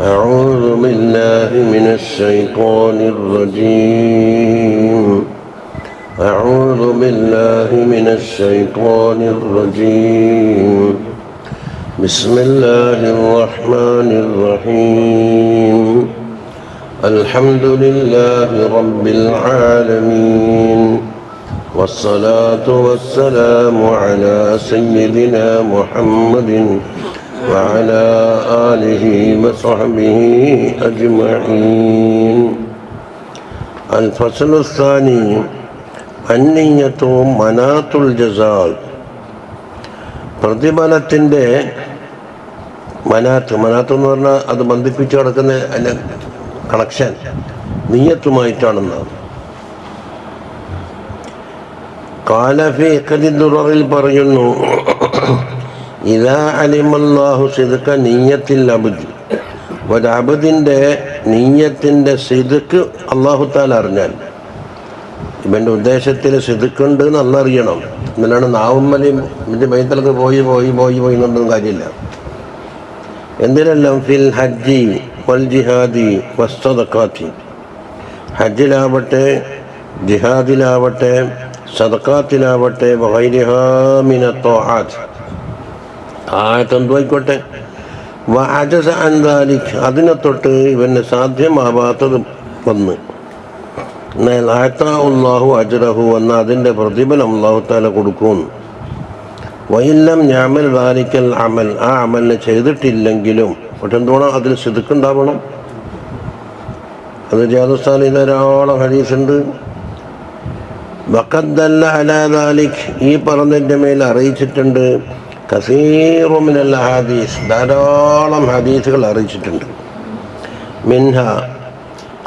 أعوذ بالله من الشيطان الرجيم أعوذ بالله من الشيطان الرجيم بسم الله الرحمن الرحيم الحمد لله رب العالمين والصلاة والسلام على سيدنا محمد وعلى آله وصحبه أجمعين الفصل الثاني النية مناط الجزاء പ്രതിഫലത്തിൻ്റെ മനാത്ത് എന്ന് പറഞ്ഞാൽ അത് ബന്ധിപ്പിച്ച് കിടക്കുന്ന അതിൻ്റെ കണക്ഷൻ നിയ്യത്തുമായിട്ടാണെന്നാണ്. കാലഫി ഇഖ്തിദുററിൽ പറയുന്നു, ഇദാ അലിമല്ലാഹു സിദ്ഖ നിയ്യത്തിൽ അബ്ദ്, ഒരബ്ദിൻ്റെ നിയ്യത്തിൻ്റെ സിദ്ഖ് അല്ലാഹു തആല അറിഞ്ഞാൽ, ഇവൻ്റെ ഉദ്ദേശത്തിൽ സിദ്ഖുണ്ട് എന്ന് അല്ലാഹ് അറിയണം. എന്നിട്ടാണ് നാവുമ്മലും ഇതിൻ്റെ ബൈത്തലൊക്കെ പോയി എന്നൊന്നും കാര്യമില്ല. എന്തിനെല്ലാം ഫിൽ ഹജ്ജി വൽ ജിഹാദി വസ്സദഖാത്തി, ഹജ്ജിലാവട്ടെ, ജിഹാദിലാവട്ടെ, സദഖാത്തിലാവട്ടെ, വഗൈരിഹാ മിന ത്വാഅത്ത്, ആയത്തെന്തുമായിക്കോട്ടെ, വഅജസ അൻ ദാലിക്, അതിനെ തൊട്ട് ഇവന് സാധ്യമാവാത്തത് വന്ന്, എന്നാൽ അഅതാഉല്ലാഹു അജ്റഹു, എന്നാൽ അതിൻ്റെ പ്രതിഫലം അല്ലാഹു തആല കൊടുക്കും. വഇല്ലം യഅമൽ ദാലിക്കൽ അമൽ, ആ അമലിനെ ചെയ്തിട്ടില്ലെങ്കിലും പക്ഷെ എന്തുവേണം, അതിൽ സിദ്ഖുണ്ടാവണം. അത് റിയാദുസ്സാലിഹീൻ ധാരാളം ഹദീസുണ്ട്. വഖദ് ദല്ല അലാ ദാലിക്, ഈ പറഞ്ഞതിൻ്റെ മേൽ അറിയിച്ചിട്ടുണ്ട്. കസീറു മിനൽ ഹദീസ്, ധാരാളം ഹദീസുകൾ അറിയിച്ചിട്ടുണ്ട്. മിൻഹ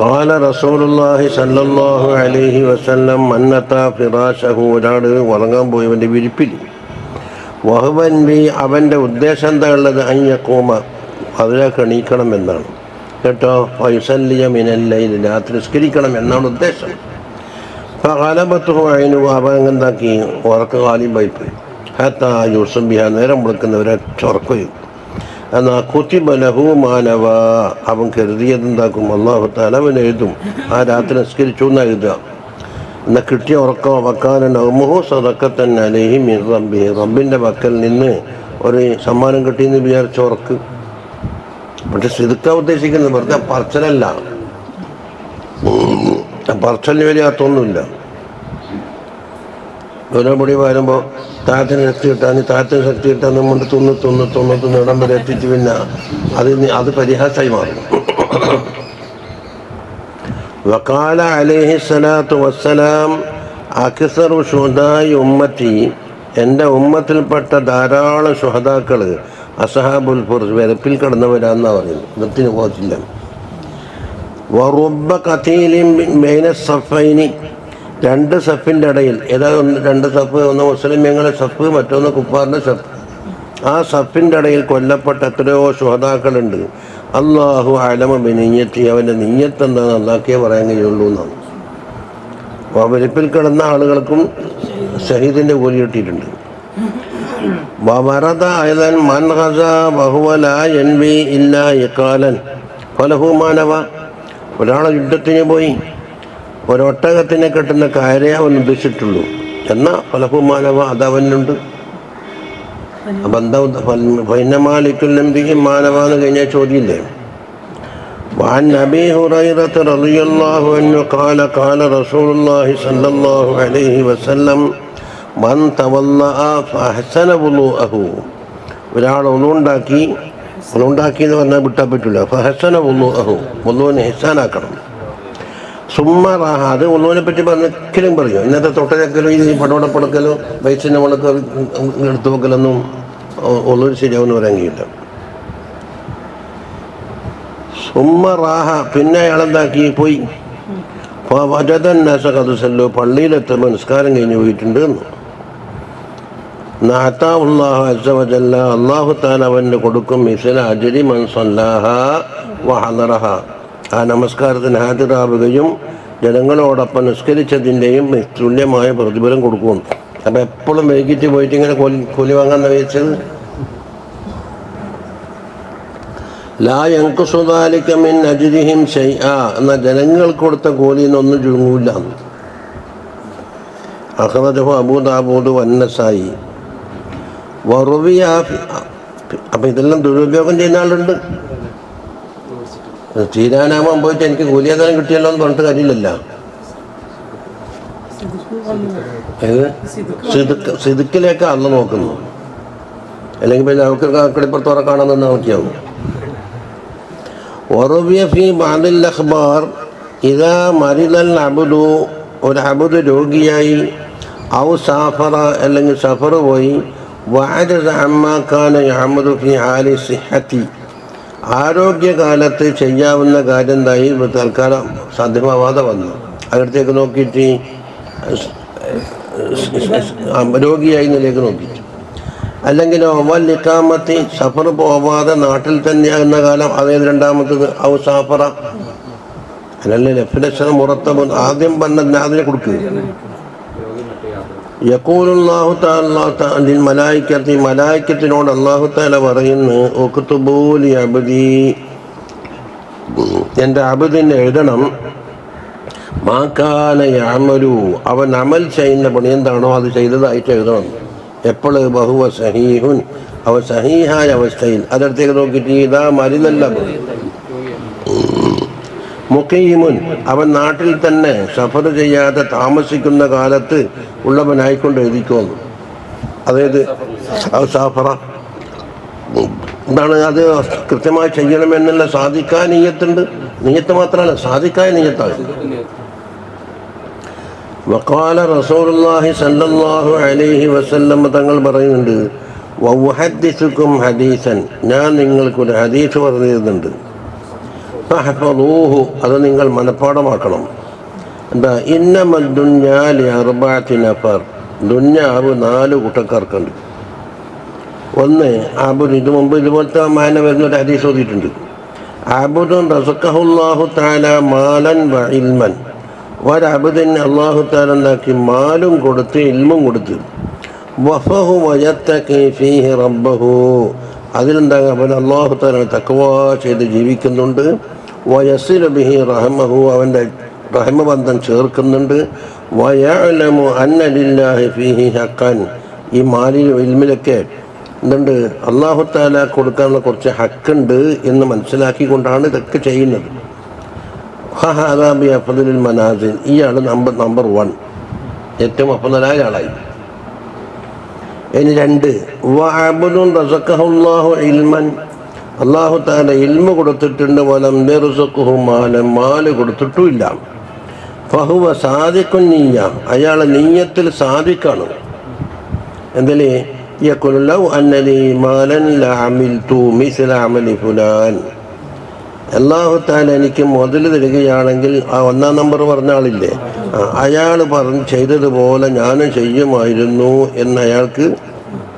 ഖാല റസൂലുള്ളാഹി സ്വല്ലല്ലാഹു അലൈഹി വസല്ലം മൻ അതാ ഫിറാശഹു, ഒരാൾ ഉറങ്ങാൻ പോയവൻ്റെ വിരിപ്പിൽ, വഹുവൻ ബി, അവൻ്റെ ഉദ്ദേശം എന്താ ഉള്ളത്, അൻ യഖൂമ, അതിലേക്ക് എണീക്കണം എന്നാണ് കേട്ടോ, ഫയുസല്ലിയ മിനൽ ലൈൽ, രാത്രി നിസ്കരിക്കണം എന്നാണ് ഉദ്ദേശം. ഫഗലബത്തുഹു ഐനുഹു, അവൻ എന്താക്കി, ഉറക്ക ഗാലിബായി പോയി. ഹത്താ യുസ്ബിഹ, നേരം വിളിക്കുന്നവരെ ചൊറക്കുകയും. എന്നാൽ കുതിബ ലഹു മാനവ, അവൻ കരുതിയതെന്താക്കും, അല്ലാഹു തആല അവൻ എഴുതും. ആ രാത്രി നിസ്കരിച്ചു എന്ന് എഴുതുക. എന്നാൽ കിട്ടിയ ഉറക്കം, വക്കാന നൗമുഹു സദഖത്തൻ അലൈഹി മിൻ റബ്ബിഹി, റബ്ബിൻ്റെ പക്കൽ നിന്ന് ഒരു സമ്മാനം കിട്ടിയെന്ന് വിചാരിച്ച ഉറക്ക്. പക്ഷെ സിദ്ഖാ ഉദ്ദേശിക്കുന്നത് വെറുതെ പറച്ചലല്ല, പറച്ചലിന് വലിയ അർത്ഥമൊന്നുമില്ല. ഓരോ പൊടി വരുമ്പോൾ താഴത്തിന് ശക്തി കിട്ടാൻ നമ്മൾ തുന്നു ഇടം വരെ എത്തിച്ച് പിന്നെ അത് പരിഹാസമായി മാറും. വഖാല അലൈഹി സ്വലാത്തു വസ്സലാം അക്സറു ശുഹദാഇ ഉമ്മത്തി, എൻ്റെ ഉമ്മത്തിൽപ്പെട്ട ധാരാളം ശുഹദാക്കൾ അസ്ഹാബുൽ ഫുർസ്, വിരപ്പിൽ കിടന്നവരാന്നാണ് പറയുന്നത്, വൃത്തിന് പോകത്തില്ല. വറുബ്ബ ഖതീലിൻ ബൈന സഫൈനി, രണ്ട് സഫിൻ്റെ ഇടയിൽ, ഏതാ രണ്ട് സഫ്, ഒന്ന് മുസ്ലിമീങ്ങളുടെ സഫ്, മറ്റൊന്ന് കുഫാറിൻ്റെ സഫ്. ആ സഫിൻ്റെ ഇടയിൽ കൊല്ലപ്പെട്ട എത്രയോ ശുഹദാക്കളുണ്ട്. അല്ലാഹു അലമ ബിനിയ്യത്തി, അവൻ്റെ നിയ്യത്ത് എന്താണെന്ന് അല്ലാഹ്ക്കേ പറയാൻ കഴിയുള്ളൂ എന്നാണ്. അപ്പോൾ വെളുപ്പിൽ കിടന്ന ആളുകൾക്കും ഷഹീദിൻ്റെ കൂലി കിട്ടിയിട്ടുണ്ട്. വറദ അയ്ദൻ മൻ ഗസാ വഹുവ ലാ യൻവി ഇല്ലാ ഇഖാലൻ ഫലഹു മാനവ, ഒരാൾ യുദ്ധത്തിന് പോയി ഒരൊട്ടകത്തിനെ കെട്ടുന്ന കാര്യമേ അവൻ ഉദ്ദേശിച്ചിട്ടുള്ളൂ, എന്നാൽ ഫലഹു മാനവ, അത് അവനുണ്ട്. അപ്പം എന്താ ഫൈനമാലിക്കുല്ലംബിഹി മാനവ എന്ന് കഴിഞ്ഞാൽ ചോദ്യമില്ലേ. وعن أبي هريرة رضي الله عنه قال قال رسول الله صلى الله عليه وسلم من تولأ فأحسن وضوءه, ഒരാൾ ഉളുണ്ടാക്കി എന്ന് പറഞ്ഞാൽ വിട്ടാൻ പറ്റില്ല. ഫഹസന വുളൂഅഹു, വുളൂനെ ഹിസാനാക്കണം. സുമ്മ റാഹ, അത് ഉളുവിനെ പറ്റി പറഞ്ഞെങ്കിലും പറയും. ഇന്നത്തെ തൊട്ടരക്കലും ഈ പടവടപ്പടക്കലും വയസ്സിൻ്റെ മുളക്ക് എടുത്തു വെക്കലൊന്നും ഉളു ശരിയാവുമെന്ന് പറയാൻ കഴിയില്ല. സുമ്മ റാഹ, പിന്നെ അയാളെന്താക്കി പോയി. വജദന്നസഖതുസല്ലു, പള്ളിയിലെത്തുമ്പോൾ നിസ്കാരം കഴിഞ്ഞ് പോയിട്ടുണ്ട് എന്ന്. നഅതാഹുല്ലാഹു അസ്സ വജല്ല, അല്ലാഹു തആല അവന് കൊടുക്കും മിസ്ല അജ്രി മൻ സല്ലഹ വഹദറഹ, ആ നമസ്കാരത്തിന് ഹാജരാവുകയും ജനങ്ങളോടൊപ്പം നിസ്കരിച്ചതിൻ്റെയും തുല്യമായ പ്രതിഫലം കൊടുക്കും. അപ്പം എപ്പോഴും വൈകിട്ട് പോയിട്ട് ഇങ്ങനെ കൂലി വാങ്ങാൻ വെച്ചത് ലാ യൻഖുസു ദാലിക മിൻ അജ്രിഹിം ശൈആ, എന്നാൽ ജനങ്ങൾക്ക് കൊടുത്ത കൂലിയിൽ നിന്നൊന്നും ചുരുങ്ങൂല്ല. അഖ്റജഹു അബൂ ദാവൂദ് വന്നസായി വറുവിയ. അപ്പം ഇതെല്ലാം ദുരുപയോഗം ചെയ്യുന്ന ആളുണ്ട്. തീരാനാവാൻ പോയിട്ട് എനിക്ക് കൂലിയാധാരം കിട്ടിയല്ലോ എന്ന് പറഞ്ഞിട്ട് കാര്യമില്ലല്ലോ. സിദുക്കിലേക്ക് അല്ല നോക്കുന്നു, അല്ലെങ്കിൽ പിന്നെ അവർക്ക് കക്കടിപ്പുറത്തോടെ കാണാൻ തന്നെ നോക്കിയാവും. വറുവിയ ഫി ബഅദിൽ അഖ്ബാർ ഇദാ മരിദൽ അബ്ദു, ഒരു അബ്ദ് രോഗിയായി, ഔ സാഫറ, അല്ലെങ്കിൽ സഫർ പോയി, വഅജസ അമ്മാ കാന യഅമദു ഫി ഹാലി സിഹത്തി, ആരോഗ്യകാലത്ത് ചെയ്യാവുന്ന കാര്യം എന്തായി തൽക്കാലം സാധ്യമാവാതെ വന്നു. അതിടത്തേക്ക് നോക്കിയിട്ട് രോഗിയായി നിലേക്ക് നോക്കിയിട്ട്, അല്ലെങ്കിൽ വൽ ഇഖാമത്തി, സഫർ പോവാതെ നാട്ടിൽ തന്നെയാകുന്ന കാലം, അതായത് രണ്ടാമത്തത് ഔ സാഫറ, അതല്ലേ ലഫ്ലക്ഷണം മുറത്തബ്, ആദ്യം പറഞ്ഞ അതിനെ കൊടുക്കുക. യഖൂലുല്ലാഹു തആല ലിൽ മലായികത്തി, മലായികത്തിനോട് അല്ലാഹു തആല പറയുന്നു, ഉക്തുബൂ ലി അബ്ദി, എൻ്റെ അബ്ദിന് എഴുതണം, മാ കാന യഅമലു, അവൻ അമൽ ചെയ്യുന്ന പണി എന്താണോ അത് ചെയ്തതായിട്ട് എഴുതണം. എപ്പോൾ? ബഹുവ സഹീഹുൻ, അവൻ സഹീഹായ അവസ്ഥയിൽ. അതിടത്തേക്ക് നോക്കിയിട്ട് ഇതാ മരിദല്ല മുഖീമുൻ, അവൻ നാട്ടിൽ തന്നെ സഫർ ചെയ്യാതെ താമസിക്കുന്ന കാലത്ത് ഉള്ളവനായിക്കൊണ്ട് എഴുതിക്കോന്നു. അതായത് സാഫറ എന്താണ്, അത് കൃത്യമായി ചെയ്യണമെന്നുള്ള സാധിക്കാൻ നീയത്തുണ്ട്. നീയത്ത് മാത്രമല്ല, സാധിക്കാൻ നീയത്താണ്. വഖാല റസൂലുള്ളാഹി സ്വല്ലല്ലാഹു അലൈഹി വസല്ലം തങ്ങൾ പറയുന്നുണ്ട്, വഉഹദ്ദിസുകും ഹദീസൻ, ഞാൻ നിങ്ങൾക്കൊരു ഹദീസ് പറഞ്ഞു തരുന്നുണ്ട്, ഫഹ്ഫളൂഹു, അത് നിങ്ങൾ മനഃപ്പാടമാക്കണം. എന്താ? ഇന്നമൽ ദുനിയാ ലിഅർബഅത്തി നഫർ, ദുനിയാവ് 4 കൂട്ടക്കാർക്കുണ്ട്. ഒന്ന് അബ്ദുൻ, ഇത് മുമ്പ് ഇതുപോലത്തെ മാന വരുന്നൊരു ഹദീസ് ഓതിയിട്ടുണ്ട്. അബ്ദുൻ റസഖഹുല്ലാഹു തആല മാലൻ വ ഇൽമൻ, ഒരബ്ദിന് അല്ലാഹു തആല ഉണ്ടാക്കി മാലും കൊടുത്ത് ഇൽമും കൊടുത്ത്. വഫഹു വയത്തഖി ഫീഹി റബ്ബഹു, അതിലെന്താകും അവൻ അല്ലാഹു തആല തഖ്വാ ചെയ്ത് ജീവിക്കുന്നുണ്ട്. വയസിലു ബിഹി റഹ്മഹു, അവൻ്റെ റഹ്മബന്ധം ചേർക്കുന്നുണ്ട്. വയഅലമു അന്ന ലില്ലാഹി ഫീഹി ഹഖൻ, ഈ മാലിലും ഇൽമിലൊക്കെ എന്തുണ്ട്, അല്ലാഹു തആല കൊടുക്കാനുള്ള കുറച്ച് ഹക്കുണ്ട് എന്ന് മനസ്സിലാക്കിക്കൊണ്ടാണ് ഇതൊക്കെ ചെയ്യുന്നത്. ഹഹാദാ ബി അഫ്ദലിൽ മനാസിൽ, ഇയാൾ നമ്പർ 1, ഏറ്റവും അഫ്ദലായ ആളായി. ഇനി 2, വഅബ്ദുൻ റസഖഹുല്ലാഹു ഇൽമൻ, അല്ലാഹു തആല ഇൽമ കൊടുത്തിട്ടുണ്ട്. വലം യർസുഖുഹു മാലൻ, മാല് കൊടുത്തിട്ടുമില്ല. ഫഹുവ സാദിഖുൻ നിയ്യ, അയാളെ നിയ്യത്തിൽ സാദിഖാണ്. എന്തല്ലേ? യഖൂലു ലൗ അന്നലി മാലൻ ലഅമിൽതു മിസ്ല അമലി ഫുലാൻ, അല്ലാഹു തആല എനിക്ക് മുതൽ തരികയാണെങ്കിൽ, ആ 1-ാം നമ്പർ പറഞ്ഞ ആളില്ലേ, അയാൾ ചെയ്തതുപോലെ ഞാനും ചെയ്യുമായിരുന്നു എന്ന്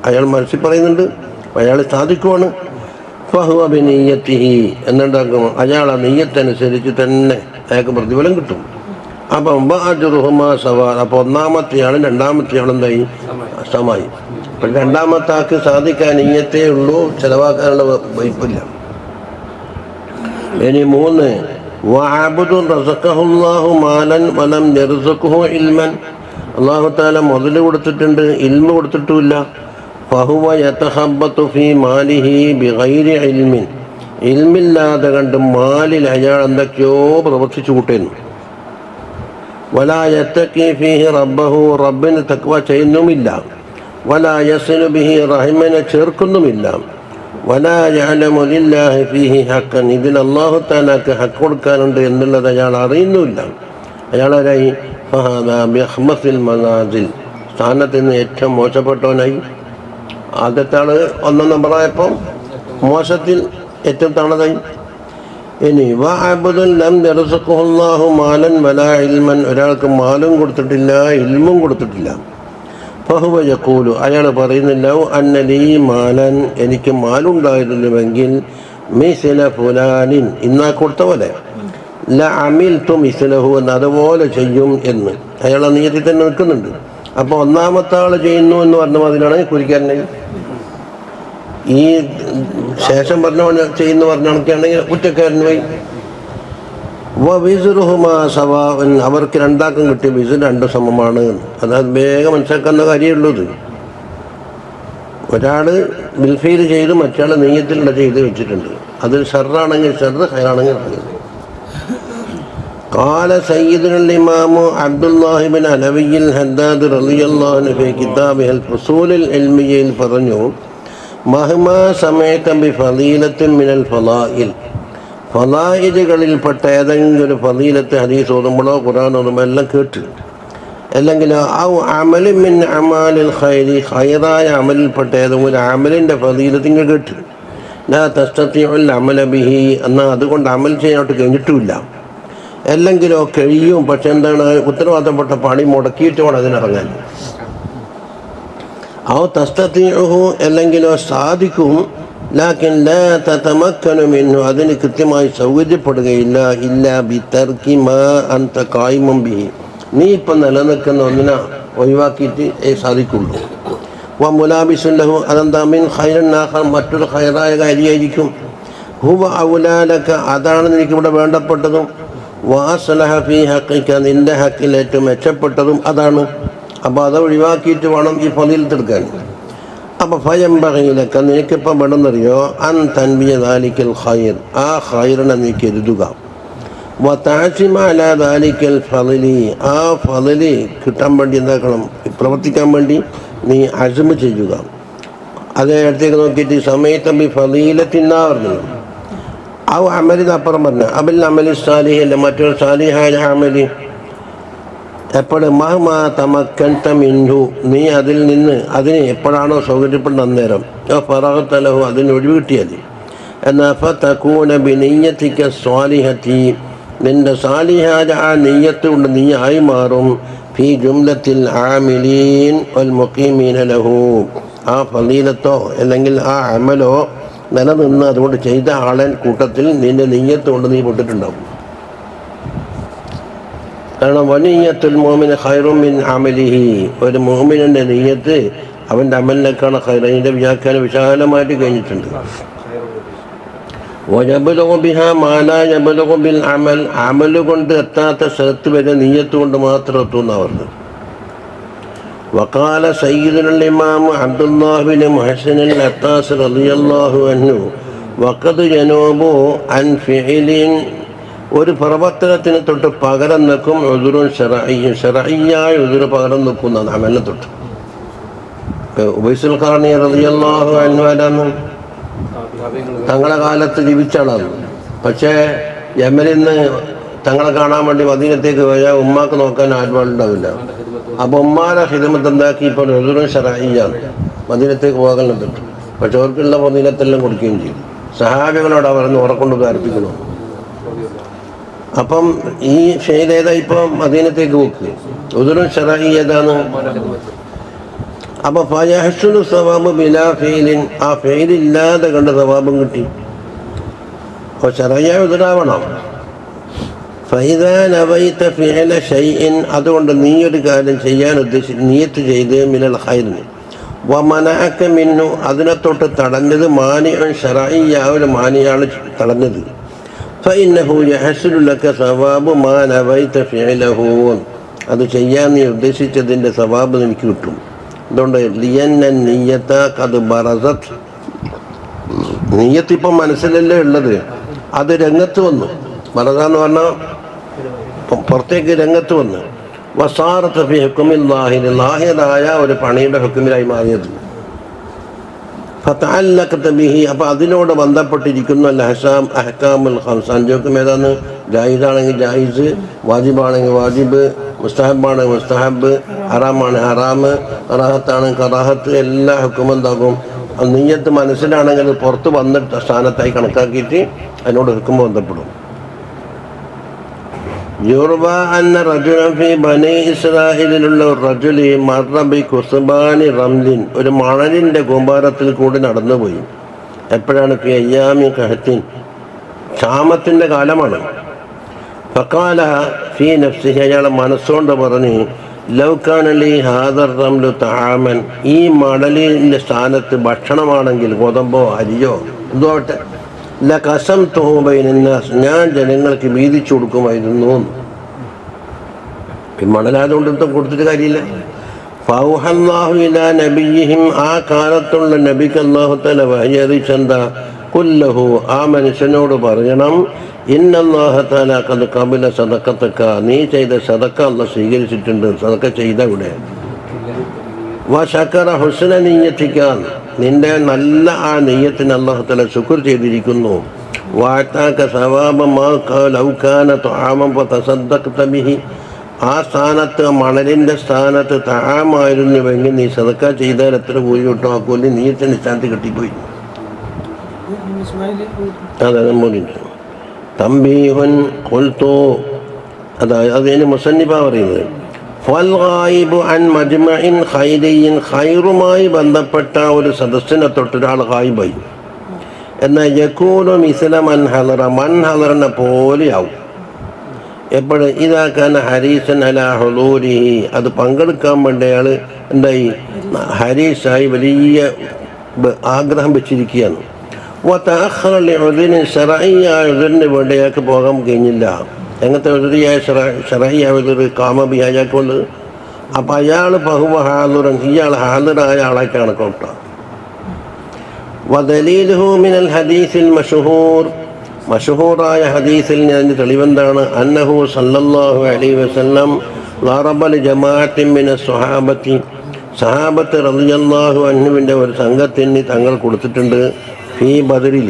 അയാൾ മനസ്സിൽ പറയുന്നുണ്ട്. അയാൾ സാധിക്കുവാണ്. ഫഹുവ ബിനിയ്യത്തിഹി, എന്നുണ്ടാക്കും അയാളെ നെയ്യത്തനുസരിച്ച് തന്നെ അയാൾക്ക് പ്രതിഫലം കിട്ടും. അപ്പം അജ്റുഹുമാ സവാ, അപ്പോൾ 1-ാമത്തെ ആളും 2-ാമത്തെ ആളും എന്തായി? സമായി. അപ്പം 2-ാമത്തെ ആൾക്ക് സാധിക്കാൻ നെയ്യത്തേ ഉള്ളൂ, ചിലവാക്കാനുള്ള വൈപ്പില്ല. ഇനി 3, വഅബ്ദുൻ റസഖഹുല്ലാഹു മാലൻ വലം യർസുഖുഹു ഇൽമൻ, അല്ലാഹു തആല മുതൽ കൊടുത്തിട്ടുണ്ട്, ഇൽമ കൊടുത്തിട്ടുമില്ല. ഫഹുവ യതഖബ്ബതു ഫീ മാലിഹി ബിഗൈരി ഇൽമിൻ, ഇൽമില്ലാതെ കണ്ട് മാലിൽ അയാൾ എന്തൊക്കെയോ പ്രവർത്തിച്ചു കൂട്ടുന്നു. വലാ യത്തഖി ഫീഹി റബ്ബഹു, റബ്ബിന് തഖ്വ ചെയ്യുന്നുമില്ല. വലാ യസിലു ബിഹി റഹിമനെ ചേർക്കുന്നുമില്ല. വലാ യഅലമു ലില്ലാഹി ഫീഹി ഹഖൻ, ഇതിൽ അല്ലാഹു തആലക്ക് ഹക്ക് കൊടുക്കാനുണ്ട് എന്നുള്ളത് അയാൾ അറിയുന്നുമില്ല. അയാളായി ഫഹാദാ ബിഅഖ്മസിൽ മനാസിൽ, സ്ഥാനത്ത് നിന്ന് ഏറ്റവും മോശപ്പെട്ടവനായി. ആദ്യത്തെ ആള് 1-ാം നമ്പറായപ്പോൾ മോശത്തിൽ ഏറ്റവും താണതായി. ഇനി വഅബ്ദുൻ ലം യർസുഖുല്ലാഹു മാലൻ വലാ ഇൽമൻ, ഒരാൾക്ക് മാലും കൊടുത്തിട്ടില്ല, ഇൽമും കൊടുത്തിട്ടില്ല. ഫഹുവ യഖൂലു, അയാൾ പറയുന്നില്ല, അന്നലി മാലൻ, എനിക്ക് മാലുണ്ടായിരുന്നുവെങ്കിൽ മിസ്ല ഫുലാനിൻ, ഇന്നാ കൊടുത്ത പോലെ, ലഅമിൽതു മിസ്ലഹു, എന്ന് അതുപോലെ ചെയ്യും എന്ന് അയാൾ ആ നിയത്തിൽ തന്നെ നിൽക്കുന്നുണ്ട്. അപ്പോൾ 1-ാമത്തെ ആൾ ചെയ്യുന്നു എന്ന് പറഞ്ഞ മാതിരിയാണ് കുരിക്കാരനെ. ഈ ശേഷം ചെയ്യുന്ന പറഞ്ഞ കണക്കാണെങ്കിൽ കുറ്റക്കാരന് പോയി സവാൻ അവർക്ക് രണ്ടാക്കും കിട്ടിയ വിസ് രണ്ട് സമമാണ്. അതായത് വേഗം മനസ്സിലാക്കുന്ന കാര്യമുള്ളത്. ഒരാൾ ബിൽഫീൽ ചെയ്ത് മറ്റാൾ നെയ്യത്തിലുള്ള ചെയ്ത് വെച്ചിട്ടുണ്ട്. അതിൽ ഷർറാണെങ്കിൽ ഷർറ്, ഹൈറാണെങ്കിൽ ഹൈർ. قال سيدنا الإمام عبد الله بن علوي الحداد رضي الله عنه في كتابه الفصول العلمية പറഞ്ഞു മഹ്മാ സമഅത ബിഫളീലത്തിൻ മിനൽ ഫളാഇൽ ഫളായിലുകളിൽപ്പെട്ട ഏതെങ്കിലും ഒരു ഫളീലത്ത് ഹദീസ് ഓതുമ്പോഴോ ഖുർആൻ ഓതുമ്പോഴോ എല്ലാം കേട്ട്, അല്ലെങ്കിൽ ഔ അമലി മിൻ അമാലിൽ ഖൈരി ഖൈറായ അമലിൽപ്പെട്ട ഏതെങ്കിലും ഒരു അമലിൻ്റെ ഫളീലത്തിങ്ങൾ കേട്ട്, ലാ തസ്തതിഉൽ അമല ബിഹി എന്നാൽ അതുകൊണ്ട് അമൽ ചെയ്യാനോട്ട് കഴിഞ്ഞിട്ടുമില്ല, അല്ലെങ്കിലോ കഴിയും പക്ഷെ എന്താണ് ഉത്തരവാദിത്തപ്പെട്ട പണി മുടക്കിയിട്ട് വേണം അതിനിറങ്ങാൻ. ഔ തസ്തതിഉഹു അല്ലെങ്കിലോ സാധിക്കും, ലാകിൻ ലാ തതമക്കനു മിൻഹു അതിന് കൃത്യമായി സൗകര്യപ്പെടുകയില്ല, ഇല്ലാ ബിതർക്കി മാ അൻത ഖായിമുൻ ബിഹി നീ ഇപ്പം നിലനിൽക്കുന്ന ഒന്നിനെ ഒഴിവാക്കിയിട്ട് സാധിക്കുള്ളൂ. വ മുലാബിസുൻ ലഹു അതെന്താ മിൻ ഖൈറിൻ ആഖർ മറ്റൊരു ഖൈറായ കാര്യമായിരിക്കും. ഹുവ ഔലാ ലക അതാണ് നിനക്കിവിടെ വേണ്ടപ്പെട്ടതും, വാസലഹ ഫീ ഹഖിക നിൻ്റെ ഹക്കിൽ ഏറ്റവും മെച്ചപ്പെട്ടതും അതാണ്. അപ്പോൾ അത് ഒഴിവാക്കിയിട്ട് വേണം ഈ ഫളീലത്തെടുക്കാൻ. അപ്പോൾ ഫയംബഗീലക നിനക്കിപ്പം വേണമെന്നറിയോ അൻ തൻബിയ ദാലിക്കൽ ഖൈർ ആ ഖൈറിനെ നീ കരുതുക. വതഅസിമ അലാ ദാലിക്കൽ ഫളലി ആ ഫളലി കിട്ടാൻ വേണ്ടി എന്താക്കണം, പ്രവർത്തിക്കാൻ വേണ്ടി നീ അസ്മ ചെയ്യുക. അതേ അടുത്തേക്ക് നോക്കിയിട്ട് സമയത്ത് ബി ഫളീലത്തിന്നാ പറഞ്ഞു. ആ അമലിന് അപ്പുറം പറഞ്ഞു അബിൽ അമലി സാലിഹി അല്ല മറ്റൊരു സാലിഹായ അമലി എപ്പോഴും മഹ്മാ തമക്കൻത മിൻഹു നീ അതിൽ നിന്ന് അതിന് എപ്പോഴാണോ സൗകര്യപ്പെടുന്ന അന്നേരം ഫറഗത ലഹു അതിന് ഒഴിവ് കിട്ടിയത് എന്നാൽ ഫതകൂന ബിനിയ്യതിക സ്വാലിഹതി നിൻ്റെ സാലിഹായ ആ നെയ്യത്ത് കൊണ്ട് നീ ആയി മാറും ഫീ ജുംലത്തിൽ ആമിലീൻ വൽ മുഖീമീന ലഹു ആ ഫളീലത്തോ അല്ലെങ്കിൽ ആ അമലോ നിലനിന്ന് അതുകൊണ്ട് ചെയ്ത ആളൻ കൂട്ടത്തിൽ നിൻ്റെ നെയ്യത്ത് കൊണ്ട് നീ പൊട്ടിട്ടുണ്ടാവും. കാരണം വനിയ്യത്തുൽ മുഅ്മിന ഖൈറും മിൻ അമലിഹി ഒരു മുഅ്മിനിൻ്റെ നെയ്യത്ത് അവൻ്റെ അമലിനേക്കാണ് ഖൈർ. അതിൻ്റെ വ്യാഖ്യാനം വിശാലമായിട്ട് കഴിഞ്ഞിട്ടുണ്ട്. വയബ്ലുഗു ബിഹാ മാ ലാ യബ്ലുഗു ബിൽ അമൽ അമൽ കൊണ്ട് എത്താത്ത സ്ഥലത്ത് വരെ നെയ്യത്ത് കൊണ്ട് മാത്രം എത്തുമെന്ന് പറഞ്ഞു. وقال سيدنا الإمام عبد الله بن محسن العطاس رضي الله عنه وقد ينوب عن فعل ഒരു പ്രവർത്തനത്തിന് തൊട്ട് പകരം നിൽക്കും ഉദുറുൻ ശറഈയ്യ ശറഈയായ ഉദുർ പകരം നിൽക്കുന്നതാണ് അമലിനെ തൊട്ട്. ഉവൈസുൽ ഖർനി റളിയല്ലാഹു അൻഹു ആരാണ്? തങ്ങളെ കാലത്ത് ജീവിച്ച ആളാണ്. പക്ഷേ യമനിൽ നിന്ന് തങ്ങളെ കാണാൻ വേണ്ടി മദീനത്തേക്ക് പോയാൽ ഉമ്മാക്ക് നോക്കാൻ ആരുണ്ടാവില്ല. അപ്പോൾ ഉമ്മാരെ ഹിദമത്ത് എന്താക്കി ഇപ്പോൾ ഉദുറുൻ ശറഈയ്യാണ് മദീനത്തേക്ക് പോകാൻ പറ്റും. പക്ഷെ അവർക്കുള്ള മദീനത്തെല്ലാം കൊടുക്കുകയും ചെയ്യും. സഹാബികളോട് പറഞ്ഞ് ഉറക്കൊണ്ട് ധാരിപ്പിക്കണം. അപ്പം ഈ ഫെയിൽ ഏതാ ഇപ്പം മദീനത്തേക്ക് പോക്ക് ഉദുറുൻ ശറഈ ഏതാണ്? അപ്പോൾ ഫയഹ്സുനു സവാബ് ബിലാ ഫെയിലിൻ ആ ഫെയിലില്ലാതെ കണ്ട സവാബും കിട്ടി. അപ്പോൾ ശറഈ ഉദുറാവണം. ഫൈദാ നവൈത ഫിഅല ഷൈഇൻ അതുകൊണ്ട് നീ ഒരു കാര്യം ചെയ്യാൻ ഉദ്ദേശിച്ച് നിയത്ത് ചെയ്ത് മിനൽ ഖൈറിന് വമനഅക മിന്നു അതിനെ തൊട്ട് തടഞ്ഞത് മാനിഉൻ ശറഈയ ഒരു മാനിയാണ് തടഞ്ഞത്. ഫഇന്നഹു യഹ്സുലു ലക സവാബു മാ നവൈത ഫിഅലഹു അത് ചെയ്യാൻ നീ ഉദ്ദേശിച്ചതിൻ്റെ സവാബ് നിനക്ക് കിട്ടും. അതുകൊണ്ട് ലിയന്ന നിയ്യത ഖദ് ബറസത് നിയ്യത്ത് ഇപ്പം മനസ്സിലല്ലേ ഉള്ളത്, അത് രംഗത്ത് വന്നു. ബറസ എന്ന് പറഞ്ഞാൽ പുറത്തേക്ക് രംഗത്ത് വന്ന് വസാറത്ത് ഫി ഹുക്മിൽ ലാഹിർ ലാഹിറായ ഒരു പണിയുടെ ഹുക്മിലായി മാറിയത്. ഫതഅല്ലഖത ബിഹി അപ്പോൾ അതിനോട് ബന്ധപ്പെട്ടിരിക്കുന്ന അഹ്കാമുൽ ഖംസ് അഞ്ച് ഹുക്കം ഏതാണ്? ജായിസാണെങ്കിൽ ജായിസ്, വാജിബാണെങ്കിൽ വാജിബ്, മുസ്തഹബാണെങ്കിൽ മുസ്തഹബ്, ഹറാമാണ് ഹറാമ്, കറാഹത്താണ് കറാഹത്ത് എല്ലാ ഹുക്കും എന്താകും നിയ്യത്ത് മനസ്സിലാണെങ്കിൽ പുറത്ത് വന്നിട്ട് സ്ഥാനത്തായി കണക്കാക്കിയിട്ട് അതിനോട് ഹുക്കും ബന്ധപ്പെടും. യുർവ അന്ന റജുലൻ ഫി ബനി ഇസ്രായേലിലുള്ള ഒരു റജുലി മർറ ബി കുസ്ബാനി റംലിൻ ഒരു മണലിൻ്റെ കൂമ്പാരത്തിൽ കൂടി നടന്നുപോയി. എപ്പോഴാണ്? ഫി അയ്യാമി ഖഹത്തിൻ ക്ഷാമത്തിൻ്റെ കാലമാണ്. ഫഖാല ഫി നഫ്സിഹി അയാളെ മനസ്സുകൊണ്ട് പറഞ്ഞ് ലൗക്കാനലി ഹാദർ റംലു തആമൻ, ഈ മണലിൻ്റെ സ്ഥാനത്ത് ഭക്ഷണമാണെങ്കിൽ ഗോതമ്പോ അരിയോ എന്തോട്ടെ, ലഖസം ബൈനന്നാസ്, ഞാൻ ജനങ്ങൾക്ക് വീതിച്ചു കൊടുക്കുമായിരുന്നു. മണലായതുകൊണ്ട് എന്തും കൊടുത്തിട്ട് കാര്യമില്ല. ഫൗഹല്ലാഹു ഇലാ നബിയിഹിം, ആ കാലത്തുള്ള നബിക്ക് അല്ലാഹു തആല വഹി അറിയിച്ചെന്താ, കുല്ലഹു, ആ മനുഷ്യനോട് പറയണം, ഇന്നല്ലാഹ തആല ഖദ് ഖബല സദഖതക, നീ ചെയ്ത സദഖ അല്ലാഹു സ്വീകരിച്ചിട്ടുണ്ട്. സദഖ ചെയ്ത ഇവിടെ വശക്കറ ഹുസ്ന നിയ്യതിക, നിന്റെ നല്ല ആ നിയ്യത്തിന് അല്ലാഹു തആല ശുക്ർ ചെയ്തിരിക്കുന്നു. വഅതാക സവാബ മാ ലൗ കാന തുആമൻ ഫതസദ്ദഖത ബിഹി, ആ സ്ഥാനത്ത് മണലിൻ്റെ സ്ഥാനത്ത് തആമായിരുന്നുവെങ്കിൽ നീ സദഖ ചെയ്താൽ എത്ര കൂലി കിട്ടും? ആ കൂലി നീയത്തിൻ്റെ സ്ഥാനത്ത് കിട്ടിപ്പോയി. അതെ നമ്മളില്ല തംബീഹുൻ ഖുൽതു, അതായത് അതിന് മുസന്നിഫ പറയുന്നത്, ഫൽ ഗായിബു അൻ മജ്മഇൻ ഖൈരിൻ, ഖൈറുമായി ബന്ധപ്പെട്ട ഒരു സദസ്സിനെ തൊട്ടൊരാൾ ഗായിബായി എന്നാൽ യകൂനു മിസ്ല മൻ ഹളറ, മൻ ഹളറിനെ പോലെയാവും. എപ്പോഴും ഇതാക്കാൻ ഹരീസൻ അലാ ഹുളൂരിഹി, അത് പങ്കെടുക്കാൻ വേണ്ടി അയാൾ എന്തായി ഹരീസായി വലിയ ആഗ്രഹം വെച്ചിരിക്കുകയാണ്. വതഅഖറ ലിഉദ്രിൻ ശറഈയായ ഉദ്രിന് വേണ്ടി അയാൾക്ക് പോകാൻ കഴിഞ്ഞില്ല. എങ്ങനത്തെ ഉദ്രിയായ ശറഈയായ ഉദ്രി കാമബി അയാൾക്കുണ്ട്. അപ്പം അയാൾ ബഹുവ ഹാദിറൻ, ഇയാൾ ഹാദിറായ ആളായിട്ട് കണക്കോട്ടാം. വദലീലുഹു മിനൽ ഹദീസിൽ മഷ്ഹൂർ, മഷ്ഹൂറായ ഹദീസിൽ അതിൻ്റെ തെളിവെന്താണ്, അന്നഹു സല്ലല്ലാഹു അലൈഹി വസല്ലം ളറബ ലിജമാഅത്തിൻ മിനസ് സ്വഹാബത്തി, സഹാബത്ത് റളിയല്ലാഹു അൻഹുവിൻ്റെ ഒരു സംഘത്തിന് തങ്ങൾ കൊടുത്തിട്ടുണ്ട്. ഫീ ബദരിൽ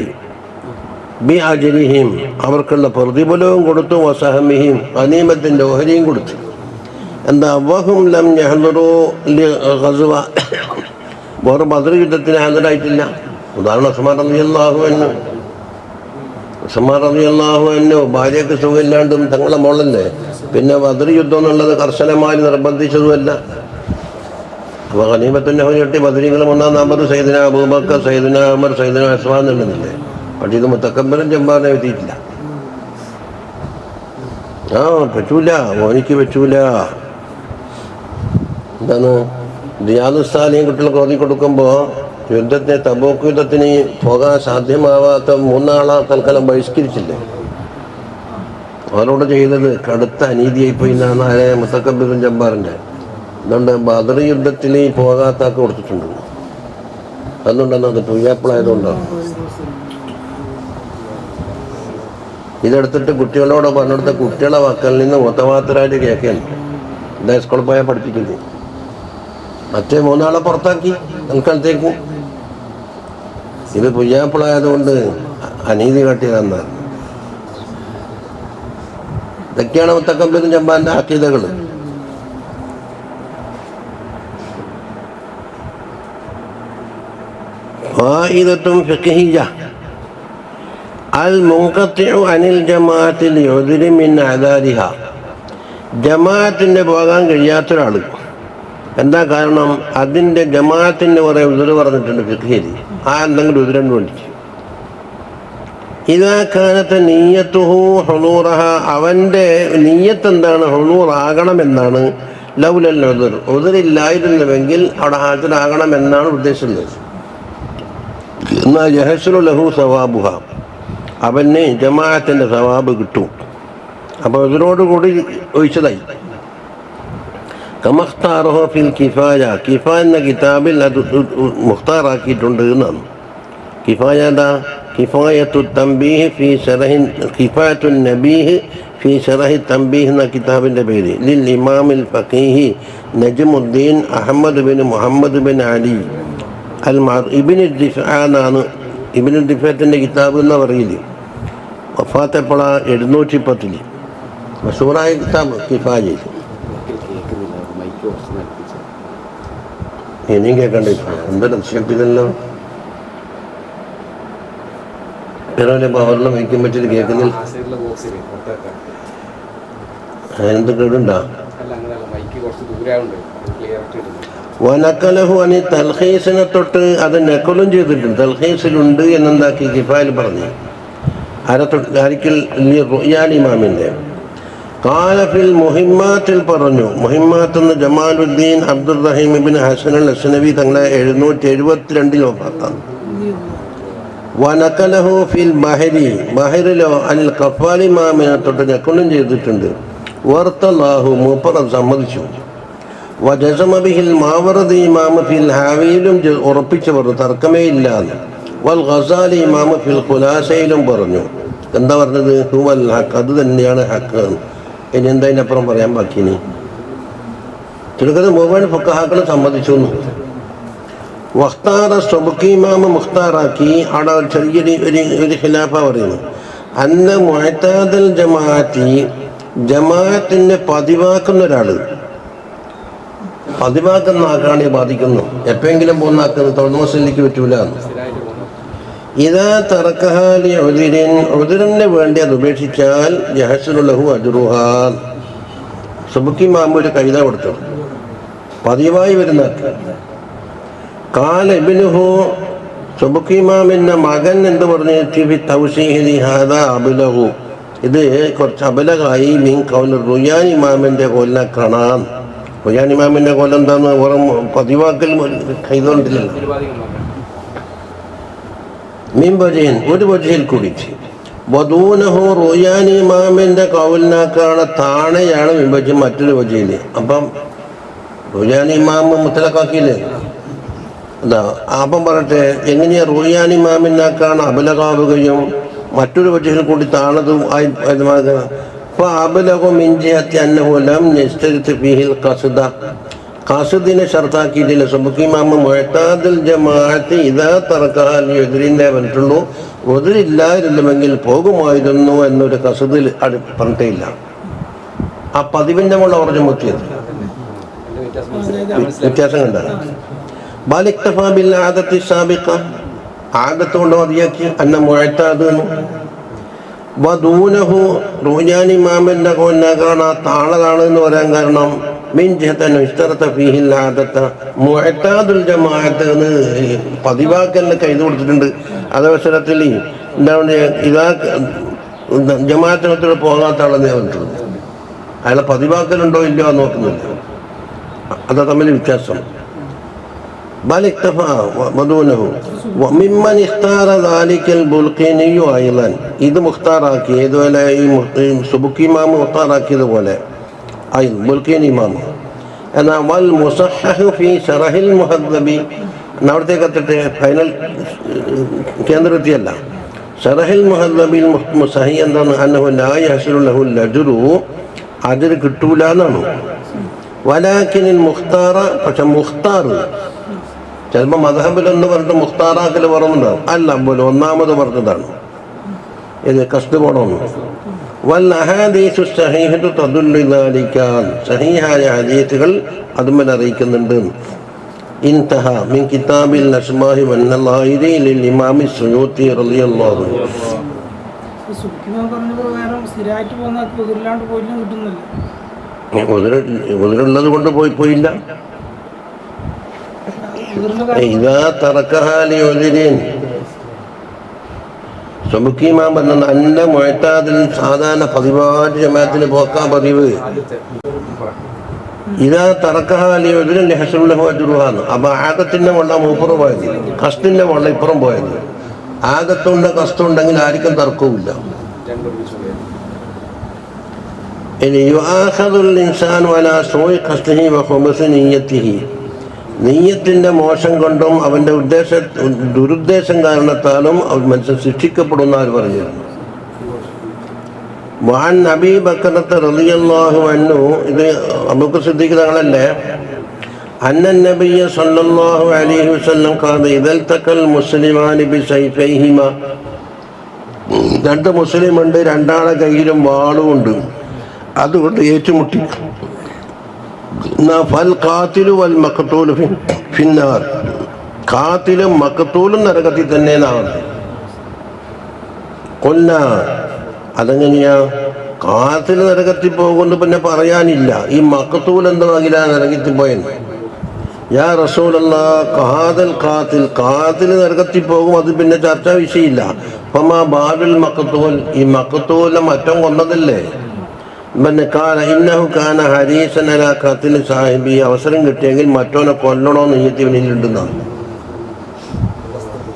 ബി അജ്രിഹിം, അവർക്കുള്ള പ്രതിഫലവും കൊടുത്തു. വസഹമിഹിം, ഗനീമത്തിൻ്റെ ഓഹരിയും കൊടുത്തു. എന്താ, വഹും ലം യഹ്ദറു ലിഗസ്വ, വേറെ ബദർ യുദ്ധത്തിന് ഹാജരായിട്ടില്ല. ഉദാഹരണം ഉസ്മാൻ റളിയല്ലാഹു അൻഹു, ഉസ്മാൻ റളിയല്ലാഹു അൻഹു ഭാര്യയ്ക്ക് സുഖമില്ലാണ്ടും തങ്ങളെ മോളല്ലേ, പിന്നെ ബദർ യുദ്ധം എന്നുള്ളത് കർശനമായി നിർബന്ധിച്ചതുമല്ല. അപ്പോൾ ഗനീമത്തിൻ്റെ ഓഹരി കിട്ടി. ബദരീങ്ങൾ 3-ാം നമ്പർ സയ്യിദുന അബൂബക്കർ, സയ്യിദുന ഉമർ, സയ്യിദുന ഉസ്മാൻ എന്നുള്ളതില്ലേ. പക്ഷേ ഇത് മുത്തക്കബ്ബറും ജബ്ബാറിനെ എത്തിയിട്ടില്ല. പറ്റൂല, ഓനിക്ക് പറ്റൂല. എന്താണ്, റിയാദുസ്സാലിഹീൻ കുട്ടികൾക്ക് ഓതി കൊടുക്കുമ്പോൾ യുദ്ധത്തിന്, തബൂക്ക് യുദ്ധത്തിന് പോകാൻ സാധ്യമാവാത്ത 3 ആളെ തൽക്കാലം ബഹിഷ്കരിച്ചില്ലേ. അവരോട് ചെയ്തത് കടുത്ത അനീതിയായിപ്പോയി എന്നാണ് ആരെ മുത്തക്കബ്ബറും ജബ്ബാറിൻ്റെ. അതുകൊണ്ട് ബദർ യുദ്ധത്തിൽ പോകാത്താക്ക് കൊടുത്തിട്ടുണ്ട്. അതുകൊണ്ടാണ് അത് പുയ്യാപ്പിളായതുകൊണ്ടാണ്. ഇതെടുത്തിട്ട് കുട്ടികളോട് പറഞ്ഞെടുത്ത കുട്ടികളെ വാക്കൽ നിന്ന് മുത്തവാത്തരായിട്ട് കേൾക്കുകയാണ്. ഇതാ സ്കൂളിൽ പോയാൽ പഠിപ്പിക്കുന്നത്. മറ്റേ 3 ആളെ പുറത്താക്കി തൽക്കാലത്തേക്ക്. ഇത് പുയ്യാപ്പിളായതുകൊണ്ട് അനീതി കാട്ടിയതെന്നാണ്. ഇതൊക്കെയാണ് മുത്തക്കബ്ബറും ജബ്ബാറിൻ്റെ അഖീദകൾ. ഫായിദത്തുൻ ഫിഖ്ഹിയ്യ അൽ മുൻഖത്തിഉ അനിൽ ജമാഅത്തി ലിഉദ്രി മിൻ അദാരിഹ, ജമാഅത്തിൻ്റെ പോകാൻ കഴിയാത്തൊരാൾ എന്താ കാരണം, അതിൻ്റെ ജമാഅത്തിൻ്റെ കുറേ ഉദര് പറഞ്ഞിട്ടുണ്ട് ഫിഖ്ഹിൽ. ആ എന്തെങ്കിലും ഉദരന് വേണ്ടിയിട്ട് ഇദാ കാനത്ത് നിയ്യത്തുഹു ഹുളൂറഹ, അവൻ്റെ നിയ്യത്ത് എന്താണ്, ഹുളൂറാകണമെന്നാണ്. ലൗലൽ ഉദർ, ഉദരില്ലായിരുന്നുവെങ്കിൽ അവിടെ ഹാജരാകണമെന്നാണ് ഉദ്ദേശിച്ചത്. എന്നാൽ യഹ്സുലു ലഹു സവാബുഹ, അവന് ജമാഅത്തിൻ്റെ സവാബ് കിട്ടും. അപ്പോൾ ഇതിനോടുകൂടി ഒഴിച്ചതായി. കമഖ്താറഹു ഫിൽ കിഫായ, കിഫായ എന്ന കിതാബിൽ അത് മുഖ്താറാക്കിയിട്ടുണ്ട് എന്നാണ്. കിഫായ എന്താ, കിഫായത്തു തംബീഹ് ഫി ശറഹി, കിഫായത്തു നബീഹ് ഫി ശറഹി തംബീഹ് എന്ന കിതാബിൻ്റെ പേര്. ലിൽ ഇമാമിൽ ഫഖീഹി Najmuddin Ahmed bin Muhammad bin Ali അൽ ഇബ്നു ദിഫ്ആ എന്നാണ് ഇബ്നു ദിഫ്അത്തിൻ്റെ കിതാബ് എന്ന് പറയില്ല. വഫാത്തെപ്പോഴ 710 മഷൂറായ കിതാബ് കിഫായ. ഇനിയും കേൾക്കണ്ട, എന്തൊരു നിക്ഷേപിതല്ലോ. ഇവരെ പവറിലും വയ്ക്കാൻ പറ്റിയത് കേൾക്കുന്നില്ല. എന്ത് കേടുണ്ടോ? വനക്കലഹു അനി തൽഹീസിനെ തൊട്ട് അത് നക്കലും ചെയ്തിട്ടുണ്ട്. തൽഹീസിലുണ്ട് എന്നെന്താക്കി കിഫായിൽ പറഞ്ഞു. ആരിക്കൽ റുയാൽ ഇമാമിൻ്റെ ഖാല ഫിൽ മുഹിമ്മാത്തിൽ പറഞ്ഞു. മുഹിമ്മാത്ത് എന്ന് ജമാലുദ്ദീൻ അബ്ദുറഹീം ഇബ്നു ഹസൻ അൽ അസ്നവി തങ്ങളെ 772 വഫാത്താണ്. വനക്കലഹു ഫിൽ ബഹരി, ബഹറിലോ അൽ ഖഫാലി ഇമാമിനെ തൊട്ട് നക്കുലും ചെയ്തിട്ടുണ്ട്. വർത്തല്ലാഹു, മൂപ്പർ സമ്മതിച്ചു. വജസമ ബിഹിൽ മാവറദി ഇമാമ ഫിൽ ഹാവിയിലും ഉറപ്പിച്ചു പറഞ്ഞു, തർക്കമേ ഇല്ലാന്ന്. വൽ ഗസാലി ഇമാമ ഫിൽ ഖുലാസയിലും പറഞ്ഞു. എന്താ പറഞ്ഞത്? ഹുവൽ ഹക്ക്, അത് തന്നെയാണ് ഹക്ക്. ഇനി എന്താ അതിനപ്പുറം പറയാൻ ബാക്കിനി? ചുരുക്കത് മുഴുവൻ ഫുഖഹാക്കൾ സമ്മതിച്ചു. വഖ്താറ സുബ്കി ഇമാമ മുഖ്താറാക്കി. അവിടെ ചെറിയൊരു ഖിലാഫ പറയുന്നു. അന്ന മുഅ്തദൽ ജമാഅത്തി, ജമാഅത്തിനെ പതിവാക്കുന്ന ഒരാൾ, പതിവാക്കുന്ന ആക്കാണ് ബാധിക്കുന്നു. എപ്പോഴെങ്കിലും പോകുന്ന ആക്കുന്നത് തൊഴുമസല്ലിക്ക് പറ്റൂല. ഇതാ തറക്കഹാലി ഉദിരിൻ, ഉദിറിന് വേണ്ടി അത് ഉപേക്ഷിച്ചാൽ യഹ്സുലുഹു അജ്റുഹാ. സുബ്കി ഇമാം ഒരു കൈത കൊടുത്തു, പതിവായി വരുന്ന കാല ഇബ്നുഹു, സുബ്കി ഇമാമിന്റെ മകൻ എന്ത് പറഞ്ഞു? തൗസീഹി ഹാദാ അബ്ലഹു, ഇത് കുറച്ച് അബലകായി മീൻ കൗൽ റുയാൻ ഇമാമിന്റെ കോലിനെ കാണാം. റുയാൻ ഇമാമിന്റെ കോലം എന്താന്ന് വെറും പതിവാക്കൽ കൈതോണ്ടില്ലല്ലോ. മീൻ വജീൻ, ഒരു വജയിൽ കൂടിച്ച്. വധൂനഹു, റുയാൻ ഇമാമിന്റെ കൗലിനാക്കാണ് താണയാണ് വിഭജം മറ്റൊരു വജയിൽ. അപ്പം റുയാൻ ഇമാമ് മുത്തലക്കാക്കിയില്ലേ? എന്താ അപ്പം പറയട്ടെ, എങ്ങനെയാ റുയാൻ ഇമാമിനാക്കാണ് അബലകാവുകയും മറ്റൊരു വജയിൽ കൂടി താണതും ആയി? ഖാസിദിനെ ഷർത്താക്കിയിട്ടില്ല. സുബ്കി ഇമാം മുഅ്തദൽ ജമാഅത്ത് ഇദാ തറക്കഹാൽ യുദ്രിനെ പറഞ്ഞിട്ടുള്ളൂ. ഉദ്രില്ലായിരുന്നുവെങ്കിൽ പോകുമായിരുന്നു എന്നൊരു ഖസദിൽ പറഞ്ഞിട്ടില്ല. ആ പതിവിൻ്റെ മുള്ള പറഞ്ഞു മുത്തിയത് വ്യത്യാസം കണ്ടാണ്. ബാലിക്തഫാ ബിൽ ആദത്തി സാബിഖ, ആദത്ത് കൊണ്ട് മതിയാക്കി. അന്ന മുഅ്തദ് വദൂനഹു, റുയാൻ ഇമാമിന്റെ കോലിനാണ് താണതാണ് എന്ന് പറയാൻ കാരണം മിൻ ജിഹത്തൻ ഇഷ്തറത ഫീഹിൽ ആദത്ത, മുഅ്തദുൽ ജമാഅത്ത് എന്ന് പതിവാക്കലിന് കൈത് കൊടുത്തിട്ടുണ്ട്. അതവസരത്തിൽ എന്താണ് ഇതാ ജമാഅത്തിനോട് പോകാത്ത ആളെന്നേ പറഞ്ഞിട്ടുള്ളൂ. അയാളെ പതിവാക്കലുണ്ടോ ഇല്ലയോ നോക്കുന്നില്ല. അതാ തമ്മിൽ വ്യത്യാസം. ഇത് മുഖ്താറാക്കി, ഇതുപോലെ ഈ സുബ്കി ഇമാം മുഖ്താറാക്കിയതുപോലെ ബുൽഖീനി ഇമാം. എന്നാൽ വൽ മുസഹഹു ഫീ ശറഹിൽ മുഹദ്ദബി, അവിടത്തേക്ക് എത്തിട്ട് ഫൈനൽ കേന്ദ്രത്തിയല്ല. ശറഹിൽ മുഹദ്ദബിൽ മുസഹി എന്താണ്? അന്നഹു ലാ യഹ്സുലു ലഹുൽ അജ്റു, അജ്ർ കിട്ടൂല എന്നാണ്. വലാകിനിൽ മുഖ്താറ, പക്ഷെ മുഖ്താർ ചിലപ്പോൾ മദ്ഹബിലെന്ന് പറഞ്ഞിട്ട് മുഖ്താറാക്കൽ പറഞ്ഞിട്ടുണ്ടാവും. അല്ല പോലും ഒന്നാമത് പറഞ്ഞതാണ് ഇത് കസ്ത് പോണമെന്ന്. വൽ അഹാദീസു സഹീഹത്തു തദുല്ലു ദാലിക, സഹീഹായ ഹദീസുകൾ അതുമേൽ അറിയിക്കുന്നുണ്ട്. ഇൻതഹ മിൻ കിതാബിൽ അസ്മാഇ വന്നലായിരി ലിൽ ഇമാമി സുയൂത്തി റളിയല്ലാഹു അൻഹു. ഉദറുള്ളത് കൊണ്ട് പോയില്ല. ഇതാ തറക്കഹാലി ഉദരിൻ, സുബ്കി ഇമാം പറഞ്ഞ അന്ന മുഅ്തദിൽ സാധാരണ പതിവായിട്ട് ജമാഅത്തിന് പോക്കാൻ പതിവ്. ഇതാ തറക്കഹാലി ഉദരിൻ യഹ്സുലുഹു അജ്റുഹാന്ന്. അപ്പൊ ആദത്തിന്റെ വെള്ളം മൂപ്പുറം പോയത്, കസ്തിന്റെ വെള്ളം ഇപ്പുറം പോയത്. ആദത്തുണ്ട് കസ്തുണ്ടെങ്കിൽ ആർക്കും തർക്കവുമില്ല. ഇനി യുആഖദുൽ ഇൻസാനു അലാ സൂഇ ഖസ്ദിഹി വ ഖുബസി നിയ്യതിഹി, നീയത്തിൻ്റെ മോശം കൊണ്ടും അവൻ്റെ ദുരുദ്ദേശം കാരണത്താലും മനുഷ്യൻ ശിക്ഷിക്കപ്പെടുന്ന അവർ പറഞ്ഞിരുന്നു. വഅൻ അബീ ബക്കറത റളിയല്ലാഹു അൻഹു, ഇത് അബൂബക്കർ സിദ്ദീഖ് തങ്ങളല്ലേ, അന്ന നബിയ്യ സല്ലല്ലാഹു അലൈഹി വസല്ലം ഖാല ഇദൽ തഖൽ മുസ്ലിമാനി ബിസൈഫൈഹിമ, രണ്ട് മുസ്ലിമുണ്ട്, രണ്ടാളെ കയ്യിലും വാളുമുണ്ട്, അതുകൊണ്ട് ഏറ്റുമുട്ടി. ഫൽ ഖാതിലു വൽ മഖ്തൂലു ഫിന്നാർ, ഖാതിലും മഖ്തൂലും നരകത്തിൽ തന്നെ എന്നാണ്. കൊല്ല, അതെങ്ങനെയാ? ഖാതിൽ നരകത്തിൽ പോകുന്നത് പിന്നെ പറയാനില്ല. ഈ മഖ്തൂൽ എന്താകില്ല നരകത്തിൽ പോയെന്ന്. യാ റസൂലല്ലാഹ്, ഖാദൽ ഖാതിൽ, ഖാതിൽ നരകത്തിൽ പോകും, അത് പിന്നെ ചർച്ചാ വിഷയമില്ല. അപ്പം ആ ബാബിൽ മഖ്തൂൽ, ഈ മഖ്തൂലിനെ മറ്റം കൊന്നതല്ലേ, പിന്നെ കാല ഇന്നഹു കാന ഹരീസൻ അലാ ഖത്ലി സാഹിബി, അവസരം കിട്ടിയെങ്കിൽ മറ്റോനെ കൊല്ലണമെന്ന് നീയത്ത് ഇവനിലുണ്ടെന്നാണ്.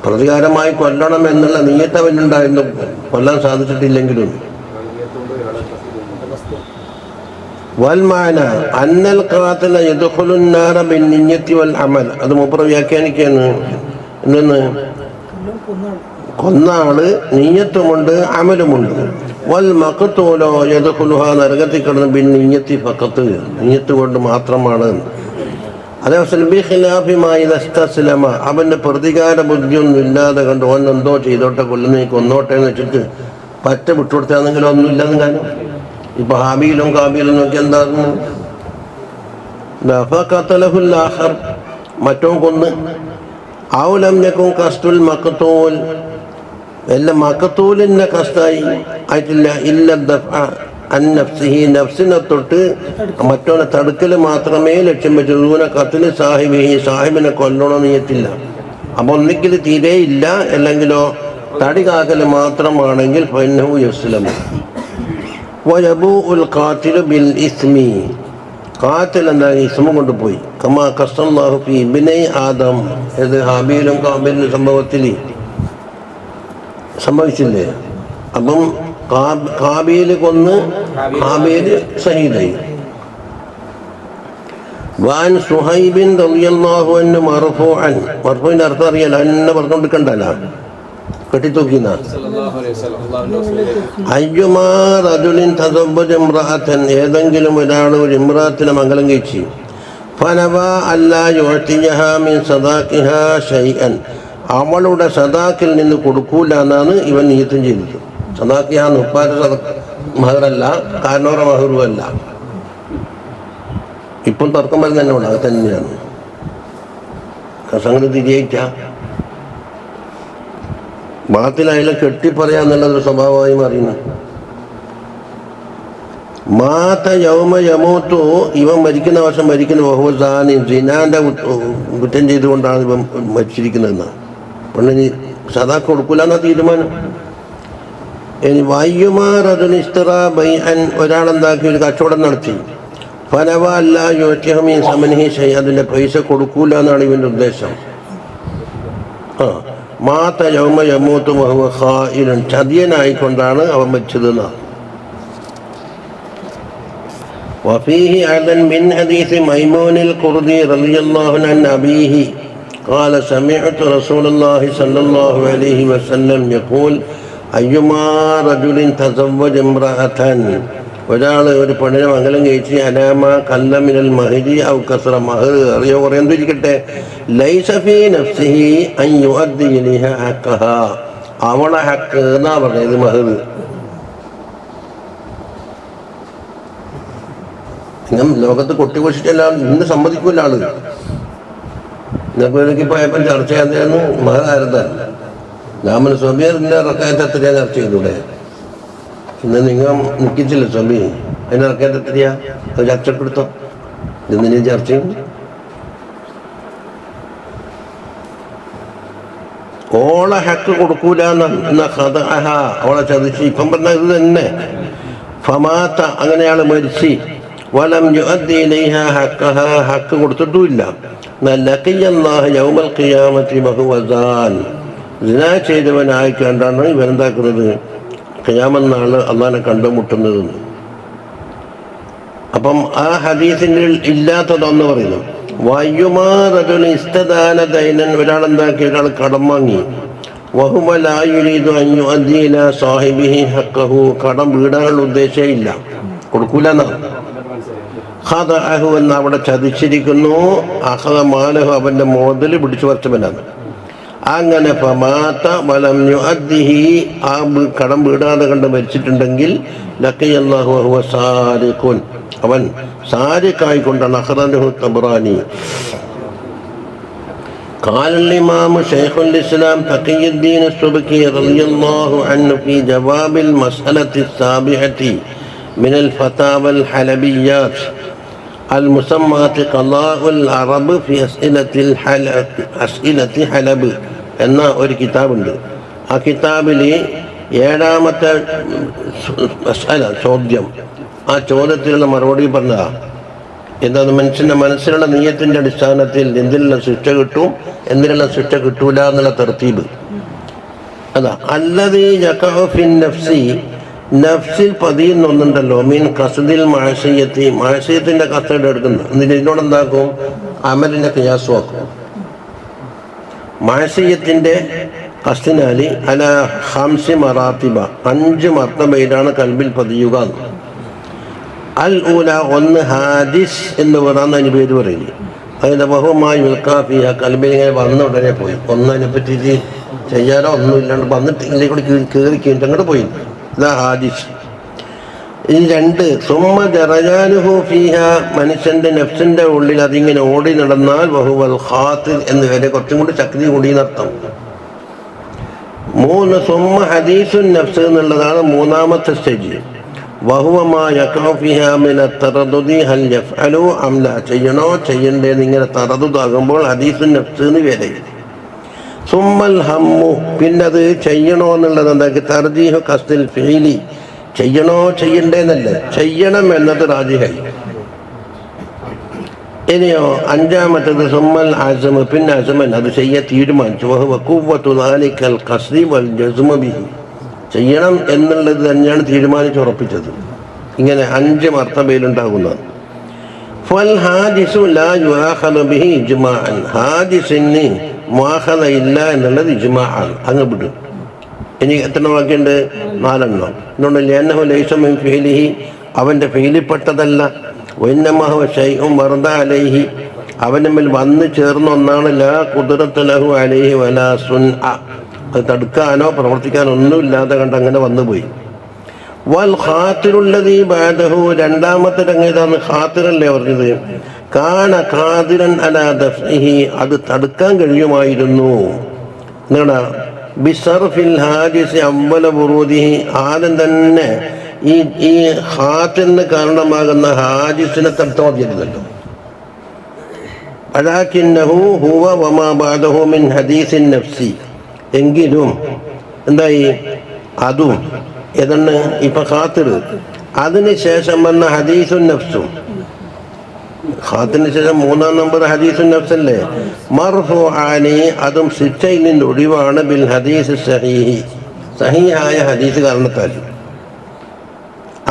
പ്രതികാരമായി കൊല്ലണം എന്നുള്ള നീയത്ത് അവനുണ്ടായിരുന്നു, കൊല്ലാൻ സാധിച്ചിട്ടില്ലെങ്കിലും. വൽമാന അന്നൽ ഖാതില യദ്ഖുലുൻ നാറ ബിന്നിയ്യത്തി വൽ അമൽ, അത് മൂപ്പർ വ്യാഖ്യാനിക്കുകയാണ്. എന്തെന്ന്? കൊന്ന ആള് നീയത്തുമുണ്ട് അമലുമുണ്ട്. വൽ മഖ്തൂലു യദ്ഖുലുഹാ, നരകത്തിൽ കിടന്ന് ബിന്നിയ്യത്തി ഫഖത്ത്, നീയത്ത് കൊണ്ട് മാത്രമാണ്. അതേസമയം ബിഖിലാഫിമായി ദസ്തസ്ലമ, അവൻ്റെ പ്രതികാര ബുദ്ധിയൊന്നും ഇല്ലാതെ കണ്ട് ഓൻ എന്തോ ചെയ്തോട്ടെ, കൊല്ലുന്നേ കൊന്നോട്ടെ എന്ന് വെച്ചിട്ട് പറ്റ വിട്ടുകൊടുത്താണെങ്കിലും ഒന്നും ഇല്ലെന്ന് കാണും. ഇപ്പൊ ഹാബിയിലും കാബിയിലും നോക്കി എന്തായിരുന്നു? മറ്റോ കൊന്ന്. ഔലംക്കും കസ്തുൽ മഖ്തൂൽ, എല്ലാം മഖ്തൂലിന്റെ കസ്തായി ആയിട്ടില്ല. ഇല്ല അന്നഫ്സിഹി, നഫ്സിനെ തൊട്ട് മറ്റോനെ തടുക്കൽ മാത്രമേ ലക്ഷ്യം വെച്ചു. ദൂന ഖത്ലി സാഹിബിഹി, സാഹിബിനെ കൊല്ലണമെന്ന് നീയത്തില്ല. അപ്പൊ ഒന്നിക്കൽ തീരെ ഇല്ല, അല്ലെങ്കിലോ തടി കാക്കൽ മാത്രമാണെങ്കിൽ ഫഇന്നഹു യസ്ലം. വയബൂഉൽ ഖാതിലു ബിൽ ഇസ്മി, ഖാതിൽ എന്താ ഇസ്മ കൊണ്ടുപോയി. കമാ ഖസ്സല്ലാഹു ഫീ ഇബ്നൈ ആദം, ഇത് ഹാബീലും കാബീലും സംഭവത്തിൽ സംഭവിച്ചില്ലേ? അപ്പം കാബീൽ കൊന്ന് ഹാബീൽ ഷഹീദായി. വാൻ സുഹൈബിൻ റളിയല്ലാഹു അൻഹു മർഫൂഅൻ, മർഫൂഇന്റെ അർത്ഥം അറിയാലോ, എന്നെ പറഞ്ഞുകൊണ്ടിരിക്കണ്ടല്ല, കെട്ടിത്തൂക്കിന്ന. അയ്യുമാ റജുലിൻ തസവ്വജ ഇംറഅതൻ, ഏതെങ്കിലും ഒരാൾ ഒരു ഇംറഅത്തിനെ മംഗലം കഴിച്ചു. ഫനവാ അല്ലാ യുഅ്തിയഹാ മിൻ സദാഖിഹാ ശൈഅൻ, അവളുടെ സദാക്കിൽ നിന്ന് കൊടുക്കൂല എന്നാണ് ഇവൻ നിയത്തും ചെയ്തത്. സദാക്കിയാന്ന് ഉപ്പാര മഹറല്ല, കാരണോറ മഹറും അല്ല. ഇപ്പം തർക്കം വരുന്ന തന്നെ ഉണ്ട്, അത് തന്നെയാണ് സംഗതി. തിരിയേറ്റ ബാത്തിലായാലും കെട്ടിപ്പറയാന്നുള്ളതൊരു സ്വഭാവമായി മാറിയുന്നു. മാത യൗമ യമൂത്തു, ഇവൻ മരിക്കുന്ന വർഷം മരിക്കുന്ന ബഹുസാനി, സിനാന്റെ കുറ്റം ചെയ്തുകൊണ്ടാണ് ഇവൻ മരിച്ചിരിക്കുന്നതെന്നാണ്. പെണ്ണിന് സദാക്ക് കൊടുക്കൂല എന്നാ തീരുമാനം. ഇനി വയ്യുമാറിസ്തറ ബൈഅൻ, ഒരാളെന്താക്കി ഒരു കച്ചവടം നടത്തി. ഫനവ അല്ല യുഅ്തിഹി സമനിഹി ഷൈ, അതിൻ്റെ പൈസ കൊടുക്കൂല എന്നാണ് ഇവൻ്റെ ഉദ്ദേശം. മാത യൗമ യമൂത്തു വഹുവ ഖായിലുൻ, ചതിയനായിക്കൊണ്ടാണ് അവൻ മരിച്ചതെന്നാണ്. വഫീഹി അയ്ദൻ മിൻ ഹദീസ് മൈമൂനിൽ ഖുർദി റളിയല്ലാഹു അൻഹു അൻ അബീഹി قال سمعت رسول الله صلى الله عليه وسلم يقول أيما رجل تزوج امرأة, ഒരാൾ ഒരു പെണ്ണിനെ മംഗലം കഴിച്ച് അലാമ കല്ല മിനൽ മഹരി ഔ കസ്റ, മഹർ അറിയോ കുറേന്തിരിക്കട്ടെ, ലൈസ ഫീ നഫ്സിഹി അൻ യുഅദ്ദി ഇലൈഹാ ഹഖഹാ, അവളെ ഹക്ക് എന്നാ പറഞ്ഞത് മഹർ. ഇങ്ങനെ ലോകത്ത് കൊട്ടിക്കൊഴിച്ചിട്ടല്ല, ഇന്ന് സമ്മതിക്കൂല ആള്. ഇന്നൊക്കെ പോയപ്പോൾ ചർച്ച ചെയ്യാന്ന് മഹതായിരുന്നല്ല. ഞാൻ സ്വബീറിൻ്റെ റക്കായത്ത് എത്രയാ ചർച്ച ചെയ്തൂടെ? ഇന്ന് നിങ്ങൾ നിൽക്കിച്ചില്ല സ്വബി, അതിൻ്റെ റക്കായത്ത് എത്രയാ? അത് ചർച്ചപ്പെടുത്തോ? ഇന്ന് നീ ചർച്ച ചെയ്യും. ഓളെ ഹക്ക് കൊടുക്കൂല എന്ന ഖദഅഹ, അവളെ ചതിച്ച്. ഇപ്പം പറഞ്ഞ ഇത് തന്നെ. ഫമാത്ത, അങ്ങനെയാൾ മരിച്ച്. വലം യുഅദ്ദി ഇലൈഹാ ഹഖഹാ, ഹക്ക് കൊടുത്തിട്ടുമില്ല. ലഖിയല്ലാഹു യൗമൽ ഖിയാമത്തി വഹുവ സാൻ, സിനാ ചെയ്തവനായി കണ്ടാണ് ഇവനെന്താക്കുന്നത്, ഖിയാമത്ത് നാള് അള്ളാഹിനെ കണ്ടുമുട്ടുന്നത്. അപ്പം ആ ഹദീസിൻ്റെ ഇല്ലാത്തതെന്ന് പറയുന്നു. വയ്യുമാ റജുലിൻ ഇസ്തദാന ദൈനൻ, ഒരാളെന്താക്കി, ഒരാൾ കടം വാങ്ങി. വഹുവ ലാ യുരീദു അൻ യുഅദ്ദി ഇലാ സാഹിബിഹി ഹഖഹു, കടം വീടാനുള്ള ഉദ്ദേശമേ ഇല്ല, കൊടുക്കൂല എന്നാണ്. ഖദഅഹു, എന്ന് അവിടെ ചതിച്ചിരിക്കുന്നു. അഖദ മാലഹു, അവൻ്റെ മുതൽ പിടിച്ചു പറിച്ചവനാണ്. അങ്ങനെ ഫമാത വലം യുഅദ്ദിഹി, ആ കടം വീടാതെ കണ്ട് മരിച്ചിട്ടുണ്ടെങ്കിൽ ലഖിയല്ലാഹു വഹുവ സാരിഖുൻ, അവൻ സാരിഖായിക്കൊണ്ടാണ്. അഖ്റജഹു തബ്റാനി. قال الإمام شيخ الإسلام تقي الدين السبكي رضي الله عنه في جواب المسألة السابعة من الفتاوى الحلبيات المسمى قضاء العرب في أسئلة حلب എന്ന ഒരു കിതാബുണ്ട്. ആ കിതാബിൽ 7ാമത്തെ ചോദ്യം, ആ ചോദ്യത്തിലുള്ള മറുപടി പറഞ്ഞതാ. എന്താണ് മനുഷ്യൻ്റെ മനസ്സിലുള്ള നീയത്തിൻ്റെ അടിസ്ഥാനത്തിൽ എന്തിനുള്ള ശിക്ഷ കിട്ടും, എന്തിനുള്ള ശിക്ഷ കിട്ടൂല എന്നുള്ള തർത്തീബ് അതാ. അല്ലതീ യഖഉ നഫ്സി, നഫ്സിൽ പതിയുന്നൊന്നുണ്ടല്ലോ, മീൻ കസ്ദിൽ മഅസിയത്തി, മഅസിയത്തിൻ്റെ കസ്ദ് എടുക്കുന്നു. എന്നിട്ട് ഇതിനോട് എന്താക്കും? അമലിനെ ഖിയാസുവാക്കും. മഅസിയത്തിൻ്റെ കസ്ദിനാലി അല ഹംസി മറാത്തിബ, 5 മർത്തബയിലാണ് കൽബിൽ പതിയുക. അൽ ഊല, ഒന്ന് ഹാദിസ് എന്ന് പറയാൻ അതിന് പേര് പറയില്ല. അതിൻ്റെ ബഹുമായി വിൽക്കാഫിയ, കൽബിൽ ഇങ്ങനെ വന്ന ഉടനെ പോയി, ഒന്നതിനെ പറ്റിയിട്ട് ചെയ്യാനോ ഒന്നും ഇല്ലാണ്ട് വന്നിട്ട് ഇതിലേക്കൂടി കയറി കഴിഞ്ഞിട്ട് അങ്ങോട്ട് പോയി. ഇതാ ഹാദിസ്. ഈ 2 സുമ്മ ദറജാനുഹു ഫീഹ, മനുഷ്യൻ്റെ നഫ്സിൻ്റെ ഉള്ളിൽ അതിങ്ങനെ ഓടി നടന്നാൽ വഹുവൽ ഖാത്തിർ എന്ന് വരെ കുറച്ചും കൂടി ശക്തി കൂടി നടത്തും. 3 സുമ്മ ഹദീസുൻ നഫ്സ് എന്നുള്ളതാണ് 3ാമത്തെ സ്റ്റേജ്. വഹുവ മാ യഖഉ ഫീഹാ മിന തറദ്ദുദി ഹൽ യഫ്അലു അം ലാ, ചെയ്യണോ ചെയ്യണ്ടേന്ന് ഇങ്ങനെ തറദ്ദുദാകുമ്പോൾ ഹദീസുൻ നഫ്സ് എന്ന് വരെ. സുമ്മൽ ഹമ്മു, പിന്നെ അത് ചെയ്യണോ എന്നുള്ളത് എന്താക്കി? തർജീഹു ഖസ്ദിൽ ഫീലി, ചെയ്യണോ ചെയ്യണ്ടേന്നല്ലേ, ചെയ്യണം എന്നത് റാജിഹായി. ഇനിയോ 5ാമത്തേത് സുമ്മൽ അസ്മ, പിന്നെ അസ്മൻ, അത് ചെയ്യാൻ തീരുമാനിച്ചു. വഹുവ ഖുവ്വത്തു ദാലിക്കൽ ഖസ്ദി വൽ ജസ്മ ബിഹി, ചെയ്യണം എന്നുള്ളത് തന്നെയാണ് തീരുമാനിച്ചുറപ്പിച്ചത്. ഇങ്ങനെ 5 മർത്തബയിലുണ്ടാകുന്നത്. ഫൽ ഹാദിസു ലാ യുആഖദു ബിഹി ഇജ്മാഅൻ, ഹാദിസിന് മുആഖദ ഇല്ല എന്നുള്ളത് ഇജ്മാഅൻ, അങ്ങ് വിടും. ഇനി എത്ര വാക്യുണ്ട്? 4 എന്നുകൊണ്ട് ലിഅന്നഹു ലൈസ മിൻ ഫിഅലിഹി, അവൻ്റെ ഫീലിൽപ്പെട്ടതല്ല. വഇന്നമാ ഹുവ ശൈഉൻ വറദ അലൈഹി, അവനുമ്മിൽ വന്നു ചേർന്ന ഒന്നാണ്. ലാ ഖുദ്റത ലഹു അലൈഹി വലാ സുൻഅ, അത് തടുക്കാനോ പ്രവർത്തിക്കാനോ ഒന്നുമില്ലാതെ കണ്ട് അങ്ങനെ വന്നുപോയി. വൽ ഖാത്തിറുല്ലദീ ബഅദഹു, 2ാമത്തെ രംഗേതാണ് ഖാത്തിറല്ലേ പറഞ്ഞത്. കാന ഖാദിറൻ അലാ ദഫ്ഇഹി, അത് തടുക്കാൻ കഴിയുമായിരുന്നു. എന്താണ്? ബിസർഫിൽ ഹാദിസ് അവ്വല വുറൂദിഹി, ആദ്യം തന്നെ ഈ ഖാത്തിറിന് കാരണമാകുന്ന ഹാദിസിനെ തടുത്താൽ മതിയായിരുന്നല്ലോ. വലാകിന്നഹു ഹുവ വമാ ബഅദഹു മിൻ ഹദീസിൻ നഫ്സി, എങ്കിലും എന്തായി? അതും ഏതാണ് ഇപ്പൊ ഖാത്തിർ, അതിന് ശേഷം വന്ന ഹദീസുൻ നഫ്സും. ഖാത്തിന് ശേഷം 3ാം നമ്പർ ഹദീസുൻ നഫ്സ് അല്ലേ, മർഫൂആനി, അതും ശിക്ഷയിൽ നിന്ന് ഒഴിവാണ്. ബിൽ ഹദീസ് സഹീഹി, സഹീഹായ ഹദീസ് കാരണത്താൽ.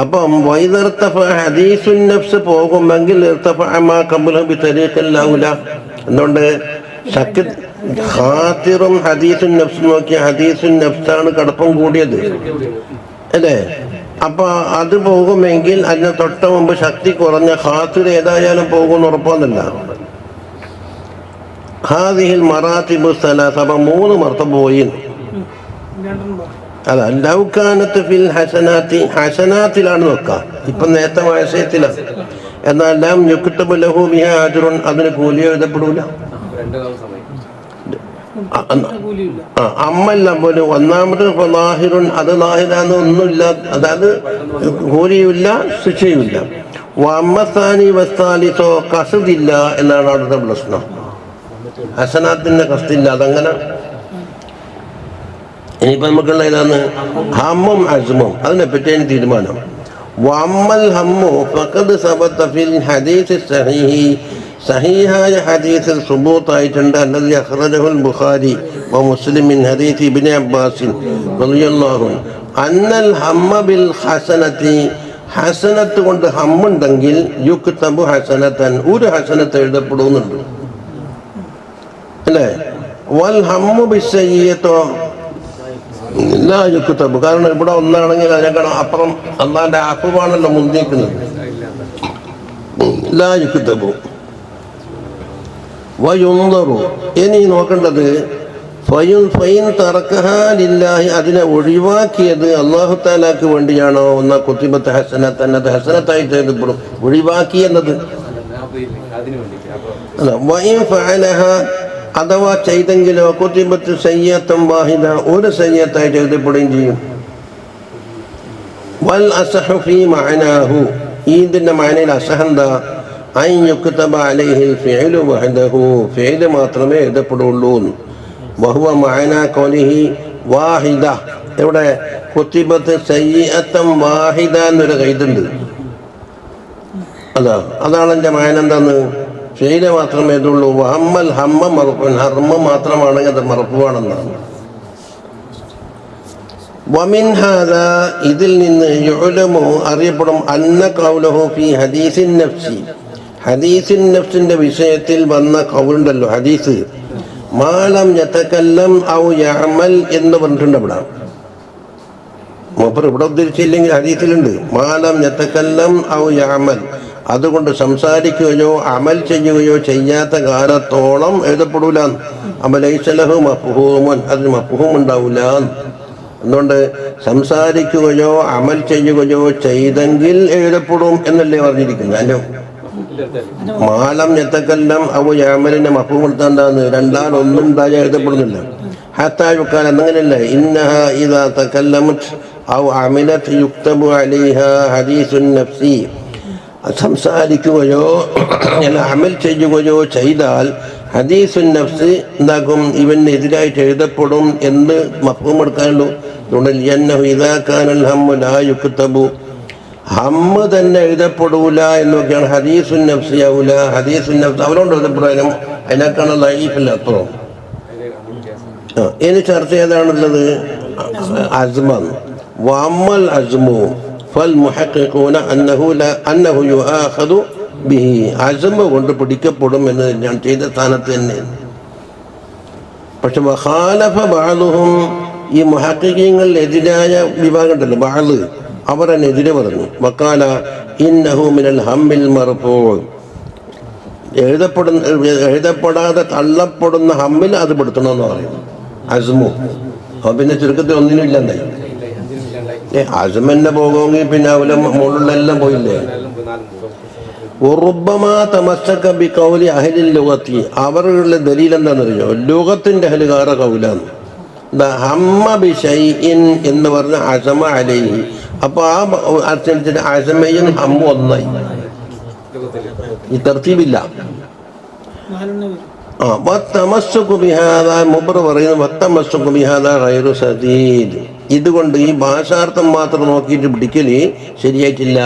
അപ്പം വൈദർത്തഫ ഹദീസുൻ നഫ്സ് പോകുമെങ്കിൽ ഇർതഫഅ മാ ഖബ്ലഹു ബിതരീഖിൽ ഔല. എന്തുകൊണ്ട്? ഖാത്തിറും ഹദീസുൻ നഫ്സ് നോക്കിയ ഹദീസുൻ നഫ്സാണ് കടപ്പം കൂടിയത് അല്ലേ? അപ്പൊ അത് പോകുമെങ്കിൽ അതിന് തൊട്ട മുമ്പ് ശക്തി കുറഞ്ഞ ഖാത്തിർ ഏതായാലും പോകുമെന്ന് ഉറപ്പൊന്നുമില്ല. ഹാദിഹിൽ മറാത്തിബു സലാസ, അപ്പൊ 3 മർത്തബ പോയി. അല്ല, ലൗകാനത്ത് ഫിൽ ഹസനാത്തി, ഹസനാത്തിലാണ് നോക്കുക. ഇപ്പം നേരത്തെ വയസ്സത്തിലാണ്. എന്നാൽ ലം യുക്തബു ലഹു ബിഹാ അജ്റുൻ, അതിന് കൂലി എഴുതപ്പെടൂല. അമ്മല്ല പോലും 1ാമത് ലാഹിറുൻ, അത് ലാഹിറാന്ന് ഒന്നുമില്ല, അതായത് കൂലിയുമില്ല ശിക്ഷയുമില്ല. വമ്മസാനി വസ്താലിസോ, കസദില്ല എന്നാണ് അവിടുത്തെ പ്രശ്നം. ഹസനാത്തിന്റെ കസദില്ല, അതങ്ങനെ. ഇനിയിപ്പോൾ നമുക്കുള്ള ഇതാണ് ഹമ്മും അസ്മും, അതിനെപ്പറ്റി അതിന് തീരുമാനം. വമ്മൽ ഹമ്മു ഫഖദ് സബത ഫിൽ ഹദീസ് സഹീഹി, സഹീഹായ ഹദീസിൽ സുബൂത്തായിട്ടുണ്ട്. അല്ലദീ അഖ്റജഹുൽ ബുഖാരി വ മുസ്ലിം മിൻ ഹദീസ് ഇബ്നു അബ്ബാസ് റളിയല്ലാഹു അൻഹു അന്നൽ ഹമ്മ ബിൽ ഹസനത്തി, ഹസനത്ത് കൊണ്ട് ഹമ്മുണ്ടെങ്കിൽ യുക്തബു ഹസനതൻ, ഒരു ഹസനത്ത് എഴുതപ്പെടുന്നുണ്ട് അല്ലേ. വൽ ഹമ്മു ബിസ്സയ്യിഅത്തോ ലാ യുക്തബു, കാരണം ഇവിടെ ഒന്നാണെങ്കിൽ അതിനേക്കാൾ അപ്പുറം അല്ലാഹുവിന്റെ അഫ്വാണല്ലോ മുന്തിക്കുന്നത്. ലാ യുക്തബു വയുൻദറു, ഇനി നോക്കേണ്ടത് ഫൈൻ തറക്കഹാ ലില്ലാഹി, അതിനെ ഒഴിവാക്കിയത് അല്ലാഹു തആലാക്ക് വേണ്ടിയാണോ? എന്നാ കുത്തിബത്ത് ഹസനത്ത്, അത് ഹസനത്തായിട്ട് എഴുതപ്പെടും. ഒഴിവാക്കി എന്നത് വഇൻ ഫഅലഹ, അഥവാ ചെയ്തെങ്കിലോ കുത്തിബത്ത് സയ്യത്തും വാഹിദ, ഒരു സയ്യത്തായിട്ട് എഴുതപ്പെടുകയും ചെയ്യും. വൽ അസഹു ഫീ മഅനാഹു, ഇതിന്റെ മഅനയിൽ അസഹന്താ അൻ യുക്തബ അലൈഹിൽ ഫിഅലു വഹദഹു, ഫിഅൽ മാത്രമേ എഴുതപ്പെടുള്ളൂ. വഹുവ മഅനാ ഖൗലിഹി വാഹിദ, ഇവിടെ കുത്തിബത്ത് സയ്യിഅത്തൻ വാഹിദ എന്നൊരു ഖൈദുണ്ട്. അതാണ് എൻ്റെ മായന എന്താന്ന് ഫെയില മാത്രമേ ഇതുള്ളൂ. വഹമ്മൽ ഹമ്മ മറഫുൻ, ഹർമ്മ മാത്രമാണെങ്കിൽ അത് മറഫുവാണെന്നാണ്. വമിൻ ഹാദാ, ഇതിൽ നിന്ന് യുഅലമു അറിയപ്പെടും, അന്ന ഖൗലഹു ഫീ ഹദീസിൻ നഫ്സി, ഹദീസിൻ നഫ്സിന്റെ വിഷയത്തിൽ വന്ന ഖൗലുണ്ടല്ലോ ഹദീസ്, മാലം യതകല്ലം ഔ യഅമൽ എന്ന് പറഞ്ഞിട്ടുണ്ട്. അവിടെ മൂപ്പർ ഇവിടെ ഉദ്ധരിച്ചില്ലെങ്കിൽ ഹദീസിലുണ്ട് മാലം യതകല്ലം ഔ യഅമൽ, അതുകൊണ്ട് സംസാരിക്കുകയോ അമൽ ചെയ്യുകയോ ചെയ്യാത്ത കാലത്തോളം എഴുതപ്പെടൂല. അമലൈസ ലഹു മഫ്ഹൂമുൻ, അതിന് മഫ്ഹൂം ഉണ്ടാവില്ല. അതുകൊണ്ട് സംസാരിക്കുകയോ അമൽ ചെയ്യുകയോ ചെയ്തെങ്കിൽ എഴുതപ്പെടും എന്നല്ലേ പറഞ്ഞിരിക്കുന്നത്. അല്ലോ മാലം യതകല്ലം ഔ യഅമലിന്റെ മഫ്ഹൂം എടുത്താണ്ടാന്ന് രണ്ടാലൊന്നും താഴെ എഴുതപ്പെടുന്നില്ല. ഹത്താ യുഖാൽ എന്നങ്ങനെയല്ല, ഇന്നഹാ ഇദാ തകല്ലമത് ഔ അമിലത് യുക്തബു അലൈഹാ ഹദീസുൻ നഫ്സി, സംസാരിക്കുകയോ അമൽ ചെയ്യുകയോ ചെയ്താൽ ഹദീസുൻ നഫ്സ് എന്താക്കും, ഇവനെതിരായിട്ട് എഴുതപ്പെടും എന്ന് മഫ്ഹൂം എടുക്കാനുള്ളൂ. അതുകൊണ്ട് ഇദാ കാനൽ ഹമ്മു ലാ യുക്തബു, ഹമ്മ് തന്നെ എഴുതപ്പെടൂല എന്നൊക്കെയാണ്. ഹദീസുൻ നഫ്സ് യൗല, ഹദീസുൻ നഫ്സ് അവരോട് എഴുതപ്പെടാനും അതിനേക്കാണ് ലൈഫില്ല അത്രയും. ഇനി ചർച്ച ചെയ്താണുള്ളത് അസ്മൻ. വഅമ്മൽ അസ്മു ഫൽമുഹഖിഖൂന അന്നഹു യുആഖദു ബിഹി, അസ്മ കൊണ്ട് പിടിക്കപ്പെടും എന്ന് ഞാൻ ചെയ്ത സ്ഥാനത്ത് തന്നെ. പക്ഷെ വഖാലഫ ബഅദുഹും, ഈ മുഹഖിഖീങ്ങളിൽ എതിരായ വിഭാഗം ഉണ്ടല്ലോ ബഅദ്, അവർ എതിരെ പറഞ്ഞു. വഖാല ഇന്നഹു മിനൽ ഹമ്മിൽ മർഫൂ, എഴുതപ്പെടാതെ തള്ളപ്പെടുന്ന ഹമ്മിൽ അത് പെടുത്തണമെന്ന് പറയും അസ്മു. അപ്പോൾ പിന്നെ ചുരുക്കത്തിൽ ഒന്നിനും ഇല്ലെന്നായി. അസ്മന്നെ പോകുമെങ്കിൽ പിന്നെ അവലെ മുകളിലെല്ലാം പോയില്ലേ. ഉറുബ്ബമാ തമസ്സക ബിഖൗലി അഹ്ലിൽ ലുഗത്തി, അവരുടെ ദലീൽ എന്താണെന്നറിയോ, ലുഗത്തിന്റെ അഹ്ലുകാര കൗലാന്ന്. ഹമ്മ ബിശൈഇൻ എന്ന് പറഞ്ഞ അസമ അലൈഹി, അപ്പോൾ ആ അനുസരിച്ചിട്ട് അസമയും ഹമ്മും ഒന്നായി. ഈ തർത്തീബില്ല. മുബർ പറയുന്നു ഇതുകൊണ്ട് ഈ ഭാഷാർത്ഥം മാത്രം നോക്കിയിട്ട് പിടിക്കല് ശരിയായിട്ടില്ല.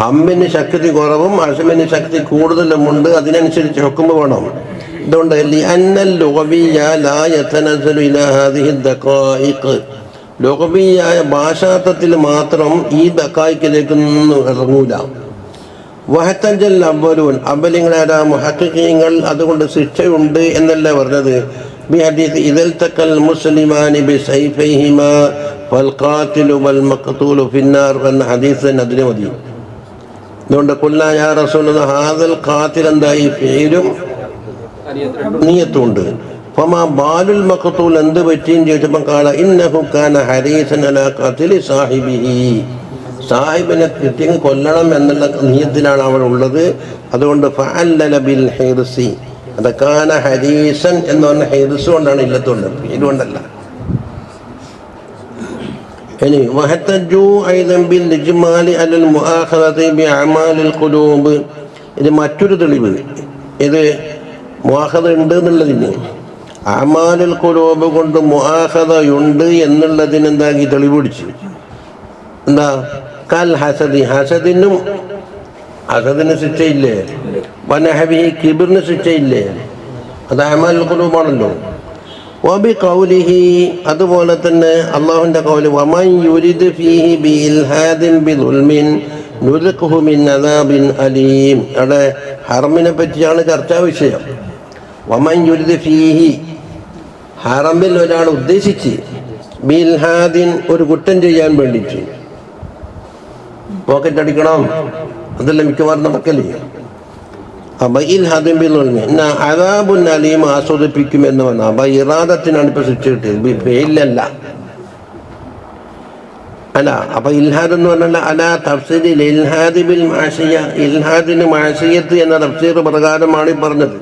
ഹമ്മിന് ശക്തി കുറവും അസമിന് ശക്തി കൂടുതലുമുണ്ട്, അതിനനുസരിച്ച് ഹുക്മ് വേണം. അതുകൊണ്ട് ലോകവിയായ ഭാഷാർത്ഥത്തിൽ മാത്രം ഈ ദക്കായിക്കിലേക്കൊന്നും ഇറങ്ങൂല. വഹത്തജൽ അവ്വലൂൻ, അവലിങ്ങളാരാ മുഹഖിഖീങ്ങൾ, അതുകൊണ്ട് ശിക്ഷയുണ്ട് എന്നല്ല പറഞ്ഞത്. ബി ഹദീസ് ഇദൽ തഖൽ മുസ്ലിമാനി ബിസൈഫൈഹിമാ ഫൽഖാതിലു വൽ മഖ്തൂലു ഫിന്നാർ എന്ന ഹദീസ് അതിന് മതി. അതുകൊണ്ട് ഖുൽനാ യാ റസൂലല്ലാഹ് ഹാദൽ ഖാതിൽ എന്തായി ഫീലും നിയത്തുണ്ട്. ഫമാ ബാലുൽ മഖ്തൂൽ, എന്ത് പറ്റിയെന്ന് ചോദിച്ചപ്പോൾ കാല ഇന്നഹു കാന ഹരീസൻ അലാ ഖാതിലി സാഹിബിഹി, സാഹിബിനെ കൃത്യം കൊല്ലണം എന്നുള്ള നിയത്തിലാണ് അവൾ ഉള്ളത്. അതുകൊണ്ട് ഫഅല്ലല ബിൽ ഹിർസി, അത് കാന ഹരീസൻ എന്ന് പറഞ്ഞ ഹിർസ് കൊണ്ടാണ് ഇല്ലത്തുണ്ട്, ഇതുകൊണ്ടല്ല. ഇനി വഹത്തജു ഐദൻ ബിൽ ഇജ്മാലി അലൽ മുആഖദതി ബിഅമാലിൽ ഖുലൂബ്, ഇത് മറ്റൊരു തെളിവ്. ഇത് മുആഖദ ഉണ്ട് എന്നുള്ളതിന്, അമാലുൽ ഖുലൂബ് കൊണ്ട് മുആഖദയുണ്ട് എന്നുള്ളതിന് എന്താക്കി തെളിവ് പിടിച്ചു. എന്താ കൽ ഹസദി, ഹസദിനും ഹസദിന് ശിക്ഷയില്ലേ, വനഹബി കിബിറിന് ശിക്ഷയില്ലേ, അത് അമാലുൽ ഖുലൂബാണല്ലോ. വബി ഖൗലിഹി, അതുപോലെ തന്നെ അല്ലാഹുവിൻ്റെ ഖൗല് വമൻ യുരിദ് ഫീഹി ബിഇൽഹാദിൻ ബിദുൽമിൻ നുദ്ഖുഹു മിൻ അദാബിൻ അലീം. അവിടെ ഹറമിനെ പറ്റിയാണ് ചർച്ചാ വിഷയം. വമൻ യുരിദ് ഫീഹി, ഹറമിൽ ഒരാൾ ഉദ്ദേശിച്ച് ബിൽഹാദിൻ, ഒരു കുറ്റം ചെയ്യാൻ വേണ്ടിയിട്ട്, പോക്കറ്റ് അടിക്കണം, അതല്ല മിക്കവാറും നടക്കല്ലേ. അപ്പം ഇൽഹാദിൻ ബിദുൽമി അദാബുൻ അലീം, ആസ്വദിപ്പിക്കുമെന്ന് പറഞ്ഞാൽ അപ്പം ഇറാദത്തിനാണ് ഇപ്പോൾ ശിക്ഷ കിട്ടിയത്, ഫെയിലല്ല അല്ല. അപ്പം ഇൽഹാദ് എന്ന് പറഞ്ഞാൽ അല തഫ്സീരിൽ ഇൽഹാദി ബിൽ മാസിയ, ഇൽഹാദിന് മാസിയത്ത് എന്ന തഫ്സീർ പ്രകാരമാണ് ഈ പറഞ്ഞത്.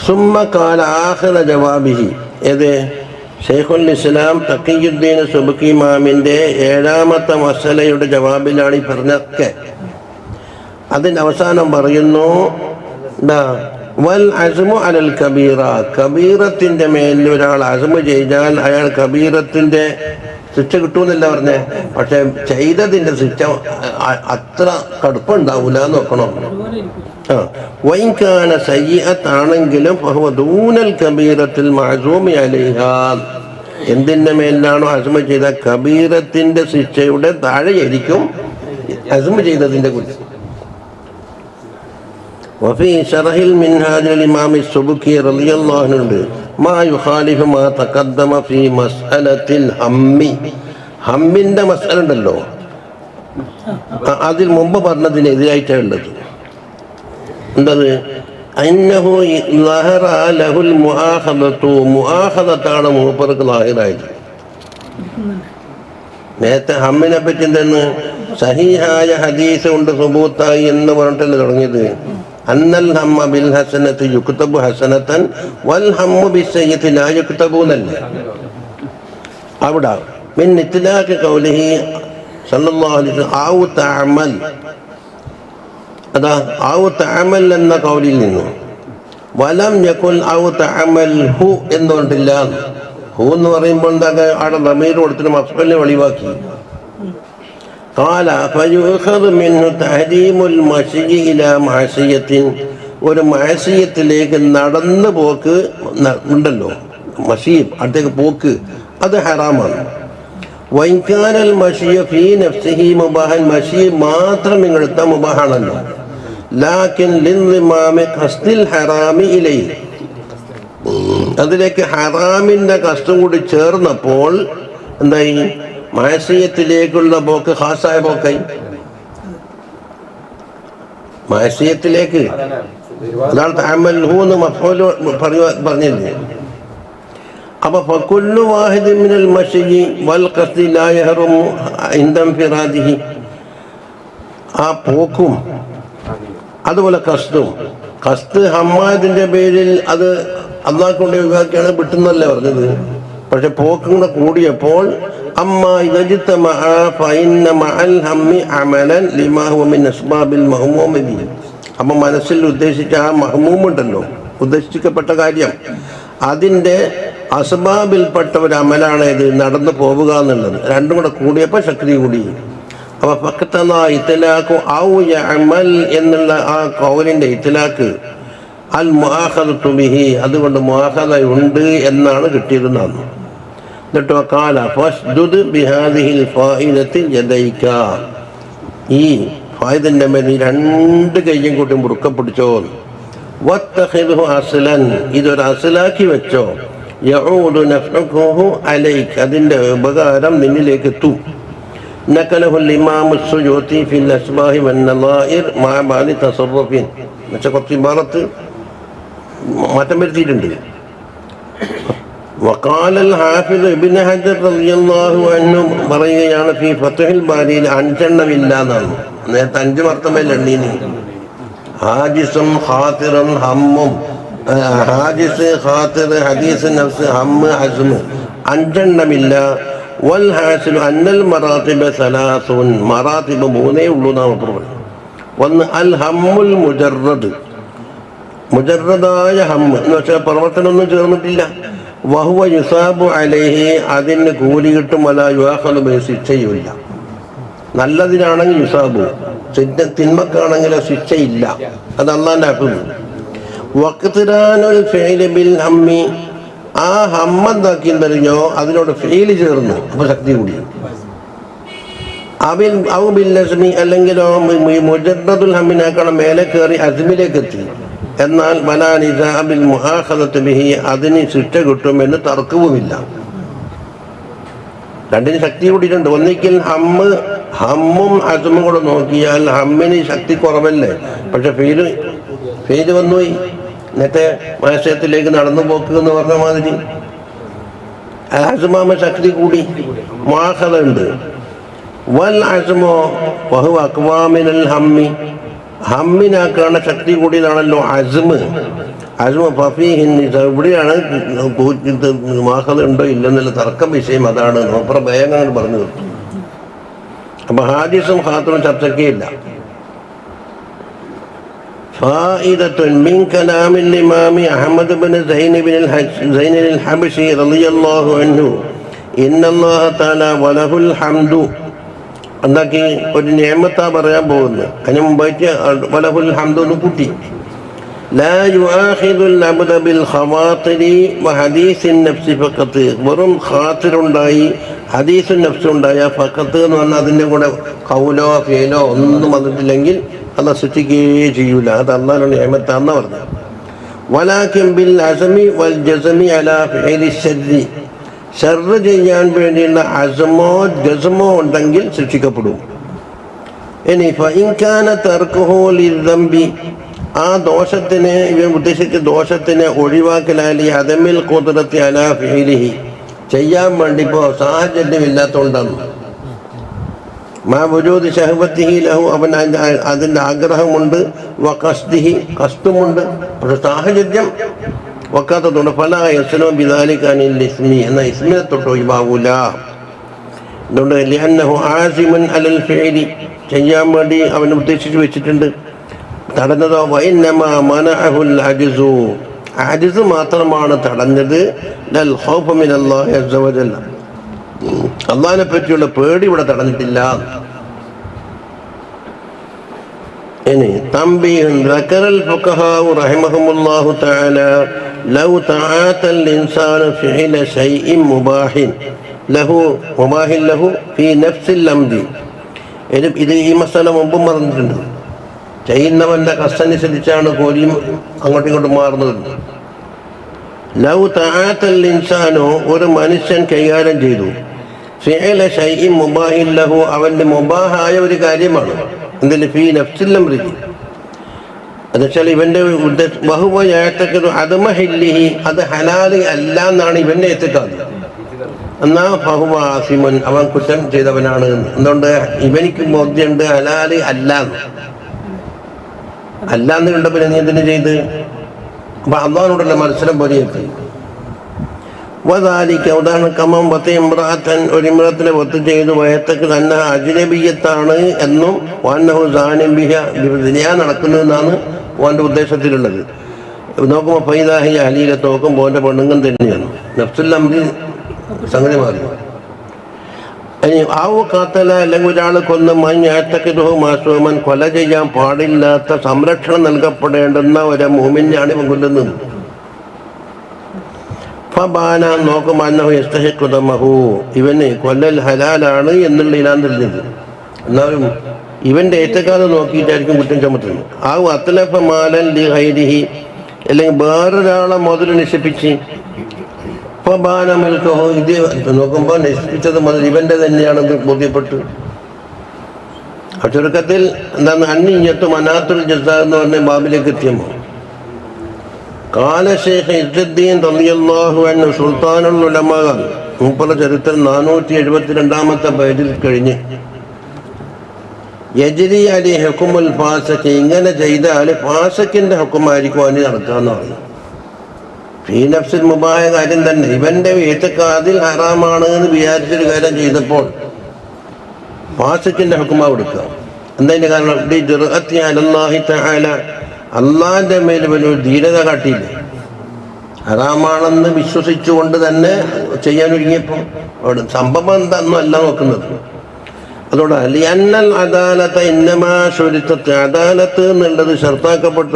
സുമ്മ കാല ആഖിറ ജവാബിഹി, ഏത് ശൈഖുൽ ഇസ്ലാം തഖിയുദ്ദീൻ സുബ്കി ഇമാമിൻ്റെ 7ാമത്തെ മസലയുടെ ജവാബിലാണ് ഈ പറഞ്ഞതൊക്കെ. അതിൻ്റെ അവസാനം പറയുന്നു വൽ അസ്മു അലൽ കബീറ, കബീറത്തിൻ്റെ മേലിൽ ഒരാൾ അസ്മു ചെയ്താൽ അയാൾ കബീറത്തിൻ്റെ ശിക്ഷ കിട്ടുമെന്നല്ല പറഞ്ഞേ, പക്ഷെ ചെയ്തതിന്റെ ശിക്ഷ അത്ര കടുപ്പുണ്ടാവൂല എന്ന് നോക്കണം. വൈകാന സയ്യിഅത്താണെങ്കിലും ദൂനൽ കബീറത്തിൽ മഅസൂമി അലൈഹാ, എന്തിന്റെ മേലാണോ അസ്മ ചെയ്ത കബീറത്തിന്റെ ശിക്ഷയുടെ താഴെയായിരിക്കും അസ്മ ചെയ്തതിന്റെ കുറ്റം. വഫീ ശറഹിൽ മിൻഹാജിൽ ഇമാം സുബ്കി റളിയല്ലാഹു അൻഹു മാ യുഖാലിഫു മാ തഖദ്ദമ ഫീ മസ്അലത്തിൽ ഹമ്മിന്റെ മസ്അല ഉണ്ടല്ലോ, അതിൽ മുമ്പ് പറഞ്ഞതിനെതിരായിട്ടാണ് ഉള്ളത്. എന്തത്? അന്നഹു ലഹറ ലഹുൽ മുആഖദതു, മുആഖദത്താണ് മൂപ്പർക്ക് ലാഹിറായത്. നേരത്തെ ഹമ്മിനെ പറ്റി എന്തെന്ന് സഹീഹായ ഹദീസ് കൊണ്ട് സുബൂത്തായി എന്ന് പറഞ്ഞിട്ടല്ലേ തുടങ്ങിയത്. അന്നൽ ഹമ്മ ബിൽ ഹസനത്തി യുക്തബു ഹസനത്തൻ വൽ ഹമ്മു ബിസ്സയ്യിഅത്തി ലാ യുക്തബൂനല്ലേ. അവിടെ മിൻ ഇത്ലാഖി ഖൗലിഹി സല്ലല്ലാഹു അലൈഹി വസല്ലം ഔ തഅമൽ, അതാ ഔ തഅമൽ എന്ന കൗലിൽ നിന്നും വലം യകുൽ ഔ തഅമൽ ഹു എന്ന് പറഞ്ഞിട്ടില്ല. ഹു എന്ന് പറയുമ്പോൾ എന്താ അവിടെ ദമീർ കൊടുത്തിട്ട് മഫ്ഊലിനെ ഒഴിവാക്കി. ഖാല ഫയുഖദു മിൻഹു തഹരീമുൽ മശി ഇലാ മഅസിയത്തിൻ, ഒരു മഅസിയത്തിലേക്ക് നടന്നു പോക്ക് ഉണ്ടല്ലോ, മശീബ് അടുത്തേക്ക് പോക്ക്, അത് ഹറാമാണ്. വൈകാനൽ മശിയ ഫീ നഫ്സിഹി മുബാഹൻ, മശി മാത്രം നിങ്ങളെടുത്താൽ മുബാഹാണല്ലോ. ലാകിൻ ലിൻളിമാമി ഖസ്ദിൽ ഹറാമി ഇലൈഹി, അതിലേക്ക് ഹറാമിന്റെ കഷ്ടം കൂടി ചേർന്നപ്പോൾ എന്തായി? മഅസിയത്തിലേക്കുള്ള പോക്ക് ഖാസായ പോക്കായി. മഅസിയത്തിലേക്ക് അതാണ് തഅമൽഹു എന്ന് മഫ്ഊൽ പറഞ്ഞില്ലേ. അപ്പൊ ഫകുല്ലു വാഹിദിൻ മിനൽ മശി വൽ ഖസ്ദി ലാ യഹ്റുമു ഇൻദ ഇൻഫിറാദിഹി, ആ പോക്കും അതുപോലെ കസ്ത് ഹമ്മാദിന്റെ പേരിൽ അത് അള്ളാഹ് കൊണ്ട് ഒഴിവാക്കിയാണ് വിട്ടുന്നല്ലേ പറഞ്ഞത്. പക്ഷെ പോക്കും കൂടെ കൂടിയപ്പോൾ അമ്മ ഇദജ്തമഅ ഫഇന്ന മഅൽ ഹമ്മി അമലൻ ലിമാ ഹുവ മിൻ അസ്ബാബിൽ മഹ്മൂമ ബിഹി, അപ്പം മനസ്സിൽ ഉദ്ദേശിച്ച ആ മഹ്മൂം ഉണ്ടല്ലോ, ഉദ്ദേശിക്കപ്പെട്ട കാര്യം, അതിൻ്റെ അസ്ബാബിൽപ്പെട്ട ഒരു അമലാണ് ഇത് നടന്നു പോവുക എന്നുള്ളത്. രണ്ടും കൂടെ കൂടിയപ്പോൾ ശക്തി കൂടി. അപ്പോൾ ഫഖ്തന ഇത്ലാഖു ഔ യഅമൽ എന്നുള്ള ആ ഖൗലിൻ്റെ ഇത്ലാഖ് അൽ മുആഖദതു ബിഹി, അതുകൊണ്ട് മുആഖദ ഉണ്ട് എന്നാണ് കിട്ടിയിരുന്നത്. എന്നിട്ടോ കാല ഫസ്ദുദ് ബിഹാദിഹിൽ ഫായിദത്തി യദൈക, ഈ ഫായിദന്റെ മേൽ രണ്ട് കയ്യും കൂട്ടി മുറുക്ക പിടിച്ചോ. വത്തഖിദ്ഹു അസ്ലൻ, ഇതൊരു അസ്ലാക്കി വെച്ചോ. യഊദു നഫ്ഉഹു അലൈക, അതിന്റെ ഉപകാരം നിന്നിലേക്ക് എത്തും. നഖലഹുൽ ഇമാമു സുയൂത്തി ഫിൽ അസ്ബാഹി വൻ നളായിർ മഅ ബാദി തസററുഫിൻ, എന്നുവെച്ച കുറച്ച് ഇബാറത്ത് മാറ്റം വരുത്തിയിട്ടുണ്ട്. വഖാലൽ ഹാഫിദ് ഇബ്നു ഹജർ റളിയല്ലാഹു അൻഹു പറയുകയാണ് ഫീ ഫത്ഹുൽ ബാരിയിൽ 5 എണ്ണമില്ല എന്നാണ്. നേരത്തെ 5 മർത്തബയിൽ എണ്ണീനി. ഹാജിസും ഖാതിറും ഹമ്മും, ഹാജിസ് ഖാതിർ ഹദീസ് നഫ്സ് ഹമ്മ് അസ്മ് 5 എണ്ണമില്ല. വൽ ഹാസിലു അന്നൽ മറാത്തിബ സലാസുൻ, മറാത്തിബ് 3 ഉള്ളൂ എന്നാണ് പറഞ്ഞത്. ഒന്ന് അൽ ഹമ്മുൽ മുജറദ്, മുജറദായ ഹമ്മ് എന്ന് വെച്ചാൽ പ്രവർത്തനമൊന്നും ചേർന്നിട്ടില്ല. വഹുവ യുസാബു അലൈഹി, അതിന് കൂലി കിട്ടും. വലാ യുആഖദു ബിഹി, ശിക്ഷയുമില്ല. നല്ലതിനാണെങ്കിൽ യുസാബു, തിന്മക്കാണെങ്കിൽ ശിക്ഷയില്ല. അത് അല്ലാഹുവിന്റെ ഹക്കം. വഖ്തിറാനുൽ ഫിഅലി ബിൽ ഹമ്മി, ആ ഹമ്മ എന്താക്കി പറഞ്ഞോ അതിനോട് ഫീല് ചേർന്നു, അപ്പൊ ശക്തി കൂടി. അബിൽ ഔ ബിൽ അസ്മി, അല്ലെങ്കിലോ മുജറദുൽ ഹമ്മിനേക്കാളും മേലെ കയറി അസ്മിലേക്ക് എത്തി. എന്നാൽ വലാ നിസാഅ ബിൽ മുആഖദത്തി ബിഹി, അതിന് ശിക്ഷ കിട്ടുമെന്ന് തർക്കവുമില്ല. രണ്ടിന് ശക്തി കൂടിയിട്ടുണ്ട്. ഒന്നിക്കൽ ഹമ്മും അസ്മും കൂടെ നോക്കിയാൽ ഹമ്മിന് ശക്തി കുറവല്ലേ, പക്ഷെ ഫീല് വന്നുപോയി. നേരത്തെ മത്സരത്തിലേക്ക് നടന്നു പോക്ക് എന്ന് പറഞ്ഞ മാതിരി അസ്മാമ ശക്തി കൂടി, മുആഖദ ഉണ്ട്. വൽ അസ്മോ വഹുവ അഖ്വാ മിനൽ ഹമ്മി, ഹമ്മിനാക്കാണ് ശക്തി കൂടിയതാണല്ലോ അസ്മ്. ഫഫീഹി നിസാ, ഇവിടെയാണ് മുആഖദ ഉണ്ടോ ഇല്ലെന്നുള്ള തർക്കം വിഷയം. അതാണ് നോപ്പറ വേഗം പറഞ്ഞു തീർത്തു. അപ്പൊ ഹാദിസും ഖാത്തിറും ചർച്ചയ്ക്കേ ഇല്ല. ഫായിദത്തുൻ മിൻ കലാമിൽ ഇമാമി അഹ്മദ് ബിൻ സൈൻ അൽ ഹബശി റളിയല്ലാഹു അൻഹു ഇന്നല്ലാഹ തആല വലഹുൽ ഹംദു എന്താക്കി ഒരു നിഅമത്താ പറയാൻ പോകുന്നു. അതിന് മുമ്പായിട്ട് വലഹുൽ ഹംദു എന്ന് കൂട്ടി. ലാ യുആഖിദുൽ അബ്ദ ബിൽ ഖവാതിരി വഹദീസിൻ നഫ്സി ഫഖത്ത്. വെറും ഖാത്തിറുണ്ടായി ഹദീസുൻ നഫ്സ് ഉണ്ടായ ഫഖത്ത് എന്ന് പറഞ്ഞാൽ അതിൻ്റെ കൂടെ ഖൗലോ ഫീലോ ഒന്നും വന്നിട്ടില്ലെങ്കിൽ അല്ലാഹ് ശിക്ഷിക്കുകയേ ചെയ്യൂല. അത് അല്ലാഹുവിന്റെ നിഅമത്താന്ന് പറഞ്ഞു. വലാകിൻ ബിൽ അസ്മി വൽ ജസ്മി അലാ ഫിഇലി ശർരി. ഷർറ് ചെയ്യാൻ വേണ്ടിയുള്ള അസ്മോ ജസ്മോ ഉണ്ടെങ്കിൽ ശിക്ഷിക്കപ്പെടും. ഇനി ഫഇൻ കാന തർക്കുഹു ലിദ്ദംബി, ആ ദോഷത്തിനെ ഇവൻ ഉദ്ദേശിച്ച ദോഷത്തിനെ ഒഴിവാക്കലാലി അദമിൽ ഖുദ്റത്തി അലാ ഫിഇലിഹി, ചെയ്യാൻ വേണ്ടി ഇപ്പോൾ സാഹചര്യമില്ലാത്തതുകൊണ്ടാണ്. മാ വുജൂദി ശഹവത്തിഹി ലഹു, അവൻ അതിൻ്റെ ആഗ്രഹമുണ്ട്, വ ഖസ്ദിഹി ഖസ്തുമുണ്ട്, പക്ഷെ സാഹചര്യം വക്കാത്തതുകൊണ്ട് ഫലാ യസ്ലു ബിദാലിക അനിൽ ഇസ്മി, എന്ന ഇസ്മിനെ തൊട്ട് ഒഴിവാകൂല. അതുകൊണ്ട് ലിഅന്നഹു ആസിമുൻ അലൽ ഫിഇലി, ചെയ്യാൻ വേണ്ടി അവൻ ഉദ്ദേശിച്ച് വെച്ചിട്ടുണ്ട്. തടഞ്ഞതോ വഇന്നമാ മനഅഹുൽ അജ്സു, അജ്സ് മാത്രമാണ് തടഞ്ഞത്. ലൽ ഖൗഫു മിനല്ലാഹി അസ്സ വജല്ല, അല്ലാഹുവിനെ പറ്റിയുള്ള പേടി ഇവിടെ തടഞ്ഞിട്ടില്ല. ഇനി തംബീഹുൻ ദക്കറൽ ഫുഖഹാഉ റഹിമഹുമുല്ലാഹു തആല ലൗ തആതൽ ഇൻസാനു ഫിഇല ശൈഇൻ മുബാഹിൻ ലഹു ഫീ നഫ്സിൽ അംരി. ഇത് ഈ മസല മുമ്പും പറഞ്ഞിട്ടുണ്ട്. ചെയ്യുന്നവൻ്റെ കസ്റ്റനുസരിച്ചാണ് കോരിയും അങ്ങോട്ടും ഇങ്ങോട്ടും മാറുന്നത്. ലൗ തആതൽ ഇൻസാനു, ഒരു മനുഷ്യൻ കൈകാര്യം ചെയ്തു, ഫിഇല ശൈഇൻ മുബാഹിൻ ലഹു, അവൻ്റെ മുബാഹായ ഒരു കാര്യമാണ്, എന്തിന് ഫീ നഫ്സിൽ അംരി, എന്നുവെച്ചാൽ ഇവൻ്റെ ബഹുവയാത്തക്കത് അദമഹില്ലിഹി, അത് ഹലാല് അല്ല എന്നാണ് ഇവൻ്റെ എത്തിക്കാറ്. എന്നാ ഫഹുവ ആസിമുൻ, അവൻ കുറ്റം ചെയ്തവനാണ്. എന്തുകൊണ്ട്? ഇവനിക്ക് ബോധ്യമുണ്ട് ഹലാല് അല്ലാന്ന് കണ്ട പിന്നെ നീ എന്തിനു ചെയ്ത്? അപ്പൊ അള്ളാഹിനോടുള്ള മത്സരം പോലെയൊക്കെ. വദാലിക, ഉദാഹരണം കമം വത്തൻ, ഒരു ഇമ്രത്തിനെ ഒത്തു ചെയ്തു, വയത്തക്ക് തന്നെ അജ്നബിയത്താണ് എന്നും വാന്നഹു സാനിബിഹ ദുനിയാ നടക്കുന്നതെന്നാണ് ഓൻ്റെ ഉദ്ദേശത്തിലുള്ളത്. നോക്കുമ്പോൾ ഫൈദാഹി അലീലത്ത് നോക്കുമ്പോൾ ഓൻ്റെ പെണ്ണുങ്ങൻ തന്നെയാണ്. നഫ്സുൽ അംരി സംഗതി മാറി. ഇനി ആവു കാത്തല, അല്ലെങ്കിൽ ഒരാൾ കൊന്ന് മഞ്ഞത്തക്കിതോ മാസൂമൻ, കൊല ചെയ്യാൻ പാടില്ലാത്ത സംരക്ഷണം നൽകപ്പെടേണ്ടുന്ന ഒരു മുഅ്മിനെയാണ് ഇവൻ കൊല്ലുന്നത്. ഫബാന, നോക്കുമ്പോൾ അന്നഹു യസ്തഹിഖു ദമഹു, ഇവന് കൊല്ലൽ ഹലാലാണ് എന്നുള്ള ഇനാൻ തെളിഞ്ഞത്. എന്നാലും ഇവൻ്റെ ഏറ്റക്കാതെ നോക്കിയിട്ടായിരിക്കും കുറ്റം ചുമത്തുന്നത്. ആ അത്ലഫ മാലൻ ലി ഗൈരിഹി, അല്ലെങ്കിൽ വേറൊരാളെ മുതൽ നശിപ്പിച്ച്, ഫബാന മിൽക്കഹു, ഇത് നോക്കുമ്പോൾ നശിപ്പിച്ചത് മുതൽ ഇവൻ്റെ തന്നെയാണെന്ന് ബോധ്യപ്പെട്ടു. ആ ചുരുക്കത്തിൽ എന്താണ് അന്നിയത്ത് മനാത്തുൽ ജസാ എന്ന് പറഞ്ഞ ബാബിലേക്ക് എത്തിയപ്പോൾ കാല ശൈഖ് ഇസ്സുദ്ദീൻ റളിയല്ലാഹു അൻഹു സുൽത്താനുൽ ഉലമാ, മൂപ്പുള്ള ചരിത്രം 472 പേജിൽ കഴിഞ്ഞ്, യജ്രി അലി ഹുക്കുമുൽ ഫാസിഖ്, ഇങ്ങനെ ചെയ്താൽ ഫാസിഖിന്റെ ഹുക്കുമായിരിക്കും അവന് നടക്കാന്ന് പറഞ്ഞു. ഫീ നഫ്സിൽ മുബാഹ കാര്യം തന്നെ, ഇവന്റെ ഈത്തിഖാദിൽ ഹറാമാണ് എന്ന് വിചാരിച്ചൊരു കാര്യം ചെയ്തപ്പോൾ ഫാസിഖിന്റെ ഹുക്കുമാ കൊടുക്കുക. എന്താ കാരണം? ലിജുർഅത്തി അലല്ലാഹി തആല, അള്ളാഹിന്റെ മേൽ വലിയ ധീരത കാട്ടിയില്ല. ഹറാമാണെന്ന് വിശ്വസിച്ചുകൊണ്ട് തന്നെ ചെയ്യാനൊരുങ്ങിയപ്പോൾ അവിടെ സംഭവം എന്താണെന്നും അല്ല നോക്കുന്നത്. അതുകൊണ്ട് ലിഅന്നൽ അദാലത ഇന്നമാ ശുരിതത്ത്, അദാലത്ത് എന്നുള്ളത് ഷർത്താക്കപ്പെട്ട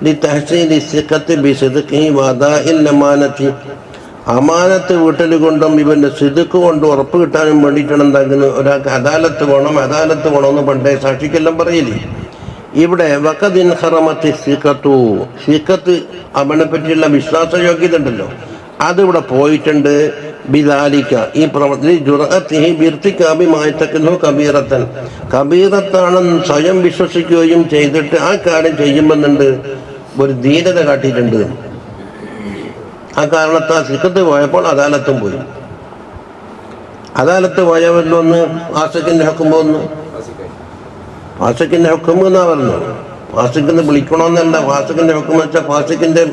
ലിതഹ്സീലി സിഖത്തി ബിസിദ്ഖി വദാഇൽ അമാനത്തി, അമാനത്ത് വീട്ടൽ കൊണ്ടും ഇവൻ്റെ സിദ്ഖ് കൊണ്ട് ഉറപ്പ് കിട്ടാനും വേണ്ടിയിട്ടാണ് എന്താക്കുന്നത്. ഒരാൾക്ക് അദാലത്ത് വേണമെന്ന് പണ്ടേ സാക്ഷിക്കെല്ലാം പറയില്ലേ. ഇവിടെ വഖദിൻ ഹറമത്തി സിഖത്തു, സിഖത്ത് അവനെ പറ്റിയുള്ള വിശ്വാസയോഗ്യത ഉണ്ടല്ലോ, അതിവിടെ പോയിട്ടുണ്ട്. ബിദാലിക, ഈ പ്രവർത്തി ജുർഅത്തിഹി ബിർതികാബി മായത്തക്കുന്നു കബീറത്തൻ, കബീറത്താണെന്ന് സ്വയം വിശ്വസിക്കുകയും ചെയ്തിട്ട് ആ കാര്യം ചെയ്യുമെന്നുണ്ട് ഒരു ധീരത കാട്ടിയിട്ടുണ്ട്. ആ കാരണത്താൽ സിഖത്ത് പോയപ്പോൾ അദാലത്തും പോയി. അദാലത്ത് പോയവരിലൊന്ന് ഫാസിഖിന്റെ ഹുക്കം ഒന്ന്, ഫാസിഖിന്റെ ഹുക്കം എന്നാ പറഞ്ഞു. ഫാസിഖിന്ന് വിളിക്കണമെന്നല്ല, ഫാസിഖിന്റെ ഹുക്കം വെച്ചാൽ ഫാസിഖിന്റെ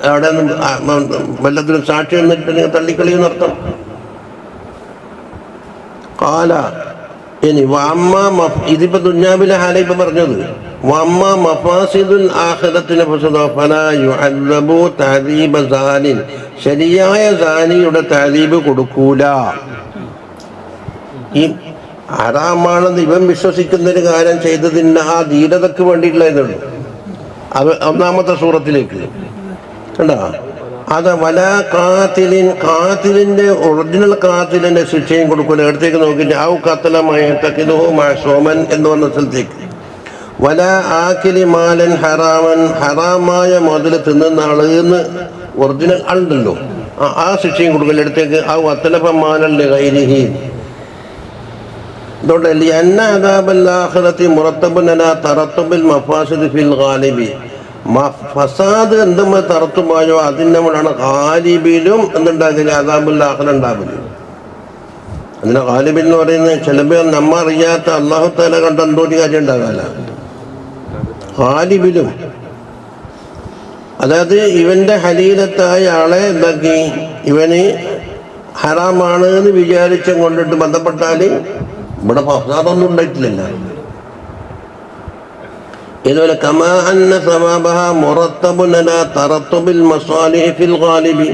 അവിടെ വല്ലത്തിനും സാക്ഷി എന്നിട്ട് തള്ളിക്കളിയെന്ന് അർത്ഥം. കാല, ഇനി ഇതിപ്പോ ദുന്യാവിലെ ഹാല ഇപ്പൊ പറഞ്ഞത്. വമ്മ മഫാസിദുൽ ആഖിറത്തിനെ ഫലാ യുഅദ്ദബു തഅദീബ സാലിൻ, ശരിയായ സാനിയുടെ താലീബ് കൊടുക്കൂല. ഈ ഹറാമാണെന്ന് ഇവൻ വിശ്വസിക്കുന്നൊരു കാര്യം ചെയ്തതിന് ആ ധീരതയ്ക്ക് വേണ്ടിയിട്ടുള്ളതുണ്ട്. അത് ഒന്നാമത്തെ സൂറത്തിലേക്ക് കണ്ടോ. അത് വല കാത്തിലിൻ്റെ ഒറിജിനൽ കാത്തിലിൻ്റെ ശിക്ഷയും കൊടുക്കൂല. അടുത്തേക്ക് നോക്കിയിട്ട് ഔ കത്തലമായ സോമൻ എന്ന് പറഞ്ഞ സ്ഥലത്തേക്ക് വല ആക്കിലി മാലൻ ഹറാമൻ, ഹറാമായ മുതൽ തിന്നുന്ന ആളെന്ന് ഒറിജിനൽ ആളുണ്ടല്ലോ, ആ ശിക്ഷയും കൊടുക്കില്ല. അടുത്തേക്ക് ആ വത്തലഫ മാലല്ലേ കൈരിഹി. അതുകൊണ്ട് അന്ന അദാബൽ-ആഖിറത്തി മുറത്തബുൻ അലാ തറത്തുബിൽ മഫാസിദ് ഫിൽ ഗാലിബി. ഫസാദ് എന്തും തറത്തുമായോ അതിനോടാണ് ഗാലിബിലും എന്തുണ്ടാകില്ല അദാബുൽ-ആഖിറ ഉണ്ടാവില്ല. അതിന് ഗാലിബിൽ എന്ന് പറയുന്നത് ചിലപ്പോൾ നമ്മ അറിയാത്ത അള്ളാഹു തആല കണ്ട എന്തോ ഒരു കാര്യം ഉണ്ടാകാല. ഗാലിബിലും അതായത് ഇവന്റെ ഹലീലത്തായ ആളെ എന്താക്കി ഇവന് ഹറാമാണ് എന്ന് വിചാരിച്ചും കൊണ്ടിട്ട് ബന്ധപ്പെട്ടാൽ ഇവിടെ ഫസാദൊന്നും ഉണ്ടായിട്ടില്ല. ഇതുപോലെ കമാ അന്ന സവാബഹ മുറത്തബുൻ അലാ തറത്തുബിൽ മസാലിഹി ഫിൽ ഗാലിബി.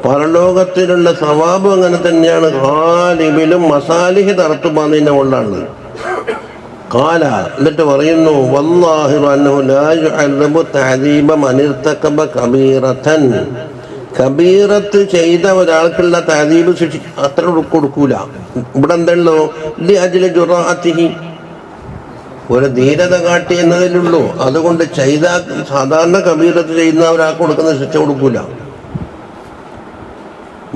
പരലോകത്തിലുള്ള സവാബ് അങ്ങനെ തന്നെയാണ് ഗാലിബിലും മസാലിഹ് തറത്തുബാന്നതിൻ്റെ കൊണ്ടാണ്. ഖാല എന്നിട്ട് പറയുന്നു വല്ലാഹിറു അന്നഹു ലാ യുഅദ്ദബു തഅദീബ മൻ ഇർതകബ കബീറതൻ. കബീറത്ത് ചെയ്ത ഒരാൾക്കുള്ള തഅദീബ് അത്ര കൊടുക്കൂല. ഇവിടെ എന്തല്ലോ ലി അജ്ലി ജുറാഅത്തിഹി, ഒരു ധീരത കാട്ടി എന്നതിലുള്ളൂ. അതുകൊണ്ട് ചെയ്ത സാധാരണ കബീറത്ത് ചെയ്യുന്ന ഒരാൾക്ക് കൊടുക്കുന്ന ശിക്ഷ കൊടുക്കൂല.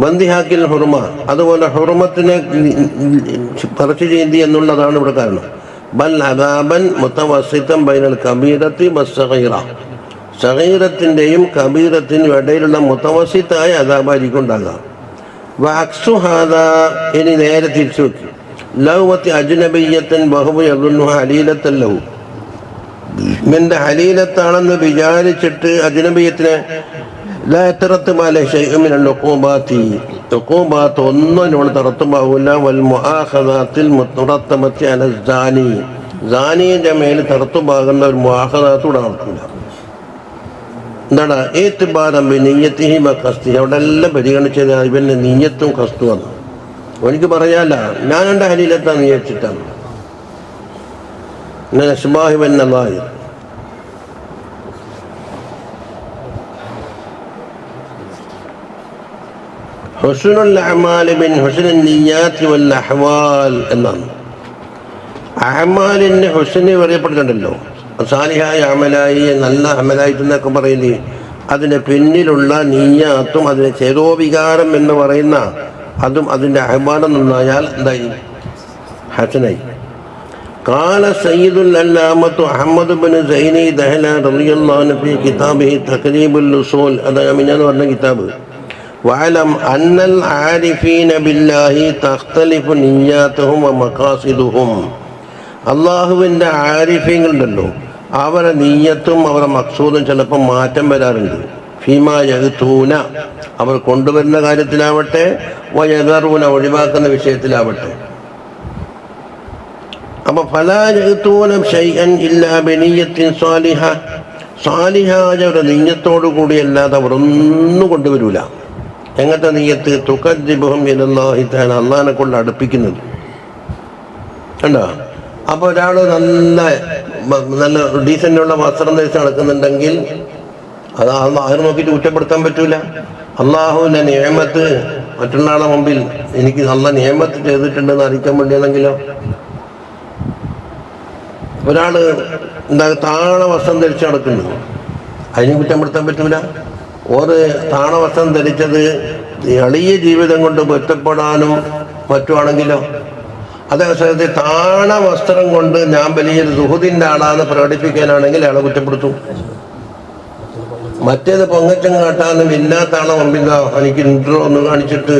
ബന്ദിഹാക്കിൽ ഹുർമ, അതുപോലെ ഹുർമത്തിനെ പറിച്ചു ചെയ്തി എന്നുള്ളതാണ് ഇവിടെ കാരണം. ബൽ അദാബൻ മുതവസ്സിതൻ ബൈനൽ കബീറത്തി വസ്സഗീറ, സഗീറത്തിൻ്റെയും കബീറത്തിനും ഇടയിലുള്ള മുതവസ്സിത്തായ അദാബായിരിക്കും ഉണ്ടാകുക. വഅക്സു ഹാദാ, ഇനി നേരെ തിരിച്ചു വെക്കും. ലൗവത്തി അജ്നബിയ്യത്തൻ ബഹുബ യദുന്നുഹ ഹലീലത്തൻ ലഹു, ഇവൻ്റെ ഹലീലത്താണെന്ന് വിചാരിച്ചിട്ട് അജ്നബിയ്യത്തിനെ ലാ യതറത്തബു അലൈഹി ശൈഉൻ മിനൽ ഉഖൂബാത്തി, ഉഖൂബാത്ത് ഒന്നിനോട് തറത്തുമാവില്ല. വൽ മുആഖദാത്തിൽ മുതറത്തബത്തി അല സാനി, സാനിയുടെ മേൽ തറത്തുമാകുന്ന ഒരു മുആഖദാത്തൂടെ നടക്കില്ല. എന്താണ് ഏത്തുബാരം നീയത്തിഹി ബസ്തി, അവിടെ എല്ലാം പരിഗണിച്ചത് ഇവൻ്റെ നീയത്തും കസ്തുവാണ്. എനിക്ക് പറയാല്ല ഞാൻ എൻ്റെ ഹലീലെത്താൻ നിയച്ചിട്ടാണ്. നസ്ബാഹിബന്നല്ലാഹി ഹുസ്നുൽ അഅമാലി ബിൻ ഹുസ്നിൻ നിയ്യാത്തി വൽ അഹ്വാൽ എന്നാണ്. അഅമാലിന് ഹുസ്ന് പറയപ്പെടുന്നുണ്ടല്ലോ, സാലിഹായ അമലായി നല്ല അമലായിട്ടെന്നൊക്കെ പറയില്ലേ. അതിൻ്റെ പിന്നിലുള്ള നീയാത്തും അതിൻ്റെ ചേതോവികാരം എന്ന് പറയുന്ന അതും അതിൻ്റെ അഹ്വാനം നന്നായാൽ എന്തായി ഹസനായി. قال سيد العلامة أحمد بن زيني دهلان رضي الله عنه في كتابه تقريب الأصول, هذا من പറഞ്ഞ കിതാബ്. وعلم أن العارفين بالله تختلف نياتهم ومقاصدهم. അള്ളാഹുവിൻ്റെ ആരിഫീങ്ങളുണ്ടല്ലോ, അവരുടെ നീയത്തും അവരുടെ മക്സൂദും ചിലപ്പോൾ മാറ്റം വരാറുണ്ട്. ഫീമാ യഹ്തൂന, അവർ കൊണ്ടുവരുന്ന കാര്യത്തിലാവട്ടെ, വയദറൂന ഒഴിവാക്കുന്ന വിഷയത്തിലാവട്ടെ. അപ്പോൾ ഫലാ യഹ്തൂന ശൈഅൻ ഇല്ലാ ബിനിയ്യത്തിൻ സാലിഹ, സാലിഹായ ഒരു നീയത്തോടു കൂടി അല്ലാതെ അവർ ഒന്നും കൊണ്ടുവരൂല. എങ്ങനത്തെ നീയത്ത്? തുഖദ്ദിബുഹും ഇലല്ലാഹി തആല, അള്ളാഹിനെ കൊണ്ട് അടുപ്പിക്കുന്നത് കണ്ടോ. അപ്പോൾ ഒരാൾ നല്ല നല്ല ഡീസൻ്റുള്ള വസ്ത്രം ധരിച്ച് നടക്കുന്നുണ്ടെങ്കിൽ അത് ആരും നോക്കിയിട്ട് കുറ്റപ്പെടുത്താൻ പറ്റൂല. അള്ളാഹുവിൻ്റെ നിയമത്ത് മറ്റുള്ള ആളെ മുമ്പിൽ എനിക്ക് നല്ല നിയമത്ത് ചെയ്തിട്ടുണ്ടെന്ന് അറിയിക്കാൻ വേണ്ടിയാണെങ്കിലോ. ഒരാൾ എന്താ താണ വസ്ത്രം ധരിച്ച് നടക്കുന്നു, അതിനും കുറ്റപ്പെടുത്താൻ പറ്റൂല. ഓര് താണ വസ്ത്രം ധരിച്ചത് എളിയ ജീവിതം കൊണ്ട് പൊരുത്തപ്പെടാനും മറ്റുമാണെങ്കിലോ. അതേസമയത്ത് താണ വസ്ത്രം കൊണ്ട് ഞാൻ വലിയൊരു സുഹൃത്തിൻ്റെ ആളാന്ന് പ്രകടിപ്പിക്കാനാണെങ്കിൽ അയാളെ കുറ്റപ്പെടുത്തും. മറ്റേത് പൊങ്ങച്ചം കാട്ടാനും ഇല്ലാത്ത ആളെ മുമ്പിൽ എനിക്ക് ഇൻട്രോ ഒന്ന് കാണിച്ചിട്ട്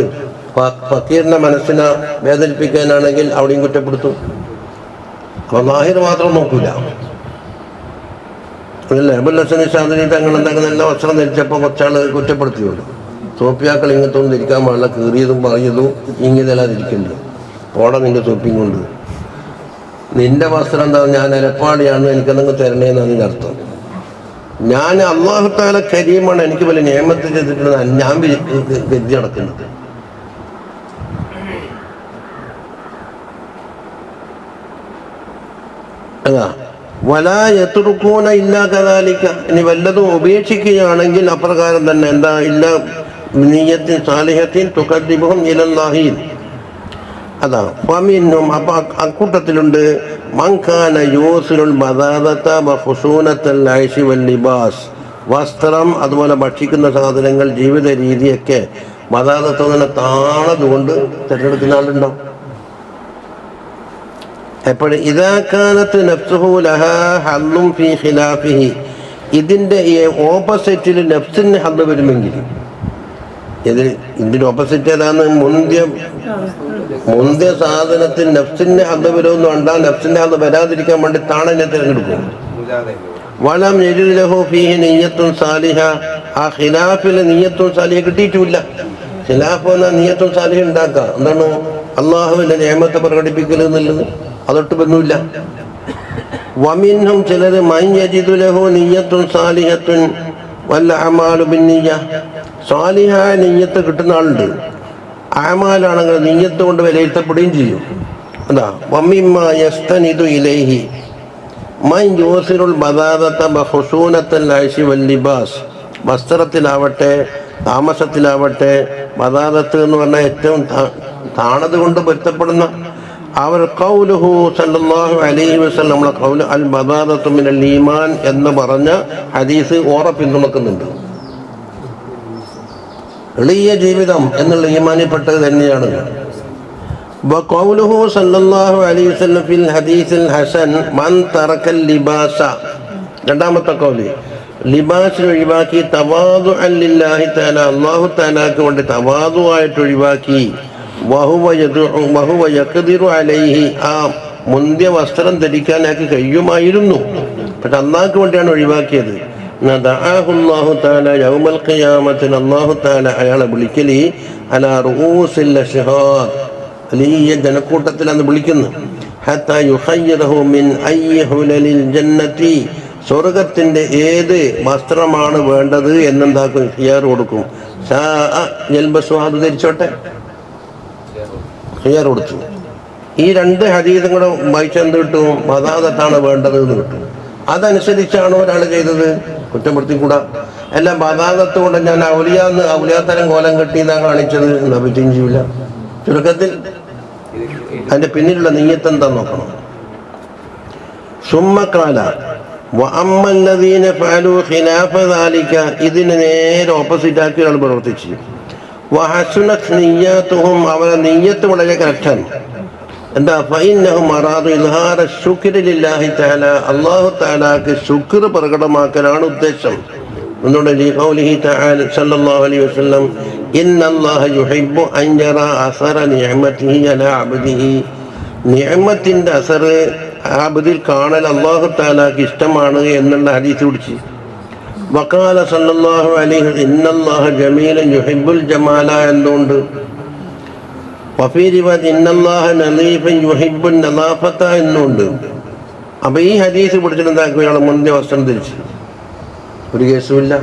ഫക്കീറിൻ്റെ മനസ്സിനെ വേദനിപ്പിക്കാനാണെങ്കിൽ അവിടെയും കുറ്റപ്പെടുത്തും. അപ്പോൾ ലാഹിർ മാത്രം നോക്കൂല. അതല്ലേ അബുൽ ഹസൻ ഷാദിനി തങ്ങൾ എന്തൊക്കെ നല്ല വസ്ത്രം ധരിച്ചപ്പോൾ കുറച്ചാൾ കുറ്റപ്പെടുത്തിയുള്ളൂ. സോപ്പിയാക്കൾ ഇങ്ങനത്തൊന്നും ധരിക്കാൻ പാടില്ല, കീറിയതും പറഞ്ഞതും ഇങ്ങനെല്ലാം ധരിക്കുന്നത്. പോടാ നിന്റെ സോപ്പിയും കൊണ്ട്, നിന്റെ വസ്ത്രം എന്താ ഞാൻ എലപ്പാടിയാണ് എനിക്കെന്തെങ്കിലും തരണേന്നാണ് ഇതിൻ്റെ അർത്ഥം. ഞാൻ അല്ലാഹു തആല കരീമാണ്, എനിക്ക് വലിയ നിഅമത്ത് ചെയ്തിട്ടുണ്ട്, ഞാൻ കരുതി നടക്കുന്നത്. അതാ വലാ യത്റുകൂന ഇല്ലാ കദാലിക, ഇനി വല്ലതും ഉപേക്ഷിക്കുകയാണെങ്കിൽ അപ്രകാരം തന്നെ. എന്താ? ഇല്ലാ നിയ്യത്തിൻ സാലിഹത്തിൻ തുഖദ്ദിബുഹും ഇലല്ലാഹി. അതാ ഫമിൻഹും, അപ്പൊ അക്കൂട്ടത്തിലുണ്ട് മൻ കാന യൂസിലുൽ ബദാദത വഖുസൂനത്തൽ ഐശി വൽ ലിബാസ്, വസ്ത്രം അതുപോലെ ഭക്ഷിക്കുന്ന സാധനങ്ങൾ ജീവിത രീതിയൊക്കെ ബദാദത്ത് തന്നെ താണതുകൊണ്ട് തിരഞ്ഞെടുക്കുന്ന ആളുണ്ടാവും. എപ്പോഴും ഇദാ കാനത്ത് നഫ്സുഹു ലഹാ ഹല്ലും ഫീ ഖിലാഫിഹി, ഇതിൻ്റെ ഓപ്പോസിറ്റിൽ നഫ്സിന് ഹല്ല് വരുമെങ്കിൽ, ഇതിൻ്റെ ഓപ്പോസിറ്റ് ഏതാന്ന്? മുന്തിയ സാധനത്തിന് നഫ്സിന്റെ ഹദ്ദ് വരുമെന്ന് വേണ്ട, നഫ്സിന്റെ ഹദ്ദ് വരാതിരിക്കാൻ വേണ്ടി താണെന്നെ തിരഞ്ഞെടുക്കും. വലം യജിദ് ഫീഹി നിയ്യത്തുൻ സാലിഹ, ആ ഖിലാഫിൽ നിയ്യത്തുൻ സാലിഹ കിട്ടിയിട്ടില്ല. ഖിലാഫ് എന്ന നിയ്യത്തുൻ സാലിഹ ഉണ്ടാക്കുക എന്താണ്? അള്ളാഹുവിന്റെ നിഅമത്ത് പ്രകടിപ്പിക്കൽ എന്നുള്ളത്, അതൊട്ട് ബന്ധമില്ല. വമിൻഹും ചിലർ മൻ യജിദു ലഹു നിയ്യത്തുൻ സാലിഹത്തുൻ വൽ അഅമാലു ബിന്നിയ്യ, സാലിഹായ നിയ്യത്ത് കിട്ടുന്ന ആളുണ്ട്, അഅമാലാണെങ്കിൽ നിയ്യത്ത് കൊണ്ട് വിലയിരുത്തപ്പെടുകയും ചെയ്യും. അതാ വമിമ്മ യസ്തനിദു ഇലൈഹി മൻ യൂസിറുൽ ബദാദത ബഖുസൂനത്തൽ ഐശി വൽ ലിബാസ്, വസ്ത്രത്തിലാവട്ടെ താമസത്തിലാവട്ടെ ബദാദത്ത് എന്ന് പറഞ്ഞാൽ ഏറ്റവും താണത് കൊണ്ട് പൊരുത്തപ്പെടുന്ന അവർ ഖൗലുഹു സല്ലല്ലാഹു അലൈഹി വസല്ലം, നമ്മളെ ഖൗൽ അൽ ബദാദത്തു മിനൽ ഈമാൻ എന്ന് പറഞ്ഞ ഹദീസ് ഓറെ പിന്തുണക്കുന്നുണ്ട്. എളിയ ജീവിതം എന്നുള്ള ഈമാനിൽപ്പെട്ടത് തന്നെയാണ്. വഖൗലുഹു സല്ലല്ലാഹു അലൈഹി വസല്ലം ഫിൽ ഹദീസിൽ ഹസൻ മൻ തറക്കൽ ലിബാസ, രണ്ടാമത്തെ ഖൗല് ലിബാസ് ഒഴിവാക്കി തവാദുഅൻ ലില്ലാഹി തആല, അല്ലാഹു തആലക്ക് വേണ്ടി തവാദുആയിട്ട് ഒഴിവാക്കി. വഹുവ യഖ്ദിറു അലൈഹി, ആ മുന്തിയ വസ്ത്രം ധരിക്കാൻ അയാൾക്ക് കഴിയുമായിരുന്നു, പക്ഷെ അല്ലാഹുവിന് വേണ്ടിയാണ് ഒഴിവാക്കിയത്. അല്ലാഹു തആല യൗമൽ ഖിയാമത്തിൽ അല്ലാഹു തആല അയാളെ വിളിക്കലി അലാ റൂസിൽ അശ്ഹാദ്, വലിയ ജനക്കൂട്ടത്തിൽ അന്ന് വിളിക്കുന്നു. ഹത്താ യുഖയ്യിറഹു മിൻ അയ്യി ഹുലലിൽ ജന്നതി, സ്വർഗത്തിന്റെ ഏത് വസ്ത്രമാണ് വേണ്ടത് എന്നെന്താക്കും? ഖിയാർ കൊടുക്കും. അത് ധരിച്ചോട്ടെ, ഖിയാർ കൊടുത്തു. ഈ രണ്ട് ഹദീസും കൂടെ വായിച്ചെന്ത് കിട്ടും? ബദാദത്താണ് വേണ്ടത് എന്ന് കിട്ടും. അതനുസരിച്ചാണ് ഒരാൾ ചെയ്തത്, കുറ്റപ്പെടുത്തിക്കൂടാ. എല്ലാം ബദാദത്ത് കൊണ്ട് ഞാൻ ഔലിയാത്തരം കോലം കെട്ടിയെന്നാ കാണിച്ചത് എന്നാ പറ്റുകയും ചെയ്യില്ല. ചുരുക്കത്തിൽ അതിന്റെ പിന്നിലുള്ള നിയ്യത്ത് എന്താ നോക്കണം. സുമ്മക്കാല വഅമ്മല്ലദീന ഫഅലൂ ഖിലാഫ ദാലിക, ഇതിന് നേരെ ഓപ്പോസിറ്റ് ആക്കി ഒരാൾ പ്രവർത്തിച്ചു. വഹസുനത് നിയ്യത്തുഹും, അവരുടെ നിയ്യത്ത് വളരെ കറക്റ്റാണ്. എന്താ? ഫഇന്നഹും അറാദു ഇൽഹാറ ശുക്രി ലില്ലാഹി തആല, അല്ലാഹു തആലക്ക് ശുക്ർ പ്രകടമാക്കലാണ് ഉദ്ദേശം. ഒന്നുകൂടെ ലിഖൗലിഹി തആല സല്ലല്ലാഹു അലൈഹി വസല്ലം ഇന്നല്ലാഹ യുഹിബ്ബു അൻ യറാ അസറ നിഅമതിഹി അലാ അബ്ദിഹി, നിഅമത്തിന്റെ അസർ അബ്ദിൽ കാണൽ അല്ലാഹു തആലക്ക് ഇഷ്ടമാണ് എന്നുള്ള ഹദീസ് പിടിച്ച്. വഖാല സല്ലല്ലാഹു അലൈഹി ഇന്നല്ലാഹ ജമീലൻ യുഹിബ്ബുൽ ജമാല എന്നുണ്ട്. വഫീ റിവായത്ത് ഇന്നല്ലാഹ നളീഫൻ യുഹിബ്ബുൻ നളാഫത എന്നുണ്ട്. അപ്പൊ ഈ ഹദീസ് പിടിച്ചിട്ട് എന്താക്കും? ഇയാളെ മുന്തിയ വസ്ത്രം ധരിച്ചു, ഒരു കേസുമില്ല.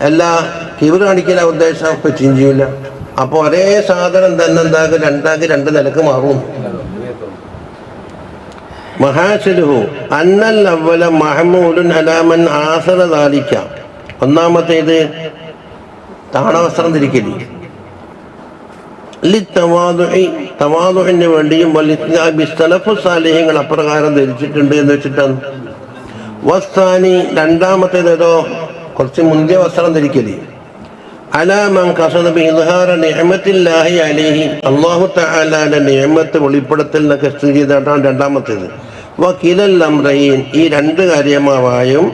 എല്ലാ കിബർ കാണിക്കല ഉദ്ദേശം പറ്റുകയും ചെയ്യില്ല. അപ്പൊ ഒരേ സാധനം തന്നെ എന്താക്കും? രണ്ട് നിലക്ക് മാറും. മഹാശലുഹു അന്നൽ അവ്വല മഹ്മൂലുൻ അലാ മൻ ആസറ ദാലിക, ഒന്നാമത്തേത് താണവസ്ത്രം ധരിക്കല് തവാദുഇന് വേണ്ടിയും സാലിഹ്യങ്ങൾ അപ്രകാരം ധരിച്ചിട്ടുണ്ട് എന്ന് വെച്ചിട്ടാണ്. വസ്താനി, രണ്ടാമത്തേതോ കുറച്ച് മുന്തിയ വസ്ത്രം ധരിക്കല് അലാ മൻ ഖസദ ബിഇദ്ഹാറ നിഅമത്തില്ലാഹി അലൈഹി, അല്ലാഹു തആലയുടെ നിഅമത്ത് വെളിപ്പെടുത്തലിനൊക്കെ സ്ഥിതി ചെയ്തിട്ടാണ് രണ്ടാമത്തേത്. വകിലൽ അംറൈൻ, ഈ രണ്ട് കാര്യമായും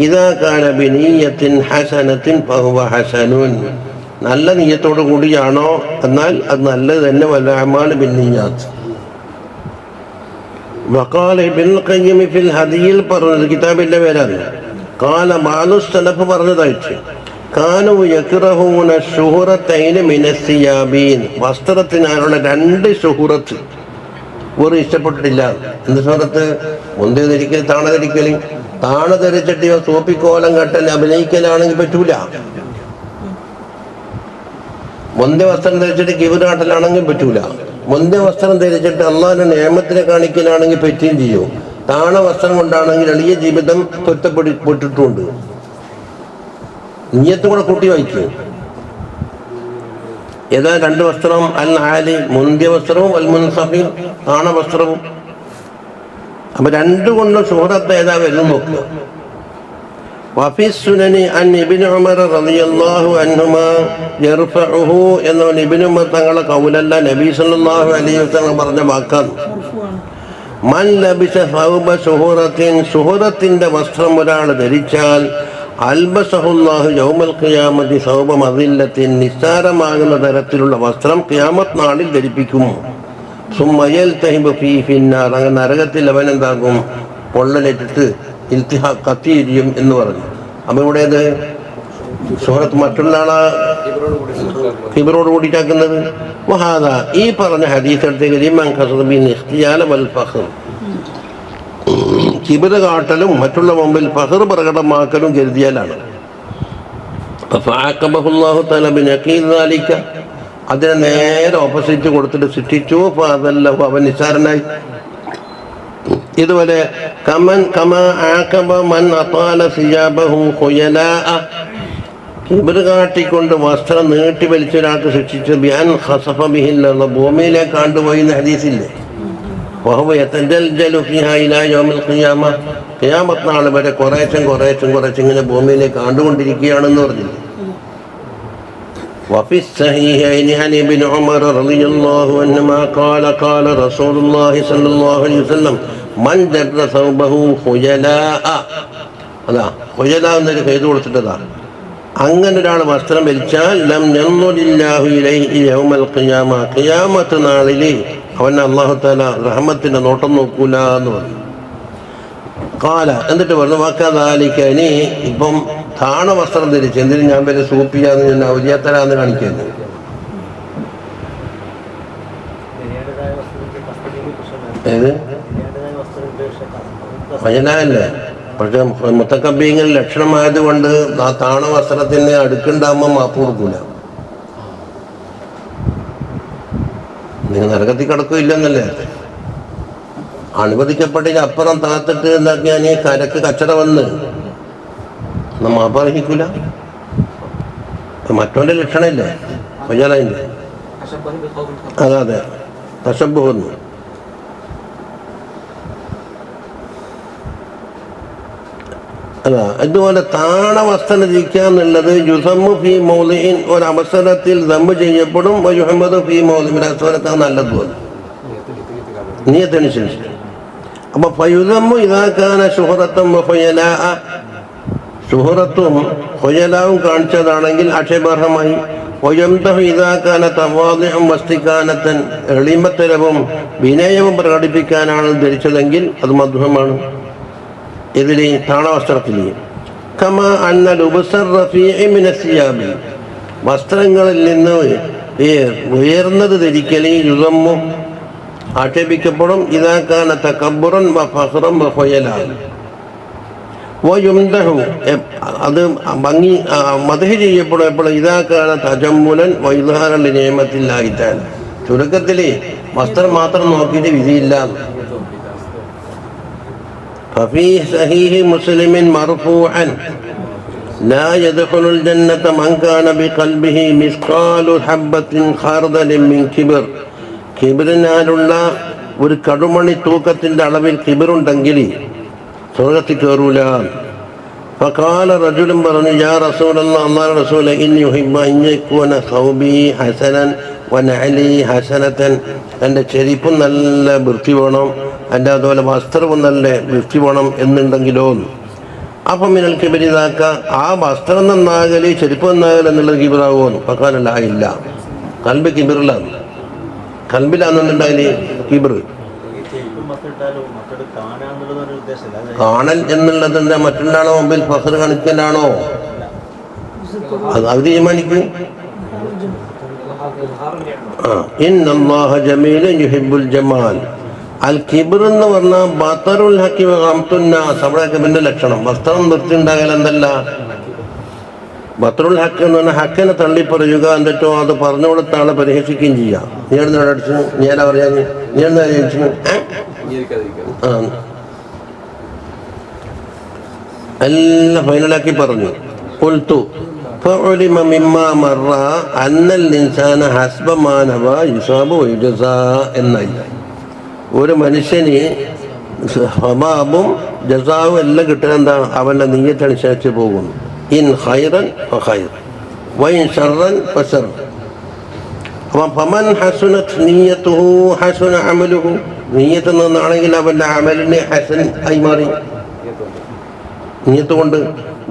ഇദാ കാന ബിനിയ്യത്തിൻ ഹസനത്തിൻ ഫഹുവ ഹസനുൻ, നല്ല നിയ്യത്തോടു കൂടിയാണോ എന്നാൽ അത് നല്ലത് തന്നെ. വൽ അഅമാലു ബിന്നിയ്യാത്ത്. വഖാല ഇബ്നുൽ ഖയ്യിം ഫിൽ ഹദിയിൽ പറഞ്ഞത്, കിതാബിന്റെ പേരാണ്. ഖാല ബഅദു സലഫ് പറഞ്ഞതായിട്ട് കാനു യക്റഹൂന ശുഹറത്തൈന മിനസ്സിയാബീൻ, വസ്ത്രത്തിനാലുള്ള രണ്ട് ശുഹറത്ത് ഒരു ഇഷ്ടപ്പെട്ടിട്ടില്ല. എന്ത് ശുഹറത്ത്? മുന്തിയ ധരിക്കൽ, താണ ധരിക്കൽ. താണ ധരിച്ചിട്ട് സോപ്പിക്കോലം കെട്ടൽ അഭിനയിക്കലാണെങ്കിൽ പറ്റൂല. മുന്തിയ വസ്ത്രം ധരിച്ചിട്ട് കിബിർ കാട്ടലാണെങ്കിൽ പറ്റൂല. മുന്തിയ വസ്ത്രം ധരിച്ചിട്ട് അള്ളാഹിന്റെ നിയമത്തിനെ കാണിക്കലാണെങ്കിൽ പറ്റുകയും ചെയ്യും. താണ വസ്ത്രം കൊണ്ടാണെങ്കിൽ എളിയ ജീവിതം പൊരുത്തപ്പെട്ടിട്ടുണ്ട്. നീയത്തും കൂടെ കൂട്ടി വായിക്കും. ഏതാ രണ്ട് വസ്ത്രം? അൽ ആലി മുന്തിയ വസ്ത്രവും അൽ മുൻസഫീൻ താണ വസ്ത്രവും. അപ്പൊ രണ്ടുകൊണ്ടും സുഹൃത്ത് ഏതാ വരും നോക്കുക. വഫി സുനനി അൻ ഇബ്നു ഉമർ റളിയല്ലാഹു അൻഹുമാ യർഫഉഹു എന്ന ഇബ്നു ഉമർ തങ്ങളെ കൗലല്ല, നബി സല്ലല്ലാഹു അലൈഹി വസല്ലം പറഞ്ഞ വാക്കാണ്. മൻ ലബിസ സൗബ സുഹറത്തിൻ, സുഹറത്തിന്റെ വസ്ത്രം ഒരാൾ ധരിച്ചാൽ അൽബസഹുല്ലാഹു യൗമൽ ഖിയാമത്തി സൗബ മദില്ലത്തിൻ, നിസ്സാരമാകുന്ന തരത്തിലുള്ള വസ്ത്രം ഖിയാമത്ത് നാളിൽ ധരിപ്പിക്കും. സുമ്മയൽ തഹിബ് ഫീ ഫിന്നാർ, അങ്ങനെ നരകത്തിൽ അവൻ എന്താകും? പൊള്ളലേറ്റിട്ട് ഇൽത്തിഹാ കത്തിയിരിയും എന്ന് പറഞ്ഞു. അപ്പം ഇവിടേത് സുഹറത്ത് മറ്റുള്ള ആളാ കിബറോട് കൂടിയിട്ടാക്കുന്നത്. വഹാദ, ഈ പറഞ്ഞ ഹദീസ് എടുത്തേക്ക് കിബിറ് കാട്ടലും മറ്റുള്ള മുമ്പിൽ ഫഖർ പ്രകടമാക്കലും കരുതിയാലാണ്. അതിനെ നേരെ ഓപ്പോസിറ്റ് കൊടുത്തിട്ട് സൃഷ്ടിച്ചു. അതല്ല അവൻ നിസ്സാരനായി. ഇതുപോലെ കിബിറ് കാട്ടിക്കൊണ്ട് വസ്ത്രം നീട്ടി വലിച്ച ഒരാൾക്ക് ശിക്ഷിച്ചു. ബിഅൻ ഖസഫ ബിഹിൽ അർള്, ഭൂമിയിലേക്ക് കാണ്ടുപോയി എന്ന് ഹദീസില്ലേ. വഹുവ യതജൽജലു ഫിഹാ ഇലാ യൗമിൽ ഖിയാമ, ഖിയാമത്ത് നാൾ വരെ കുറേച്ചും ഇങ്ങനെ ഭൂമിയിലേക്ക് കാണ്ടുകൊണ്ടിരിക്കുകയാണെന്ന് പറഞ്ഞില്ലേ. وفي الصحيحين عن ابن عمر رضي الله عنهما قال قال رسول الله صلى الله عليه وسلم من جر ثوبه خيلاء, അതാ ഖുയലാ എന്നൊരു കൈത് കൊടുത്തിട്ടതാ. അങ്ങനെ ഒരാൾ വസ്ത്രം വലിച്ചാൽ ലം യൻദുരില്ലാഹു ഇലൈഹി യൗമൽ ഖിയാമ, ഖിയാമത്ത് നാളിൽ അവൻ അല്ലാഹു തആല റഹ്മത്തിന്റെ നോട്ടം നോക്കൂല എന്ന് പറഞ്ഞു. കാല എന്നിട്ട് പറഞ്ഞു വകദാലിക, ഇനി ഇപ്പം താണ വസ്ത്രം ധരിച്ച് എന്തിനും ഞാൻ പേര് സൂപ്പിയാന്ന് ഞാൻ ഔലിയാത്തരാന്ന് കാണിക്കുന്നു. ഏത് ഭജനല്ലേ? പക്ഷെ മുത്തക്കബീങ്ങൾ ലക്ഷണമായത് കൊണ്ട് ആ താണ വസ്ത്രത്തിന് അടുക്കുണ്ടാകുമ്പോൾ മാപ്പ് കൊടുക്കൂല. നിങ്ങൾ നരകത്തിൽ കിടക്കില്ലെന്നല്ലേ? അനുവദിക്കപ്പെട്ടിട്ട് അപ്പുറം താത്തിട്ട് എന്താക്കിയാൽ കരക്ക് കച്ചറ വന്ന് മാപ്പ് അർഹിക്കൂല. മറ്റോന്റെ ലക്ഷണമില്ലേ ഭജനയില്ലേ? അതെ തശബ്ബുഹ്. അതാ ഇതുപോലെ താണ വസ്ത്രം ധരിക്കുക എന്നുള്ളത് യുസമ്മു ഫീ മൗളിഇൻ, ഒരവസരത്തിൽ ദമ്മ് ചെയ്യപ്പെടും. വയുഹമ്മദു ഫീ മൗളിഇൻ, ഒരവസരത്താണ് നല്ലത് തോന്നും നിയത്തനുസരിച്ച്. അപ്പൊ ഫയുദമ്മു ഇദാ കാന ശുഹറത്തൻ വഖുയലാഅ, ശുഹറത്തും ഖുയലാവും കാണിച്ചതാണെങ്കിൽ ആക്ഷേപാർഹമായി. വയംതഹു ഇദാ കാന തവാദിഉൻ വസ്തികാനത്തൻ, എളിമത്തരവും വിനയവും പ്രകടിപ്പിക്കാനാണ് ധരിച്ചതെങ്കിൽ അത് മദ്ഹൂമാണ്. ഇതിൽ താണവസ്ത്രത്തിൽ കമ അന്ന ലുബ്സർ റഫീഇ മിനസ് സിയാബി, വസ്ത്രങ്ങളിൽ നിന്ന് ഉയർന്നത് ധരിക്കലി യുദമ്മു ആക്ഷേപിക്കപ്പെടും. ഇദാ കാന തകബ്ബുറൻ വഫഖറൻ വഖുയലാൻ. വയുംദഹു, അത് ഭംഗി മദ്ഹ് ചെയ്യപ്പെടും എപ്പോഴും ഇദാ കാന തജമ്മുലൻ വഇദ്ഹാറൻ ലിനിഅമത്തില്ലാഹി തആല. ചുരുക്കത്തിൽ വസ്ത്രം മാത്രം നോക്കിയിട്ട് വിധിയില്ല. ففي صحيح مسلم مرفوعا لا يدخل الجنة من كان بقلبه مثقال حبة خردل من كبر, കിബിറിനാലുള്ള ഒരു കടുമണി തൂക്കത്തിന്റെ അളവിൽ കിബിറുണ്ടെങ്കിൽ സ്വർഗത്തിൽ കയറൂല. ഫഖാല റജുലും പറഞ്ഞു യാ റസൂലല്ലാഹ്, അല്ലാഹുവിന്റെ റസൂലേ, ഇന്നി ഉഹിബ്ബു അൻ യകൂന സൗബി ഹസനൻ വനഅലി ഹസനതൻ, എൻ്റെ ചെരിപ്പും നല്ല വൃത്തി വേണം, എൻ്റെ അതുപോലെ വസ്ത്രവും നല്ല വൃത്തി വേണം എന്നുണ്ടെങ്കിലോ. അപ്പം മിനൽ കിബിരിതാക്ക, ആ വസ്ത്രം നന്നാകല് ചെരുപ്പ് നന്നാകൽ എന്നുള്ളത് കിബിറാകുമോ? ഫഖാല ലാ, ഇല്ല, കൽബ് കിബിറിലാണ്, കൽബിലാണെന്നുണ്ടായാല് കിബിർ. കാണൽ എന്നുള്ളതിന്റെ മറ്റുള്ളാണോ മുമ്പിൽ ഫഖർ കാണിക്കലാണോ? അത് തീരുമാനിക്കും. ഇന്നല്ലാഹ ജമീലുൻ യുഹിബ്ബുൽ ജമാൽ, അൽ കിബർ എന്ന് പറഞ്ഞാൽ ബത്തറുൽ ഹക്കി ഹംതുന്നാസ്, അവിടെ കിബിന്റെ ലക്ഷണം വസ്ത്രം വൃത്തി ഉണ്ടാകൽ എന്തല്ല. ബത്തറുൽ ഹക്ക് എന്ന് പറഞ്ഞാൽ ഹക്കിനെ തള്ളി പറയുക, എന്നിട്ടോ അത് പറഞ്ഞു കൊടുത്ത ആളെ പരിഹസിക്കുകയും ചെയ്യാം. നീ എവിടെ അടിച്ചു, നീ ഏതാ പറയാ, നീ എന്താ ജനിച്ചു, എല്ലാം ഫൈനലാക്കി പറഞ്ഞു. قلت فعلم مما مر أن الإنسان حسب ما نوى يصاب ويجزى എന്നായി. ഒരു മനുഷ്യന് സ്വഭാവം ജസാവും എല്ലാം കിട്ടുക എന്താണ്, അവൻ്റെ നിയ്യത്ത് അനുസരിച്ച് പോകുന്നു. ഇൻ ഖൈറൻ ഫഖൈർ വഇൻ ശർറൻ ഫശർ. അപ്പം ഫമൻ ഹസുനത് നിയ്യത്തുഹു ഹസുന അമലുഹു, നിയ്യത്ത് നിന്നാണെങ്കിൽ അവൻ്റെ അമലിന് ഹസൻ ആയി മാറി നിയ്യത്ത് കൊണ്ട്.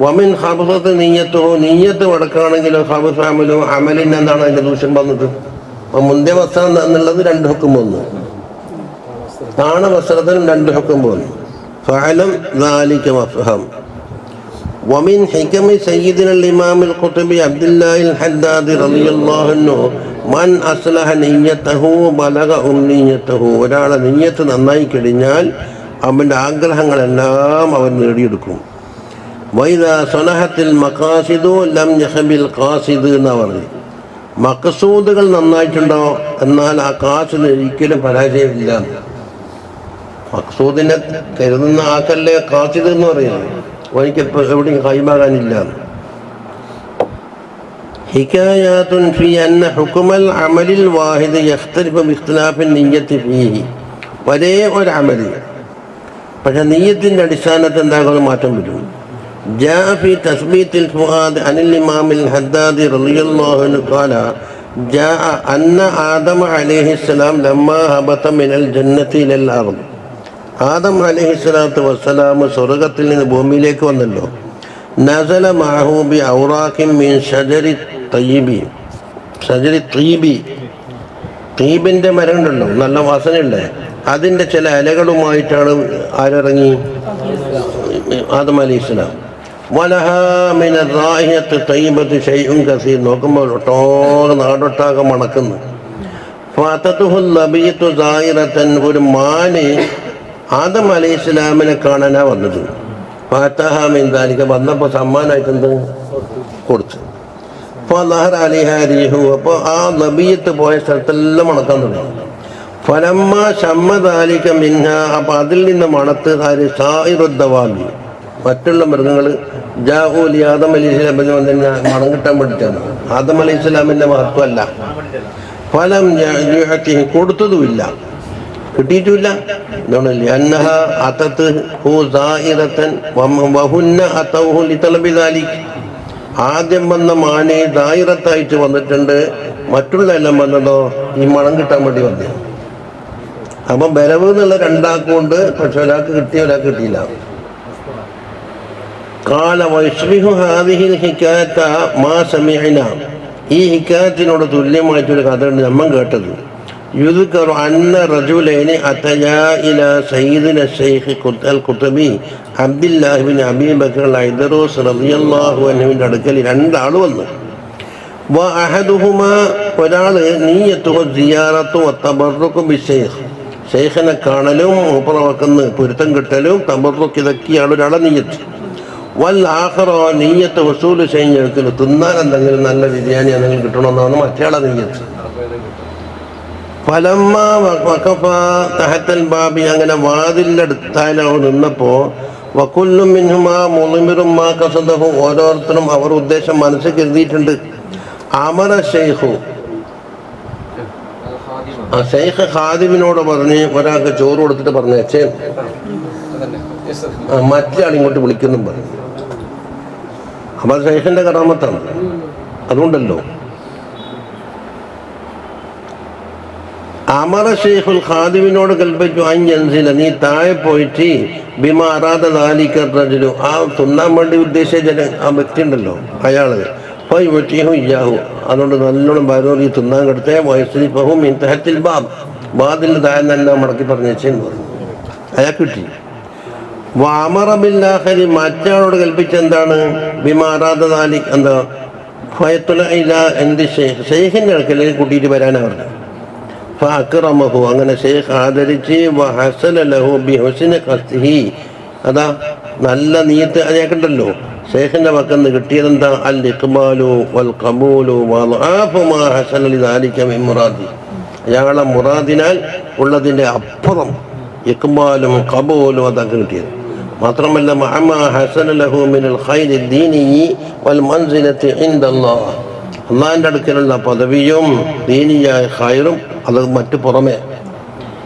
വമിൻ ഹബസത്ത് നിയ്യത്തുഹു, നിയ്യത്ത് വടക്കാണെങ്കിലോ ഹബസ് അമലു, അമലിന് എന്താണ് അതിൻ്റെ ദൂഷ്യം വന്നത്. അപ്പം മുന്തിയ വസ്ത്രം എന്നുള്ളത് രണ്ട് ഹുക്കും വന്നു, താണ വസ്ത്രത്തിനും രണ്ട് ഹുക്കും വന്നു. ഫഅലം ദാലിക മഫ്ഹം. വമിൻ ഹികമി സയ്യിദിനൽ ഇമാമിൽ ഖുത്ബി അബ്ദുല്ലാഹിൽ ഹദ്ദാദി റളിയല്ലാഹു അൻഹു മൻ അസ്ലഹ നിയ്യതഹു ബലഗ ഉംനിയ്യതഹു. ഒരാളെ നിയ്യത്ത് നന്നായി കഴിഞ്ഞാൽ അവൻ്റെ ആഗ്രഹങ്ങളെല്ലാം അവൻ നേടിയെടുക്കും. വൈദാ സലഹത്തിൽ മഖാസിദു ലം യഖബിൽ ഖാസിദ് എന്ന് പറഞ്ഞു. മഖ്സൂദുകൾ നന്നായിട്ടുണ്ടോ, എന്നാൽ ആ ഖാസിദ് ഒരിക്കലും പരാജയമില്ല. മഖ്സൂദിനെ കരുതുന്ന ആക്കല്ലേ ഖാസിദ് എന്ന് പറയുന്നത്, ഒരിക്കൽ എവിടെയും കൈമാകാനില്ല. ഹികായാത്തുൻ ഫീ അന്ന ഹുക്മൽ അമലിൽ വാഹിദ് യഖ്തലിഫു ബിഖ്തിലാഫിൻ നിയ്യത്തി ഫീഹി. ഒരേ ഒരു അമൽ, പക്ഷെ നിയ്യത്തിൻ്റെ അടിസ്ഥാനത്തിൽ എന്താകുന്ന മാറ്റം വരും. جاء في تثبيت الفؤاد عن الإمام الحداد رضي الله عنه قال جاء أن آدم عليه السلام لما هبط من الجنة إلى الأرض. ആദം അലൈഹിസ്സലാത്തു വസ്സലാം സ്വർഗത്തിൽ നിന്ന് ഭൂമിയിലേക്ക് വന്നല്ലോ. നസല മഅഹു ബി ഔറാഖിൻ മിൻ ഷജരി തയ്യിബി. ഷജരി തീബി, തീബിൻ്റെ മരം ഉണ്ടല്ലോ, നല്ല വാസനയുള്ള, അതിൻ്റെ ചില ഇലകളുമായിട്ടാണ് ആരിറങ്ങി, ആദം അലൈഹിസ്സലാം. വലഹാ മിന റാഹിയത്ത് തയ്യിബത്ത് ശൈഉൻ കസീർ. നോക്കുമ്പോൾ ഒട്ടോടെ നാടൊട്ടാകെ മണക്കുന്നു. ഫഅതതുഹു ലബിയത്തു സായിറത്തൻ. ഒരു മാന് ആദം അലൈഹിസ്സലാമിനെ കാണാനാ വന്നത്. ഫഅതഹാ മിൻ ദാലിക. വന്നപ്പോൾ സമ്മാനമായിട്ട് എന്ത് കൊടുത്തു. ഫളഹറ അലൈഹാ റീഹു. അപ്പോൾ ആ ലബിയത്ത് പോയ സ്ഥലത്തെല്ലാം മണക്കാൻ തുടങ്ങി. ഫലമ്മ ശമ്മ ദാലിക മിൻഹ. അപ്പോൾ അതിൽ നിന്ന് മണത്ത് സായിറുദ്ദവാബി, മറ്റുള്ള മൃഗങ്ങൾ ജാഹൂലി ആദം അലൈഹി സ്വലാമിന് വന്നിട്ട് മണം കിട്ടാൻ വേണ്ടിയിട്ടാണ്. ആദം അലൈഹി സ്വലാമിൻ്റെ മഹത്വമല്ല. ഫലം കൊടുത്തതുമില്ല, കിട്ടിയിട്ടുമില്ല. എന്താണല്ലേ അന്നഹ അതത്ത് ഹു സായിറത്തൻ വഹുന്ന അതൗഹു ലിതലബി ദാലിക്. ആദ്യം വന്ന മാനെ ദായിറത്തായിട്ട് വന്നിട്ടുണ്ട്, മറ്റുള്ള എല്ലാം വന്നതോ ഈ മണം കിട്ടാൻ വേണ്ടി വന്നു. അപ്പം ബലവ് എന്നുള്ള രണ്ടാക്കുകൊണ്ട്, പക്ഷെ ഒരാൾക്ക് കിട്ടിയ ഒരാൾക്ക് കിട്ടിയില്ല. കാല വൈഷ്മിഹു ഹാദിഹിൽ ഹിക്കായത്ത മാ സമീഅന. ഈ ഹിക്കായത്തിനോട് തുല്യമായിട്ടൊരു കഥയുണ്ട് നമ്മൾ കേട്ടത്. യുദ്കറു അന്ന റജുലൈനി അതയാ ഇലാ സയ്യിദിന ശൈഖ് അൽ ഖുത്ബി അബ്ദുല്ലാഹി ബിൻ അബീ ബക്കർ അൽ ഐദറൂസ് റളിയല്ലാഹു അൻഹുവിൻ്റെ അടുക്കൽ രണ്ടാൾ വന്നു. വ അഹദുഹുമാ, ഒരാൾ നിയ്യത്തുഹു സിയാറത്തു വതബറുകു ബിശൈഖ്. ശൈഖിനെ കാണലും മൂപ്പറവക്കുന്ന പൊരുത്തം കിട്ടലും തബറുക്ക്, ഇതൊക്കെയാണ് ഒരാളെ നിയ്യത്ത്. വൽ ആഖറു നിയ്യത്ത് വസൂല് ശൈഖിന്, തിന്നാൻ എന്തെങ്കിലും നല്ല ബിരിയാണി എന്തെങ്കിലും കിട്ടണമെന്നാണ് മറ്റേയാളെ നിയ്യത്ത്. ഫലമ്മ വഖഫ തഹത്തൽ ബാബി. അങ്ങനെ വാതിലിൻ്റെ അടുത്തായാലും അവർ നിന്നപ്പോൾ വകുല്ലും മിൻഹുമാ മുളിമിറും മാ ഖസദഹു. ഓരോരുത്തരും അവർ ഉദ്ദേശം മനസ്സിൽ കരുതിയിട്ടുണ്ട്. അമര ശൈഖു, ആ ശൈഖ് ഖാദിമിനോട് പറഞ്ഞ് ഒരാൾക്ക് ചോറ് കൊടുത്തിട്ട് പറഞ്ഞേച്ചേ മറ്റേ ആളിങ്ങോട്ട് വിളിക്കുന്നും പറഞ്ഞു. അപ്പം അത് ശൈഖിൻ്റെ കറാമത്താണ്. അതുകൊണ്ടല്ലോ അമറ ഷെയ്ഖുൽ ഖാദിമിനോട് കൽപ്പിച്ചു അഞ്ചൻസില, നീ താഴെ പോയിട്ട് ബിമാ അറാദ ദാലിക റജുലു, ആ തിന്നാൻ വേണ്ടി ഉദ്ദേശിച്ച ആ വ്യക്തി ഉണ്ടല്ലോ അയാൾ ഫയുതീഹു ഇയ്യാഹു, അതുകൊണ്ട് നല്ലോണം ഭാര്യ തിന്നാൻ കിടത്തേ വയസ്സിലിപ്പഹു മിൻ തഹത്തിൽ ബാബ്, ബാദിൻ്റെ താഴെ തന്നെ മടക്കി പറഞ്ഞേച്ചെന്ന് പറഞ്ഞു. അയാൾ കിട്ടി. വഅമറ ബില്ലാഖരി, മറ്റാളോട് കൽപ്പിച്ച എന്താണ് ബിമാ അറാദ ദാലിക, എന്താ ഫയത്തുല ഇലാ എന്ത് ഷെയ്ഖ്, ഷെയ്ഖിൻ്റെ അടുക്കലേക്ക് കൂട്ടിയിട്ട് വരാനാണ് പറഞ്ഞു. ഫഅക്റമഹു, അങ്ങനെ ഷെയ്ഖ് ആദരിച്ച്, വഹസന ലഹു ബിഹുസ്നി ഖസ്ദിഹി, അതാ നല്ല നീയത്ത് അതിനേക്കുണ്ടല്ലോ. ഷെയ്ഖിന്റെ പക്കന്ന് കിട്ടിയതെന്താ? അൽ ഇഖ്ബാലു വൽ ഖബൂലു വഅദ്ആഫു മാ ഹസന ലിദാലിക മിൻ മുറാദി, അയാളെ മുറാദിനാൽ ഉള്ളതിൻ്റെ അപ്പുറം ഇഖ്ബാലും ഖബൂലും അതൊക്കെ കിട്ടിയത്. മാത്രമല്ല മഅമാ ഹസന ലഹു മിനൽ ഖൈരി ദീനി വൽ മൻസിലത്തി ഇൻദല്ലാഹ്, അള്ളാഹിൻ്റെ അടുക്കലുള്ള പദവിയും ദീനിയായ ഖൈറും അത് മറ്റു പുറമെ.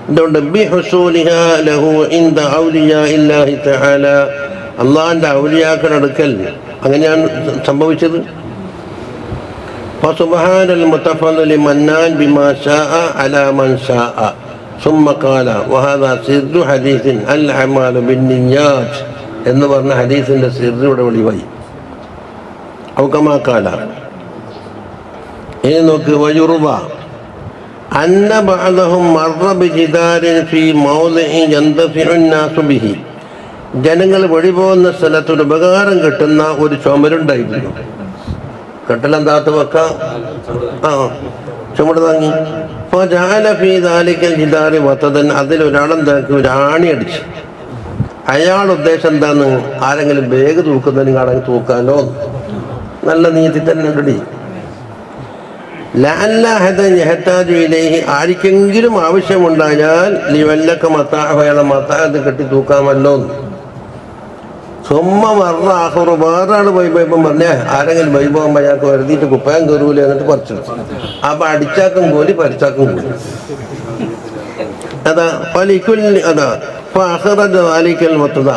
എന്തുകൊണ്ട്? ബിഹുസൂലിഹാ ലഹു ഇൻദ ഔലിയാഇല്ലാഹി തആല, അള്ളാഹിൻ്റെ ഔലിയാക്കളുടെ അടുക്കൽ അങ്ങനെയാണ് സംഭവിച്ചത്. ഫസുബ്ഹാനൽ മുതഫദ്ദിലി മന്നാൻ ബിമാ ശാഅ അലാ മൻ ശാഅ സുമ്മ ഖാല വഹാദാ സിർറു ഹദീസിൻ അൽ അമാലു ബിന്നിയ്യാത്ത് എന്ന് പറഞ്ഞ ഹദീസിൻ്റെ സിർറ് ഇവിടെ വെളിവായി. ഔ കമാ ഖാല, ഇനി നോക്ക്, വയുർവ അന്ന ബഅദഹും മർറ ബിജിദാരിൻ ഫീ മൗദിഇ യന്തഫിഉ നാസു ബിഹി, ജനങ്ങൾ വഴി പോകുന്ന സ്ഥലത്തൊരു ഉപകാരം കിട്ടുന്ന ഒരു ചുമരുണ്ടായിരുന്നു. കെട്ടലെന്താത്ത വെക്ക, ചുമട് താങ്ങി. ഫജഅല ഫീ ദാലികൽ ജിദാരി വതദൻ, അതിലൊരാളെന്താക്കി, ഒരു ആണി അടിച്ചു. അയാളുടെ ഉദ്ദേശം എന്താണ്? ആരെങ്കിലും ബാഗ് തൂക്കുന്നതിന് കാണാൻ തൂക്കാനോ, നല്ല നീതി തന്നെ കിടി. ലഅല്ല അഹദൻ യഹ്താജു ഇലൈഹി, ആർക്കെങ്കിലും ആവശ്യമുണ്ടായാൽ ലിവല്ലക മതാഅ, അയാളെ മതാഅ കെട്ടി തൂക്കാമല്ലോ. സുമ്മ മറ ആഹുറു, വേറൊരാൾ വൈഭവം പറഞ്ഞേ, ആരെങ്കിലും വൈഭവം അയാൾക്ക് വരുത്തിയിട്ട് കുപ്പായം കയറൂല എന്നിട്ട് പറിച്ചു. അപ്പൊ അടിച്ചാക്കും കൂലി, പരിച്ചാക്കും കൂലി. അതാ പലിക്കുല്ലി, അതാ ഫഅഖറജ ദാലികൽ മത്ദ,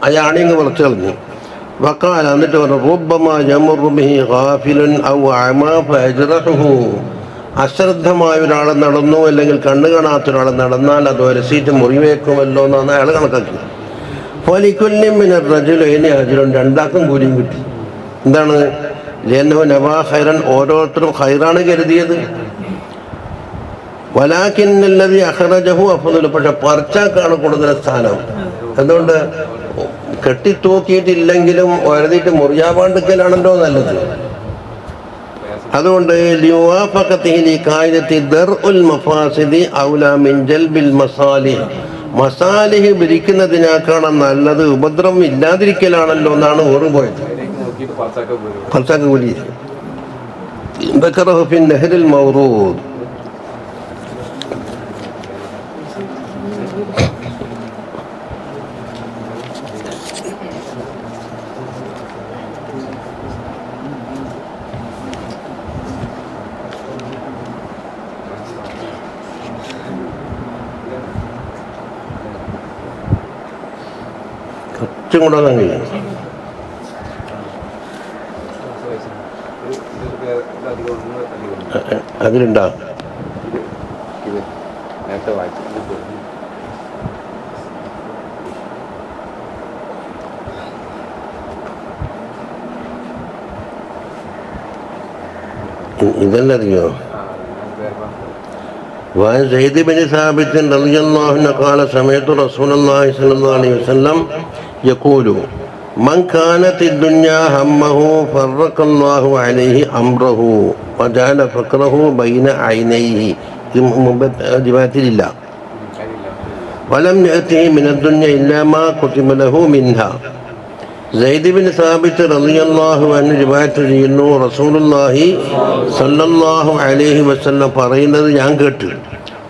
അയാളിങ്ങ് പറിച്ചു കളഞ്ഞു. വഖാല, എന്നിട്ട് പറഞ്ഞു, റുബ്ബമാ യമുറു ബിഹി ഗാഫിലുൻ ഔ അമാ ഫയജ്റഹുഹു, അശ്രദ്ധമായ ഒരാൾ നടന്നു, അല്ലെങ്കിൽ കണ്ണു കാണാത്ത ഒരാൾ നടന്നാൽ അത് വരസീറ്റ് മുറിവേക്കുമല്ലോ എന്നാണ് അയാൾ കണക്കാക്കി. ഫലിക്കുല്ലിൻ മിനർ റജുലൈനി അജ്റുൻ, രണ്ടാക്കും കൂലിയും കിട്ടി. എന്താണ്? ലിഅന്നഹു നവാ ഖൈറൻ, ഓരോരുത്തരും ഖൈറാണ് കരുതിയത്. വലാകിന്നല്ലദി അഖ്റജഹു അഫ്ദലു, പക്ഷെ പറിച്ചാക്കാണ് കൂടുതൽ സ്ഥാനം. എന്തുകൊണ്ട്? കെട്ടിത്തൂക്കിയിട്ടില്ലെങ്കിലും വരുതിയിട്ട് മുറിയാവാണ്ടിക്കലാണല്ലോ നല്ലത്. അതുകൊണ്ട് ലിവാഫഖതിഹി ഖായിദത്തി ദർഉൽ മഫാസിദി ഔലാ മിൻ ജൽബിൽ മസാലിഹ്, മസാലിഹ് വിരിക്കുന്നതിനേക്കാളും നല്ലത് ഉപദ്രവം ഇല്ലാതിരിക്കലാണല്ലോ എന്നാണ് ഓർമ്മപോയത്. ഫർസാക്ക കൂലി ദക്കറഹു ഫി നഹ്റിൽ മൗറൂദ്. കുറച്ചും കൂടെ കഴിയും. അതിലുണ്ടോ? ഇതല്ല അറിയോ? وعن زيد بن ثابت رضي الله عنه قال سمعت رسول الله صلى الله عليه وسلم يقول من كانت الدنيا همه فرق الله عليه أمره وجعل فقره بين عينيه جبات لله ولم يأته من الدنيا إلا ما كتب له منها. സെയ്ദ് ബിൻ സാബിത്ത് റളിയല്ലാഹു അൻഹു റിവായത്ത് ചെയ്യുന്നു, റസൂലുള്ളാഹി സ്വല്ലല്ലാഹു അലൈഹി വസല്ലം പറയുന്നത് ഞാൻ കേട്ടു.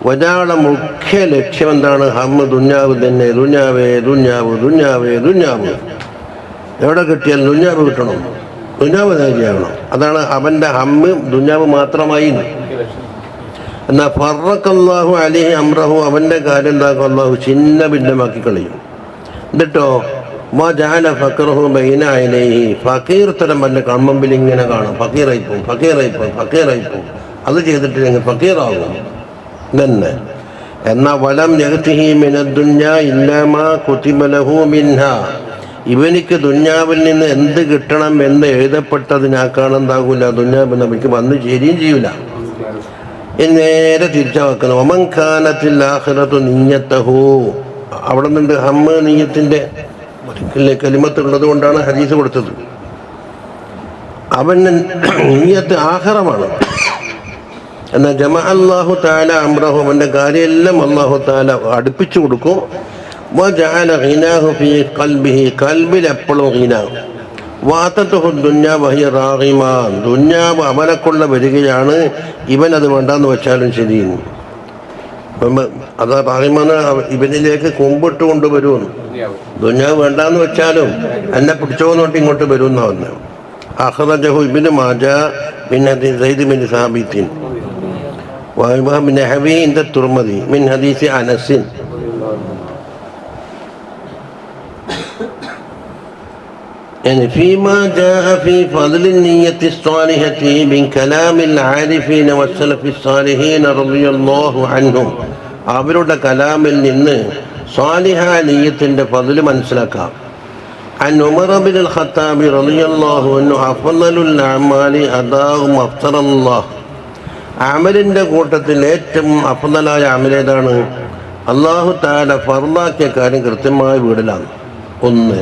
ഒരാളുടെ മുഖ്യ ലക്ഷ്യം എന്താണ്? ഹമ്മ ദുന്യാവ് തന്നെ, ദുന്യാവേ ദുന്യാവ്, ദുന്യാവേ ദുന്യാവ്. എവിടെ കിട്ടിയാൽ ദുന്യാവ് കിട്ടണം, ദുന്യാവ് നേടിയാകണം. അതാണ് അവൻ്റെ ഹമ്മ്, ദുന്യാവ് മാത്രമായി. എന്നാൽ ഫറഖല്ലാഹു അലൈഹി അംറഹു, അവൻ്റെ കാര്യം എന്താക്കും? അല്ലാഹു ചിന്ന ഭിന്നമാക്കി കളയും. എന്നിട്ടോ വജഅല ഫഖറഹു ബൈന ഐനൈഹി, ഫഖീർ തരം വല്ല കൺമുമ്പിൽ ഇങ്ങനെ കാണും, ഫഖീറായിപ്പോവും, ഫഖീറായിപ്പോവും, ഫഖീറായിപ്പോവും. അത് ചെയ്തിട്ട് ഞങ്ങൾ ഫഖീറാകും തന്നെ. എന്നാൽ വലം യഅ്തിഹി മിനദ്ദുന്യാ ഇല്ലാ മാ കുതിബ ലഹു മിൻഹാ, ഇവനിക്ക് ദുന്യാവിൽ നിന്ന് എന്ത് കിട്ടണം എന്ന് എഴുതപ്പെട്ടതിനാക്കാണെന്താകൂല, ദുന്യാവിൽ നമുക്ക് വന്ന് ചേരുകയും ചെയ്യൂല. നേരെ തിരിച്ചാ വെക്കുന്നത്. വമൻ കാനത്തിൽ ആഖിറത്തു നിയ്യത്തഹു, അവിടെ നിന്നുണ്ട് ഹമ്മ് നീയത്തിൻ്റെ കലിമത്തുള്ളത് കൊണ്ടാണ് ഹദീസ് കൊടുത്തത്. അവന് നീയത്ത് ആഖിറമാണ്. എന്നാൽ ജമഅ അല്ലാഹു തആല അംറഹു, അവൻ്റെ കാര്യമെല്ലാം അല്ലാഹു തആല അടുപ്പിച്ചു കൊടുക്കും. വജഅല ഗിനാഹു ഫീ ഖൽബിഹി, കൽബിൽ എപ്പോഴും ഗിന. വാതത്തുഹു ദുന്യാ വഹിയ റാഗിമ, ദുന്യാവ് അവനെക്കൊള്ള വരികയാണ്, ഇവൻ അത് വേണ്ടാന്ന് വെച്ചാലും ശരി. അത് റാഗിമെന്ന് ഇവനിലേക്ക് കൊമ്പിട്ട് കൊണ്ടുവരുമെന്ന്. ദുന്യാവ് വേണ്ടാന്ന് വെച്ചാലും എന്നെ പിടിച്ചോന്നോട്ട് ഇങ്ങോട്ട് വരുമെന്നാ പറഞ്ഞു. അഖ്റജഹു ഇബ്നു മാജ മിൻ ഹദീസ് സയ്യിദ് ബിൻ സാബിത്തിൻ വഇബ്ൻ ഹബീ ഇൻദ തുർമദി മിൻ ഹദീസ് അനസ്. يعني فيما جاء في فضل النية الصالحة من كلام العارفين والسلف الصالحين رضي الله عنهم, അവരുടെ കലാമിൽ നിന്ന് സാലിഹ നീയത്തിൻ്റെ ഫضل മനസ്സിലാക്കാം. عن عمر بن الخطاب رضي الله عنه أفضل الأعمال أداء ما افترض الله, അമലിൻ്റെ കൂട്ടത്തിൽ ഏറ്റവും അഫ്ളലായ അമലേതാണ്? അല്ലാഹു തആല ഫർളാക്കിയ കാര്യം കൃത്യമായി വീടലാണ്. ഒന്ന്,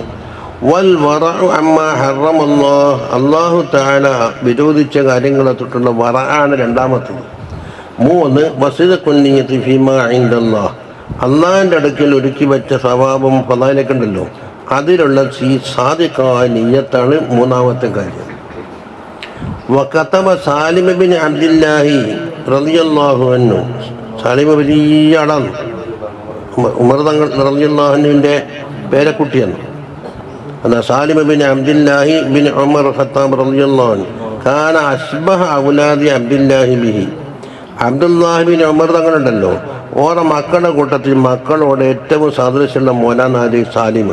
വൽ വറഉ അമ്മാ ഹറമല്ലാഹ്, അല്ലാഹു തആല വിരോധിച്ച കാര്യങ്ങളെ തൊട്ടുള്ള വറആണ് രണ്ടാമത്തത്. മൂന്ന്, വസിദഖുൻ നിയ്യത്തി ഫീമാ ഇൻദല്ലാഹ്, അള്ളാഹിൻ്റെ അടുക്കൽ ഒരുക്കി വെച്ച സവാബും ഫളായിലൊക്കെ ഉണ്ടല്ലോ, അതിലുള്ള സാദിഖായ നിയ്യത്താണ് മൂന്നാമത്തെ കാര്യം. വകതബ സാലിം ബിൻ അബ്ദുല്ലാഹി റളിയല്ലാഹു അൻഹു, സാലിം വലിയ ആളാണ്, ഉമർ തങ്ങൾ റളിയല്ലാഹു അൻഹുവിൻ്റെ പേരക്കുട്ടിയാണ്. എന്നാൽ Salim bin Abdullahi bin Umar Khattab റളിയല്ലാഹു അൻഹു കാന അശ്ബഹ ഔലാദി അബ്ദുല്ലാഹി ബിഹി, അബ്ദുല്ലാഹി ബിൻ ഉമർ തങ്ങളുണ്ടല്ലോ, ഓരോ മക്കളുടെ കൂട്ടത്തിൽ മക്കളോട് ഏറ്റവും സാദൃശ്യമുള്ള മോനാനാദി സാലിം.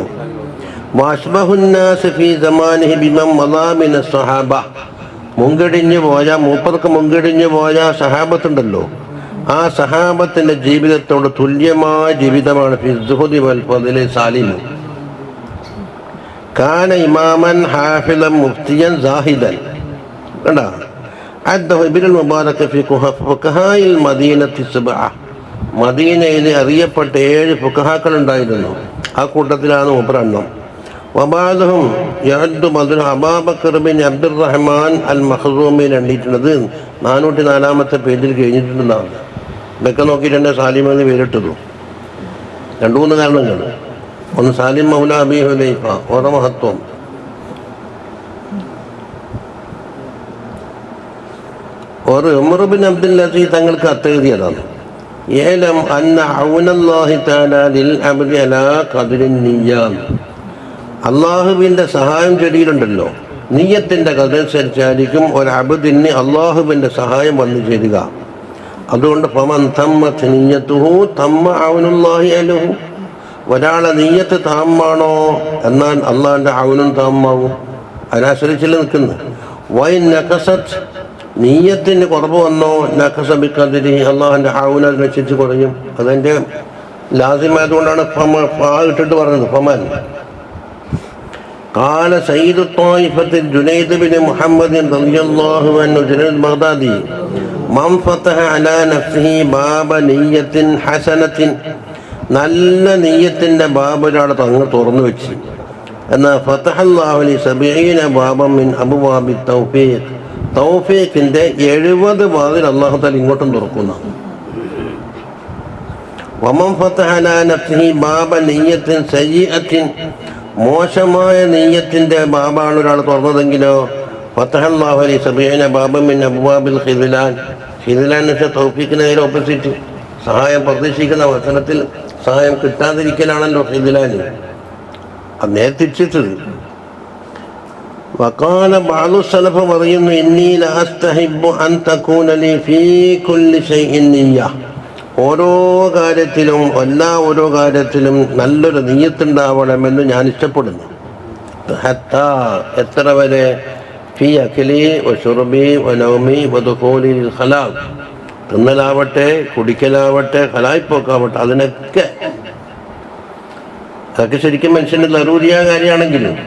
വഅശ്ബഹുന്നാസ് ഫീ സമാനിഹി ബിമൻ മളാ മിന സ്വഹാബ, മൂപ്പർക്ക് മുൻകടിഞ്ഞു പോയ സഹാബത്തുണ്ടല്ലോ, ആ സഹാബത്തിൻ്റെ ജീവിതത്തോട് തുല്യമായ ജീവിതമാണ് ഫി സുഹുദി വൽ ഫദ്ലി സാലിം. കാന ഇമാമൻ ഹാഫിളൻ മുഫ്തിയൻ സാഹിദൻ, കണ്ട അദ്ദഹു ഇബ്നുൽ മുബാറക് ഫി ഫുഖഹാഇൽ മദീനത്തി സബ്അ, മദീനയിൽ അറിയപ്പെട്ട 7 ഫുഖഹാക്കൾ ഉണ്ടായിരുന്നു, ആ കൂട്ടത്തിലാണ് മൂപ്പരെണ്ണം. വബാദുഹും യഅദ്ദു ബദർ അബൂബക്കർ ബിൻ അബ്ദുറഹ്മാൻ അൽ മഖ്സൂമിൽ എണ്ണിയിട്ടുള്ളത് 404 പേജിൽ കഴിഞ്ഞിട്ടുണ്ടെന്നാണ്. ഇതൊക്കെ നോക്കിയിട്ട് സാലിം എന്ന് പേരിട്ടതു. 2-3 കാരണങ്ങൾ. ഒന്ന്, സാലിം മൗല അബീ ഹുദൈഫ, ഓരോ മഹത്വം. ഒരു ഉമർ ബിൻ അബ്ദുൽ അസീസ് തങ്ങൾക്ക് അത്തെഴുതിയതാണ്. ഏലം അന്ന ഔനല്ലാഹി തആല ലിൽ അബ്ദി അലാ ഖദ്രി നിയ്യ, അള്ളാഹുവിൻ്റെ സഹായം ചെടിയിലുണ്ടല്ലോ, നിയ്യത്തിൻ്റെ കഥനുസരിച്ചായിരിക്കും ഒരു അബ്ദിന് അള്ളാഹുവിൻ്റെ സഹായം വന്നു ചേരുക. അതുകൊണ്ട് ഫമൻ തമ്മത് നിയ്യത്തുഹു തമ്മ ഔനുല്ലാഹി അലഹു, ഒരാളെ നീയത്ത് താമാണോ എന്നാൽ അള്ളാഹിൻ്റെ ഔനും താമാവും, അതിനനുസരിച്ചല്ല നിൽക്കുന്നത്. വൈൻ നഖസത്ത്, നീയത്തിന് കുറവ് വന്നോ നഖസ ബിഖദ്രി, അള്ളാഹിൻ്റെ ഔൻ അതിനനുസരിച്ച് കുറയും. അതെൻ്റെ ലാസിമായതുകൊണ്ടാണ് ഫാ ഇട്ടിട്ട് പറഞ്ഞത് ഫമൻ. قال سيد الطائفة جنيد بن محمد رضي الله عنه جنيد البغدادي من فتح على نفسه باب نية حسنة, നല്ല നീയത്തിൻ്റെ ബാബ് ഒരാൾ തങ്ങൾ തുറന്നു വെച്ച്, എന്നാൽ ഫതഹല്ലാഹു ലി 70 ബാബൻ മിൻ അബ്വാബി തൗഫീഖ്, തൗഫീഖിൻ്റെ 70 വാതിൽ അല്ലാഹു തആല ഇങ്ങോട്ടും തുറക്കുന്ന. വമൻ ഫതഹ അലാ നഫ്സിഹി ബാബ നിയ്യത്തിൻ സയ്യിഅത്തിൻ, മോശമായ നീയത്തിൻ്റെ ബാബാണ് ഒരാൾ തുറന്നതെങ്കിലോ ഫതഹല്ലാഹു ലി 70 ബാബൻ മിൻ അബ്വാബിൽ ഖിദ്ലാൻ, ഖിദ്ലാൻ എന്ന് വെച്ചാൽ തൗഫീഖിന് നേരെ ഓപ്പോസിറ്റ്, സഹായം പ്രതീക്ഷിക്കുന്ന അവസരത്തിൽ സഹായം കിട്ടാതിരിക്കലാണല്ലോ ഖിദ്ലാൻ, അത് നേരെ തിരിച്ചത്. വഖാല ബഅദു സലഫ് പറയുന്നു, ഇന്നി ലഅസ്തഹിബ്ബു അൻ തകൂന ലി ഫീ കുല്ലി ഷൈഇൻ നിയ്യ, ഓരോ കാര്യത്തിലും നല്ലൊരു നിയ്യത്തുണ്ടാവണമെന്ന് ഞാൻ ഇഷ്ടപ്പെടുന്നു. ഹത്താ, എത്ര വരെ? ഫീ അക്ലി വശുർബി വനൗമി വദുഖൂലി ലിൽ ഖലാ, തിന്നലാവട്ടെ, കുടിക്കലാവട്ടെ, ഖലായിപ്പോക്കാവട്ടെ, അതൊക്കെ ശരിക്കും മനുഷ്യൻ്റെ ലറൂരിയായ കാര്യമാണെങ്കിലും.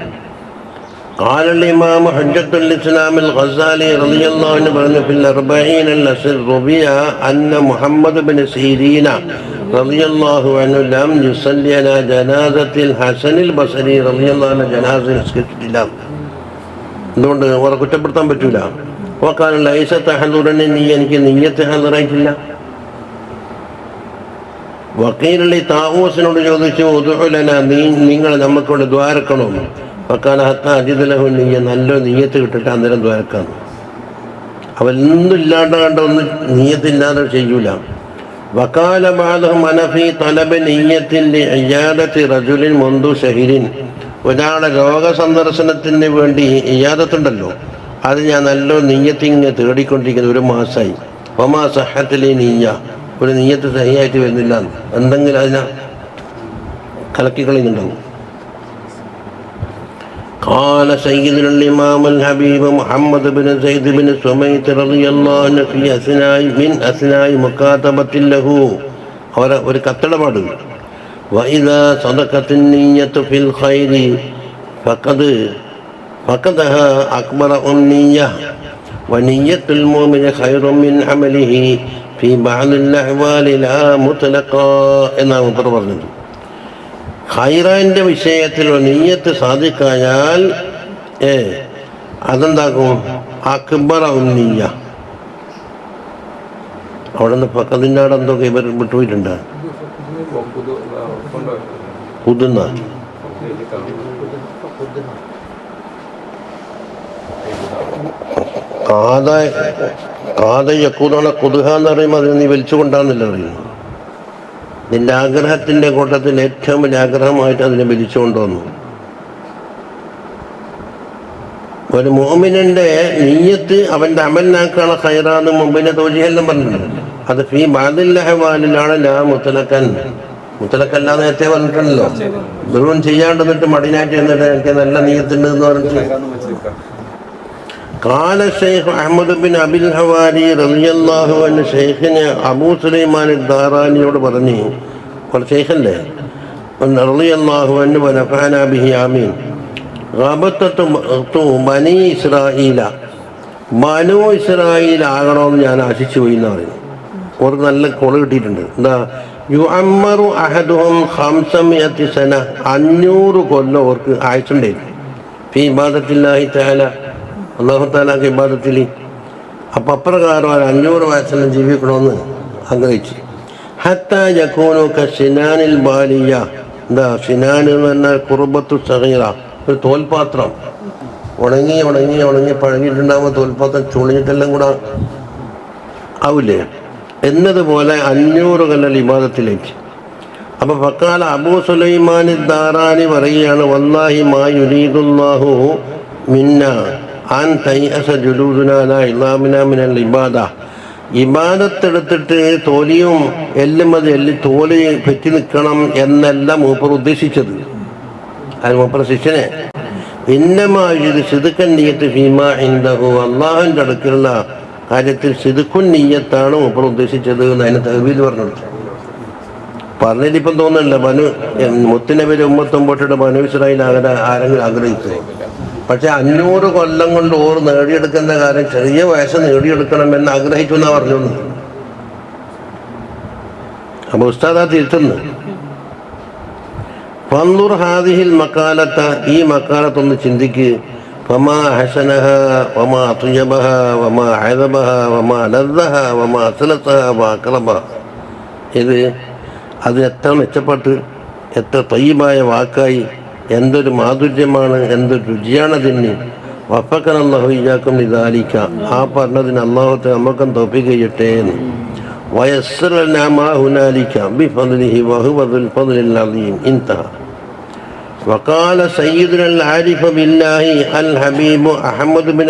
قال الإمام حجة الإسلام الغزالي رضي الله عنه في الأربعين الربيع أن محمد بن سيرين رضي الله عنه لم يصلي على جنازة الحسن البصري رضي الله عنه جنازة الإسلام. അതുകൊണ്ട് അവരെ കുറ്റപ്പെടുത്താൻ പറ്റൂല. വഖാല ലൈസ തഹദുറനി, നീ എനിക്ക് നിയ്യത്ത് ഹാദിറായിട്ടില്ല. വക്കീലി താവൂസിനോട് ചോദിച്ചു, ഉദ്ഉ ലനാ, നിങ്ങൾ നമുക്കോട് ദ്വാരക്കണം. വഖാല ഹത്താ അജിദ ലഹു നിയ്യ, നല്ലൊരു നിയ്യത്ത് കിട്ടിട്ട് അന്നേരം ദ്വാരക്കാം. അവനൊന്നും ഇല്ലാണ്ട് കണ്ട ഒന്നും നിയ്യത്തില്ലാതെ ചെയ്യൂല. വഖാല ബഅദുഹും അന ഫീ തലബി നിയ്യത്തിൻ ലിഇയാദത്തി റജുലിൻ മുൻദു ശഹരിൻ, ഒരാളെ രോഗസന്ദർശനത്തിന് വേണ്ടി ഇയാദത്തുണ്ടല്ലോ, അത് ഞാൻ നല്ലൊരു നിയ്യത്തിങ്ങ് തേടിക്കൊണ്ടിരിക്കുന്നത് 1 മാസമായി. വമാ സഹ്ഹത്തിലി നിയ്യ, ഒരു നിയ്യത്ത് സഹിയായിട്ട് വരുന്നില്ല, എന്തെങ്കിലും അതിനെ കലക്കിക്കളിക്കുന്നുണ്ടാവും. قال سيدنا الإمام الحبيب محمد بن زيد بن سميت رضي الله عنه في أثناء مكاتبة له, അവർ ഒരു കത്തടപാട്, وإذا صدقت النية في الخير فقدها أكبر النية ونية المؤمن خير من عمله في بعض الأحوال لا مطلقا എന്നാണ് ഉത്തര പറഞ്ഞത്. ഖൈറിൻ്റെ വിഷയത്തിൽ നീയത്ത് സാധിക്കായാൽ അതെന്താക്കും, അക്ബറ ഉന്നിയ. അവിടെ നിന്ന് പക്കതിൻ്റെ അവിടെ എന്തൊക്കെ ഇവർ വിട്ടുപോയിട്ടുണ്ട്. പുതുന്ന കാതയക്കൂന്നാണ് കൊതുക എന്ന് പറയുമ്പോൾ അതിന് നീ വലിച്ചു കൊണ്ടാന്നല്ല പറയുന്നത്. നിന്റെ ആഗ്രഹത്തിൻ്റെ കൂട്ടത്തിൽ ഏറ്റവും വലിയ ആഗ്രഹമായിട്ട് അതിനെ വലിച്ചു കൊണ്ടുവന്നു. ഒരു മുഅ്മിനിന്റെ നിയ്യത്ത് അവന്റെ അമലിനാക്കാണ് ഖൈറാന്ന് മുമ്പിനെ തോജിയെല്ലാം പറഞ്ഞിട്ടുണ്ട്. അത് ഫീ ബഅദിൽ അഹ്വാലിലാണ് ലാ മുത്തലക്കൻ. മുത്തലക്കല്ല നേരത്തെ പറഞ്ഞിട്ടുണ്ടല്ലോ. ദുർവൻ ചെയ്യാണ്ടെന്നിട്ട് മടിനായിട്ട് എന്നിട്ട് എനിക്ക് നല്ല നിയ്യത്തുണ്ട് എന്ന് പറഞ്ഞിട്ട്. قال الشيخ أحمد بن أبي الهواري رضي الله عنه, ഷെയ്ഖിന് അബൂ സുലൈമാൻ ദാറാനിയോട് പറഞ്ഞു, ഷെയ്ഖല്ലേ റളിയല്ലാഹു അൻഹു വനഫഅനാ ബിഹി ആമീൻ, ഗബത്തു ബനി ഇസ്രായീല, ബനു ഇസ്രായീൽ ആകണമെന്ന് ഞാൻ ആശിച്ചു പോയി എന്ന് പറയുന്നു. ഒരു നല്ല കൊള കിട്ടിയിട്ടുണ്ട്. എന്താ, യുഅമ്മറു അഹദുഹും 500 സന, 500 കൊല്ലം അവർക്ക് ആയുസുണ്ടായിരുന്നു. ഫീ ഇബാദത്തില്ലാഹി തആല, അല്ലാഹു തആലാക്ക് ഇബാദത്തിൽ. അപ്പം അപ്രകാരം 500 വയസ്സെല്ലാം ജീവിക്കണമെന്ന് ആഗ്രഹിച്ചു. ഹത്താ യകൂനു കസിനാനിൽ ബാലിയ, എന്താ സിനാൻ എന്ന് പറഞ്ഞാൽ കുർബത്തു സഗീറ, ഒരു തോൽപാത്രം ഉണങ്ങി പഴകിയിട്ടുണ്ടാകുമ്പോൾ തോൽപാത്രം ചുളിഞ്ഞിട്ടെല്ലാം കൂടെ ആവില്ലേ എന്നതുപോലെ 500 കൊല്ലം ഇബാദത്തിലേക്ക്. അപ്പം ഫഖാല അബൂ സുലൈമാൻ ദാറാനി പറയുകയാണ്, വല്ലാഹി മാ യുരീദുല്ലാഹു മിന്ന അൻ തൈഅസ ജുലൂദുനാ അലാ ഇളാമിനാ മിനൽ ഇബാദ, ഇബാദത്തെടുത്തിട്ട് തോലിയും എല്ലും അത് തോല് പറ്റി നിൽക്കണം എന്നല്ല മൂപ്പർ ഉദ്ദേശിച്ചത്. അത് മൂപ്പർ ശിഷ്യനെ ഇന്നമായത് സിദുക്കൻ നീയത്ത് ഫീമാ ഇൻദഹു, അള്ളാഹുവിൻ്റെ അടുക്കലുള്ള കാര്യത്തിൽ സിദുക്കുൻ നീയത്താണ് മൂപ്പർ ഉദ്ദേശിച്ചത് എന്ന് അതിന് തഹ്വീൽ പറഞ്ഞെടുത്തു. പറഞ്ഞിട്ടിപ്പം തോന്നുന്നില്ല മുത്തുനബിയുടെ ഉമ്മത്തും പോട്ടിട്ട് ബനു ഇസ്രായേൽ ആരെങ്കിലും ആഗ്രഹിച്ചു. പക്ഷെ 500 കൊല്ലം കൊണ്ട് ഓർ നേടിയെടുക്കുന്ന കാര്യം ചെറിയ വയസ്സ് നേടിയെടുക്കണമെന്ന് ആഗ്രഹിച്ചു എന്നാ പറഞ്ഞു. അപ്പൊ ഉസ്താദാ തിരുത്തുന്നു. ഫൻദുർ ഹാദിഹിൽ മക്കാലത്ത, ഈ മക്കാലത്തൊന്ന് ചിന്തിക്ക്. വമാ ഹസനഹ വമാ തുയബഹ വമാ അദബഹ വമാ ലദ്ദഹ വമാ അസ്ലതഹ വഅഖറബഹ, ഇത് അത് എത്ര മെച്ചപ്പെട്ട് എത്ര തയ്യിബായ വാക്കായി, എന്തൊരു മാധുര്യമാണ്, എന്തൊരു രുചിയാണ് അതിന്. വഫഖനല്ലാഹു ഇയ്യാക്കും ലിദാലിക, ആ പറഞ്ഞതിന് അല്ലാഹു നമുക്കും തൗഫീഖ് ചെയ്യട്ടെ എന്ന്. വയസ്സറ ലനാ മാ ഹുനാലിക ബിഫദ്ലിഹി വഹുവ ദുൽ ഫദ്ലിൽ അളീം. ഇൻതഹ. വഖാല സയ്യിദുന അൽ ആരിഫ ബില്ലാഹി അൽ ഹബീബ് അഹ്മദ് ബിൻ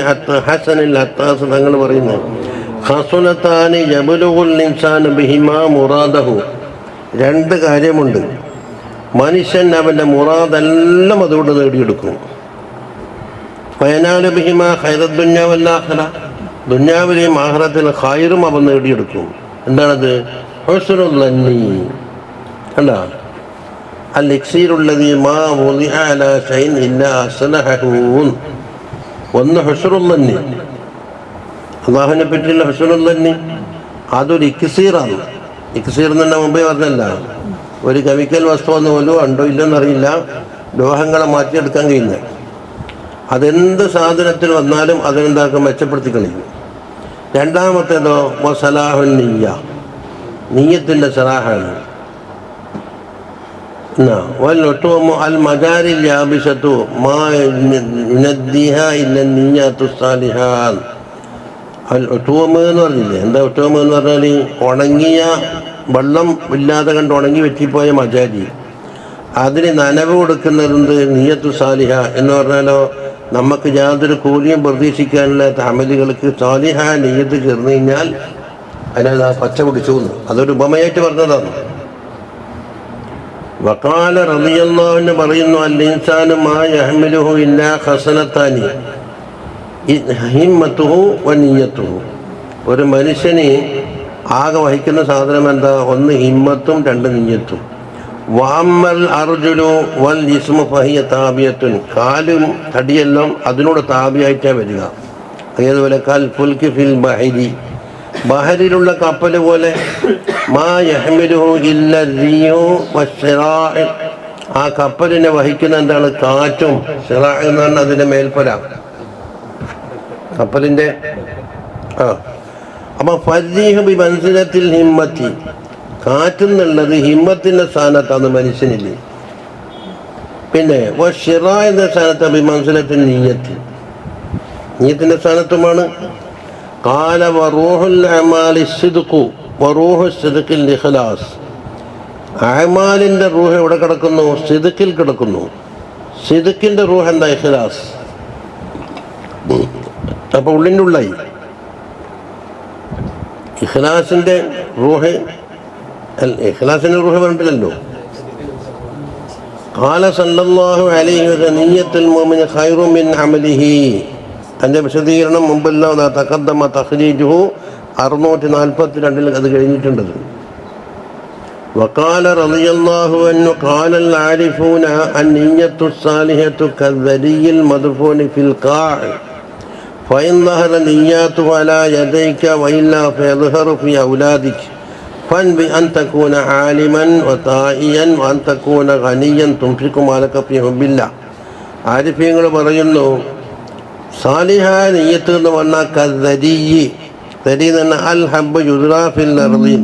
ഹസൻ അൽ അത്താസ് തങ്ങൾ പറയുന്നു, ഖസുലതാനി യബ്ലുഗുൽ ഇൻസാനു ബിഹിമാ മുറാദഹു, 2 കാര്യമുണ്ട്, മനുഷ്യൻ അവൻ്റെ മുറാദെല്ലാം അതുകൊണ്ട് നേടിയെടുക്കും. വയനാലു ബിഹിമാ ഖൈറദ് ദുനിയ വൽ ആഖിറ, ദുനിയാവിലെയും ആഖിറത്തിലെ ഖൈറും അവൻ നേടിയെടുക്കും. എന്താണത്? ഹുസ്നുൽ ദന്നി, കണ്ടാ, അൽ ഇക്സീറുല്ലദീ മാ വുദിഅ അലാ ശൈഇൻ ഇല്ലാ അസ്ലഹഹു. ഒന്ന് ഹുസ്നുൽ ദന്നി, അല്ലാഹുവിനെ പറ്റിയുള്ള ഹുസ്നുൽ ദന്നി, അതൊരു ഇക്സീറാണ്. ഇക്സീർ എന്നെ മുമ്പേ പറഞ്ഞല്ല, ഒരു കെമിക്കൽ വസ്തു എന്ന് പോലും ഉണ്ടോ ഇല്ലെന്നറിയില്ല, ലോഹങ്ങളെ മാറ്റിയെടുക്കാൻ കഴിയുന്നത്. അതെന്ത് സാധനത്തിൽ വന്നാലും അതിനെന്താക്കും, മെച്ചപ്പെടുത്തി കളിക്കും. രണ്ടാമത്തേതോ വസലാഹുൻ നിയ്യ, നിയ്യത്തിൻ്റെ സലാഹാണ്. അൽ മജാരിൽ യാബിസത്തു മാ യുനദ്ദിഹാ ഇല്ല നിയ്യത്തു സാലിഹാൻ. അൽ ഒട്ടുവമ് എന്ന് പറഞ്ഞില്ലേ? എന്താ ഒട്ടുവമ് എന്ന് പറഞ്ഞാൽ ഉണങ്ങിയ വെള്ളം ഇല്ലാതെ കണ്ട് ഉണങ്ങി വെറ്റിപ്പോയ മജാരി, അതിന് നനവ് കൊടുക്കുന്നതെന്ത്? നിയ്യത്തു സാലിഹ എന്ന് പറഞ്ഞാലോ നമുക്ക് യാതൊരു കൂലിയും പ്രതീക്ഷിക്കാനുള്ള അമലുകൾക്ക് സാലിഹ നിയ്യത്ത് ചേർന്ന് കഴിഞ്ഞാൽ അതിനത് പച്ച പിടിച്ചു. അതൊരു ഉപമയായിട്ട് പറഞ്ഞതാണ്. വഖാല റളിയല്ലാഹു അൻഹു പറയുന്നു, അൽ ഇൻസാനു മാ യഹ്മിലുഹു ഇല്ലാ ഖസലത്താനി ഹിമ്മത്തുഹു വ നിയ്യത്തുഹു. ഒരു മനുഷ്യന് ആകെ വഹിക്കുന്ന സാധനം എന്താ? ഒന്ന് ഹിമ്മത്തും, രണ്ട് നിയ്യത്തും. വഅമ്മൽ അർജുലു വൽ ജിസ്മു ഫഹിയ താബിയത്തുൻ. കാലും തടിയെല്ലാം അതിനോട് താബിയായിട്ടാണ് വരിക. അതേപോലെ കൽ ഫുൽകി ഫിൽ ബഹരി, ബഹരിലുള്ള കപ്പൽ പോലെ. മാ യഹ്മിലുഹു ഇല്ല റിയു വശ്ശിറാഇ. ആ കപ്പലിനെ വഹിക്കുന്ന എന്താണ്? കാറ്റും. ശിറാ എന്ന് പറഞ്ഞാൽ അതിൻ്റെ മേൽപ്പര, കപ്പലിൻ്റെ. അപ്പം ഫർജീഹു ബി മൻസിലത്തിൽ ഹിമ്മത്തി, കാറ്റെന്നുള്ളത് ഹിമ്മത്തിൻ്റെ സ്ഥാനത്താണ് മനുഷ്യനില്ലേ. പിന്നെ വശ്ശിറാ എന്ന സ്ഥാനത്ത് ബി മൻസിലത്തിൽ നീയത്തി, നീയത്തിൻ്റെ സ്ഥാനത്തുമാണ്. ഖാല വറൂഹുൽ അമാലി സിദ്ഖു വറൂഹു സിദ്ഖിൽ ഇഖ്ലാസ്. അമാലിൻ്റെ റൂഹ് എവിടെ കിടക്കുന്നു? സിദ്ഖിൽ കിടക്കുന്നു. സിദ്ഖിൻ്റെ റൂഹ് എന്താ? ഇഖ്ലാസ്. അപ്പോൾ ഉള്ളിൻ്റെ ഉള്ളായി ഇഖ്ലാസിൻ്റെ റൂഹ്. ഇഖ്ലാസിൻ്റെ റൂഹ് പറഞ്ഞിട്ടില്ലല്ലോ. ഖാല സല്ലല്ലാഹു അലൈഹി വസല്ലം നിയ്യത്തുൽ മുഅ്മിനി ഖൈറു മിൻ അമലിഹി. അതിൻ്റെ വിശദീകരണം മുമ്പെല്ലാം തഖദ്ദമ തഖ്രീജുഹു 642 അത് കഴിഞ്ഞിട്ടുണ്ട്. വഖാല റളിയല്ലാഹു അൻഹു ഖാലൽ ആരിഫൂന അന്നിയ്യത്തു സാലിഹത്തു കദ്ദരിയിൽ മദ്ഫൂനി ഫിൽ ഖാഇ ഫഇൻ ളഹറ നിയ്യാതുഹു അലാ യദൈക വഇല്ലാ ഫയദ്ഹറു ഫി ഔലാദിക ഫൻബി അൻ തകൂന ആലിമൻ വതായിയൻ വഅൻ തകൂന ഗനിയൻ തുൻഫിഖു മാലക ഫി ഹുബ്ബില്ലാഹ്. ആരിഫീങ്ങൾ പറയുന്നു, സാലിഹായ നിയ്യത്ത് എന്ന് പറഞ്ഞാൽ കദ്ദരിയി, ദരി എന്ന് പറഞ്ഞാൽ അൽ ഹബ്ബ് യുദ്റാ ഫിൽ അർളി,